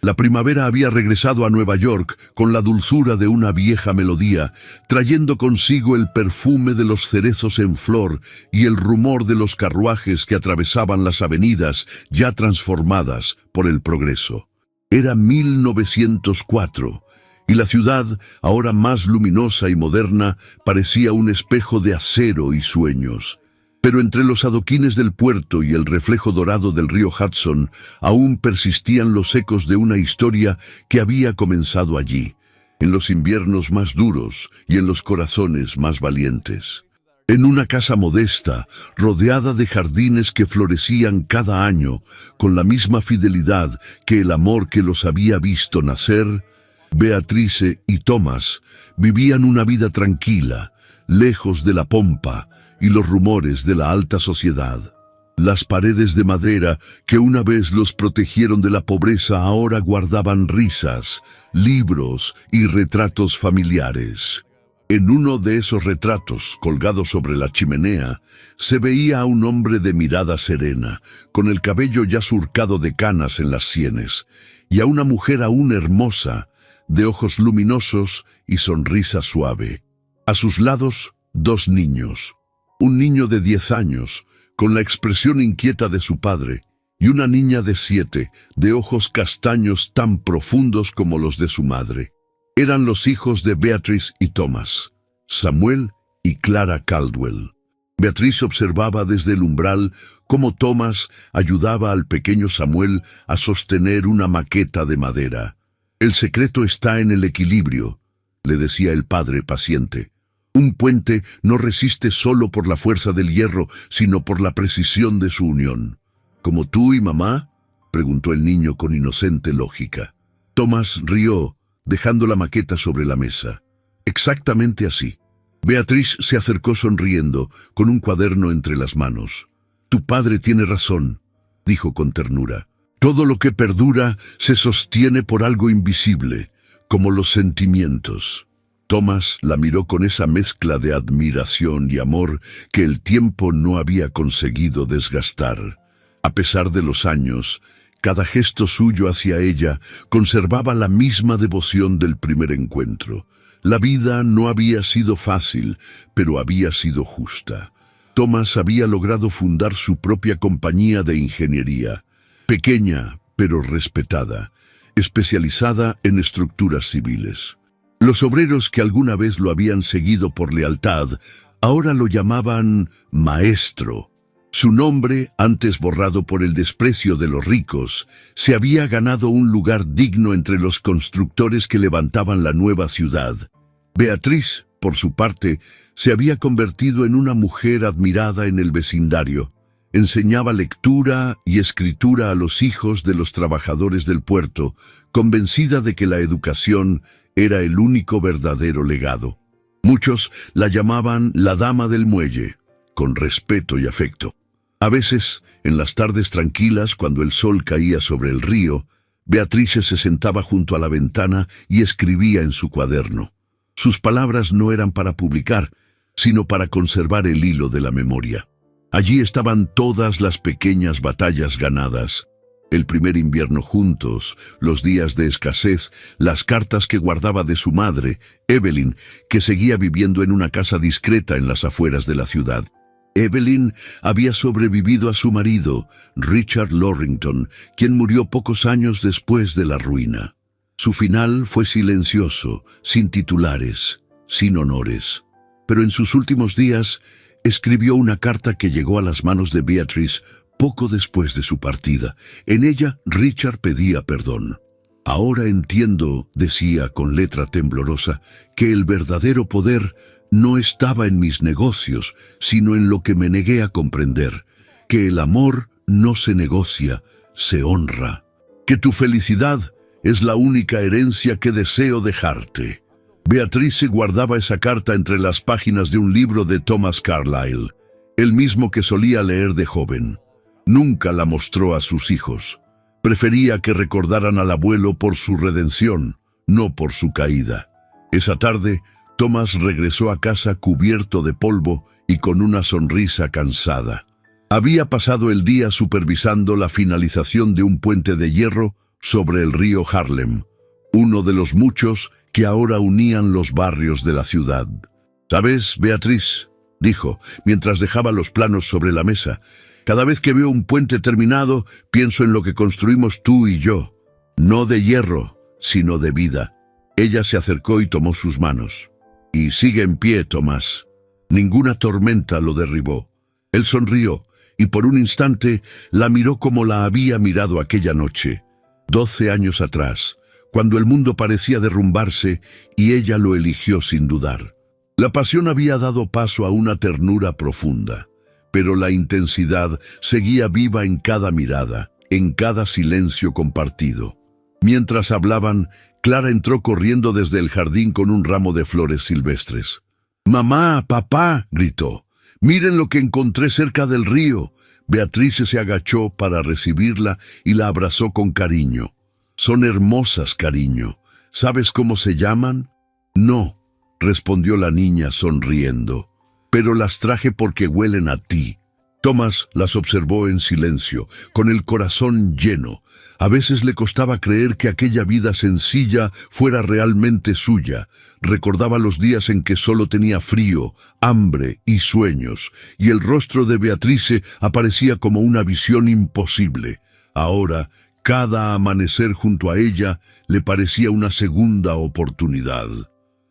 La primavera había regresado a Nueva York con la dulzura de una vieja melodía, trayendo consigo el perfume de los cerezos en flor y el rumor de los carruajes que atravesaban las avenidas ya transformadas por el progreso. Era 1904, y la ciudad, ahora más luminosa y moderna, parecía un espejo de acero y sueños. Pero entre los adoquines del puerto y el reflejo dorado del río Hudson, aún persistían los ecos de una historia que había comenzado allí, en los inviernos más duros y en los corazones más valientes. En una casa modesta, rodeada de jardines que florecían cada año, con la misma fidelidad que el amor que los había visto nacer, Beatrice y Thomas vivían una vida tranquila, lejos de la pompa y los rumores de la alta sociedad. Las paredes de madera que una vez los protegieron de la pobreza ahora guardaban risas, libros y retratos familiares. En uno de esos retratos, colgado sobre la chimenea, se veía a un hombre de mirada serena, con el cabello ya surcado de canas en las sienes, y a una mujer aún hermosa, de ojos luminosos y sonrisa suave. A sus lados, dos niños. Un niño de 10 años, con la expresión inquieta de su padre, y una niña de 7, de ojos castaños tan profundos como los de su madre. Eran los hijos de Beatrice y Thomas, Samuel y Clara Caldwell. Beatriz observaba desde el umbral cómo Thomas ayudaba al pequeño Samuel a sostener una maqueta de madera. «El secreto está en el equilibrio», le decía el padre paciente. «Un puente no resiste solo por la fuerza del hierro, sino por la precisión de su unión». «¿Como tú y mamá?», preguntó el niño con inocente lógica. Thomas rió, dejando la maqueta sobre la mesa. «Exactamente así». Beatriz se acercó sonriendo, con un cuaderno entre las manos. «Tu padre tiene razón», dijo con ternura. «Todo lo que perdura se sostiene por algo invisible, como los sentimientos». Thomas la miró con esa mezcla de admiración y amor que el tiempo no había conseguido desgastar. A pesar de los años, cada gesto suyo hacia ella conservaba la misma devoción del primer encuentro. La vida no había sido fácil, pero había sido justa. Thomas había logrado fundar su propia compañía de ingeniería, pequeña pero respetada, especializada en estructuras civiles. Los obreros que alguna vez lo habían seguido por lealtad, ahora lo llamaban maestro. Su nombre, antes borrado por el desprecio de los ricos, se había ganado un lugar digno entre los constructores que levantaban la nueva ciudad. Beatriz, por su parte, se había convertido en una mujer admirada en el vecindario. Enseñaba lectura y escritura a los hijos de los trabajadores del puerto, convencida de que la educación era el único verdadero legado. Muchos la llamaban la Dama del Muelle, con respeto y afecto. A veces, en las tardes tranquilas, cuando el sol caía sobre el río, Beatriz se sentaba junto a la ventana y escribía en su cuaderno. Sus palabras no eran para publicar, sino para conservar el hilo de la memoria. Allí estaban todas las pequeñas batallas ganadas, el primer invierno juntos, los días de escasez, las cartas que guardaba de su madre, Evelyn, que seguía viviendo en una casa discreta en las afueras de la ciudad. Evelyn había sobrevivido a su marido, Richard Lorrington, quien murió pocos años después de la ruina. Su final fue silencioso, sin titulares, sin honores. Pero en sus últimos días escribió una carta que llegó a las manos de Beatriz poco después de su partida. En ella, Richard pedía perdón. «Ahora entiendo», decía con letra temblorosa, «que el verdadero poder no estaba en mis negocios, sino en lo que me negué a comprender, que el amor no se negocia, se honra, que tu felicidad es la única herencia que deseo dejarte». Beatriz se guardaba esa carta entre las páginas de un libro de Thomas Carlyle, el mismo que solía leer de joven. Nunca la mostró a sus hijos. Prefería que recordaran al abuelo por su redención, no por su caída. Esa tarde, Thomas regresó a casa cubierto de polvo y con una sonrisa cansada. Había pasado el día supervisando la finalización de un puente de hierro sobre el río Harlem, uno de los muchos que ahora unían los barrios de la ciudad. «¿Sabes, Beatriz?», dijo, mientras dejaba los planos sobre la mesa, «cada vez que veo un puente terminado, pienso en lo que construimos tú y yo. No de hierro, sino de vida». Ella se acercó y tomó sus manos. «Y sigue en pie, Tomás. Ninguna tormenta lo derribó». Él sonrió, y por un instante la miró como la había mirado aquella noche, 12 años atrás, cuando el mundo parecía derrumbarse y ella lo eligió sin dudar. La pasión había dado paso a una ternura profunda, pero la intensidad seguía viva en cada mirada, en cada silencio compartido. Mientras hablaban, Clara entró corriendo desde el jardín con un ramo de flores silvestres. «¡Mamá, papá!», gritó. «¡Miren lo que encontré cerca del río!». Beatriz se agachó para recibirla y la abrazó con cariño. «Son hermosas, cariño. ¿Sabes cómo se llaman?». «No», respondió la niña sonriendo, «pero las traje porque huelen a ti». Thomas las observó en silencio, con el corazón lleno. A veces le costaba creer que aquella vida sencilla fuera realmente suya. Recordaba los días en que solo tenía frío, hambre y sueños, y el rostro de Beatriz aparecía como una visión imposible. Ahora, cada amanecer junto a ella le parecía una segunda oportunidad.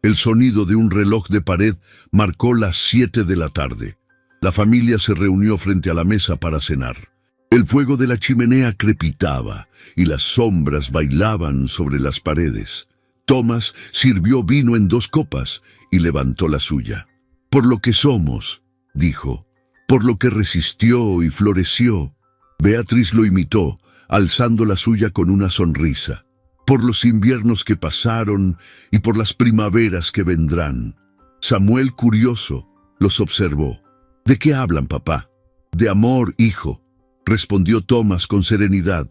El sonido de un reloj de pared marcó las 7 de la tarde. La familia se reunió frente a la mesa para cenar. El fuego de la chimenea crepitaba y las sombras bailaban sobre las paredes. Thomas sirvió vino en 2 copas y levantó la suya. «Por lo que somos», dijo, «por lo que resistió y floreció». Beatriz lo imitó, alzando la suya con una sonrisa. «Por los inviernos que pasaron y por las primaveras que vendrán». Samuel, curioso, los observó. «¿De qué hablan, papá?». «De amor, hijo», respondió Thomas con serenidad.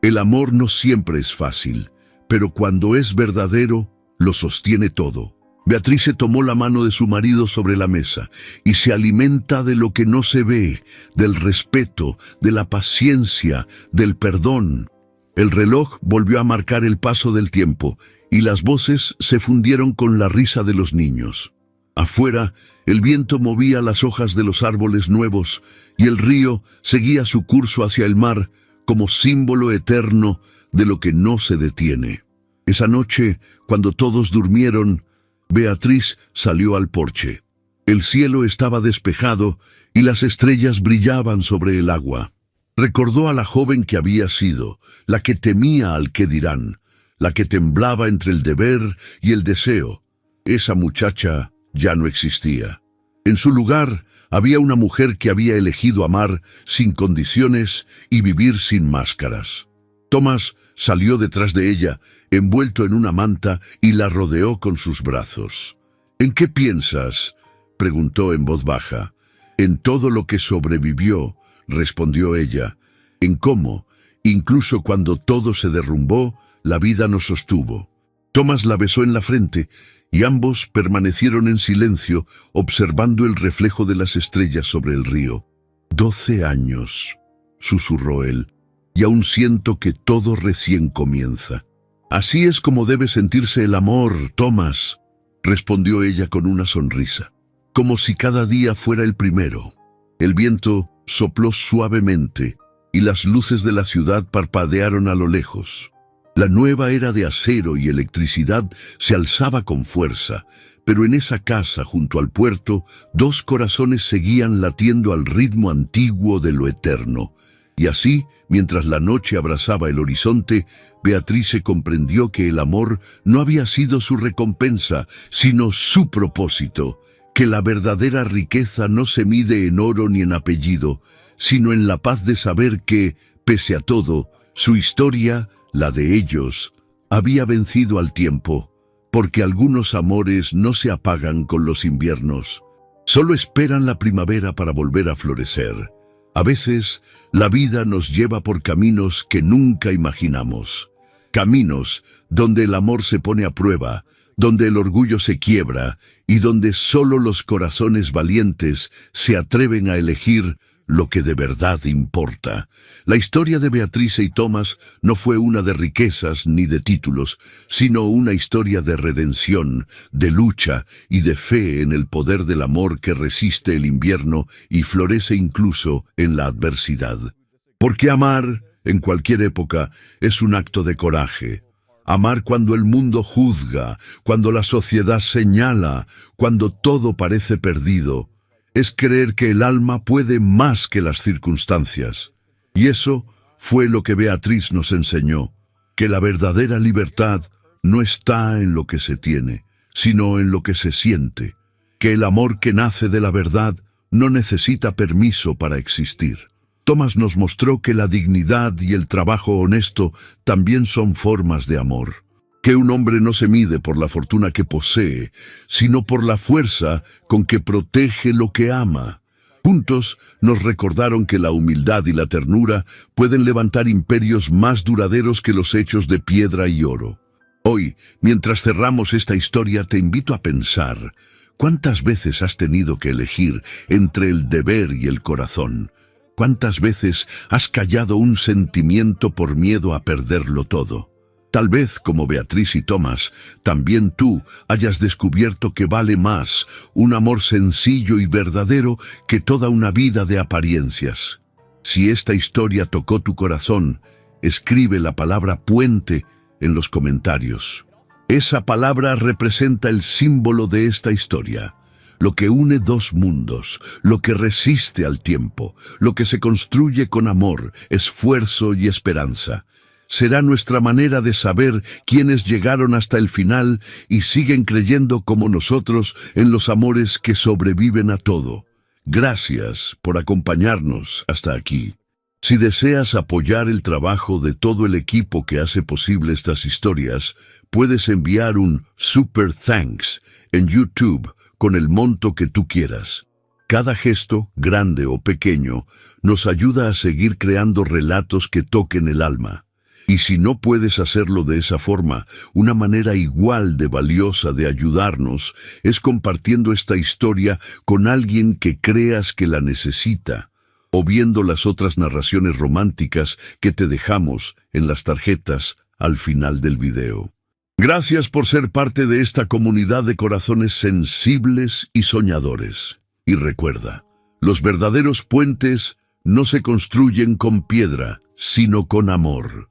«El amor no siempre es fácil, pero cuando es verdadero, lo sostiene todo». Beatriz tomó la mano de su marido sobre la mesa y se alimenta de lo que no se ve, del respeto, de la paciencia, del perdón. El reloj volvió a marcar el paso del tiempo y las voces se fundieron con la risa de los niños. Afuera, el viento movía las hojas de los árboles nuevos y el río seguía su curso hacia el mar como símbolo eterno de lo que no se detiene. Esa noche, cuando todos durmieron, Beatriz salió al porche. El cielo estaba despejado y las estrellas brillaban sobre el agua. Recordó a la joven que había sido, la que temía al qué dirán, la que temblaba entre el deber y el deseo. Esa muchacha ya no existía. En su lugar había una mujer que había elegido amar sin condiciones y vivir sin máscaras. Thomas salió detrás de ella, envuelto en una manta, y la rodeó con sus brazos. «¿En qué piensas?», preguntó en voz baja. «En todo lo que sobrevivió», respondió ella. «En cómo, incluso cuando todo se derrumbó, la vida nos sostuvo». Thomas la besó en la frente, y ambos permanecieron en silencio, observando el reflejo de las estrellas sobre el río. «12 años», susurró él, «y aún siento que todo recién comienza». «Así es como debe sentirse el amor, Thomas», respondió ella con una sonrisa, «como si cada día fuera el primero». El viento sopló suavemente, y las luces de la ciudad parpadearon a lo lejos. La nueva era de acero y electricidad se alzaba con fuerza, pero en esa casa junto al puerto, dos corazones seguían latiendo al ritmo antiguo de lo eterno. Y así, mientras la noche abrazaba el horizonte, Beatrice comprendió que el amor no había sido su recompensa, sino su propósito, que la verdadera riqueza no se mide en oro ni en apellido, sino en la paz de saber que, pese a todo, su historia, la de ellos, había vencido al tiempo, porque algunos amores no se apagan con los inviernos, solo esperan la primavera para volver a florecer. A veces, la vida nos lleva por caminos que nunca imaginamos. Caminos donde el amor se pone a prueba, donde el orgullo se quiebra y donde solo los corazones valientes se atreven a elegir lo que de verdad importa. La historia de Beatrice y Thomas no fue una de riquezas ni de títulos, sino una historia de redención, de lucha y de fe en el poder del amor que resiste el invierno y florece incluso en la adversidad. Porque amar, en cualquier época, es un acto de coraje. Amar cuando el mundo juzga, cuando la sociedad señala, cuando todo parece perdido, es creer que el alma puede más que las circunstancias. Y eso fue lo que Beatriz nos enseñó, que la verdadera libertad no está en lo que se tiene, sino en lo que se siente, que el amor que nace de la verdad no necesita permiso para existir. Thomas nos mostró que la dignidad y el trabajo honesto también son formas de amor. Que un hombre no se mide por la fortuna que posee, sino por la fuerza con que protege lo que ama. Juntos nos recordaron que la humildad y la ternura pueden levantar imperios más duraderos que los hechos de piedra y oro. Hoy, mientras cerramos esta historia, te invito a pensar, ¿cuántas veces has tenido que elegir entre el deber y el corazón? ¿Cuántas veces has callado un sentimiento por miedo a perderlo todo? Tal vez, como Beatriz y Thomas, también tú hayas descubierto que vale más un amor sencillo y verdadero que toda una vida de apariencias. Si esta historia tocó tu corazón, escribe la palabra puente en los comentarios. Esa palabra representa el símbolo de esta historia, lo que une dos mundos, lo que resiste al tiempo, lo que se construye con amor, esfuerzo y esperanza. Será nuestra manera de saber quiénes llegaron hasta el final y siguen creyendo como nosotros en los amores que sobreviven a todo. Gracias por acompañarnos hasta aquí. Si deseas apoyar el trabajo de todo el equipo que hace posible estas historias, puedes enviar un Super Thanks en YouTube con el monto que tú quieras. Cada gesto, grande o pequeño, nos ayuda a seguir creando relatos que toquen el alma. Y si no puedes hacerlo de esa forma, una manera igual de valiosa de ayudarnos es compartiendo esta historia con alguien que creas que la necesita, o viendo las otras narraciones románticas que te dejamos en las tarjetas al final del video. Gracias por ser parte de esta comunidad de corazones sensibles y soñadores. Y recuerda, los verdaderos puentes no se construyen con piedra, sino con amor.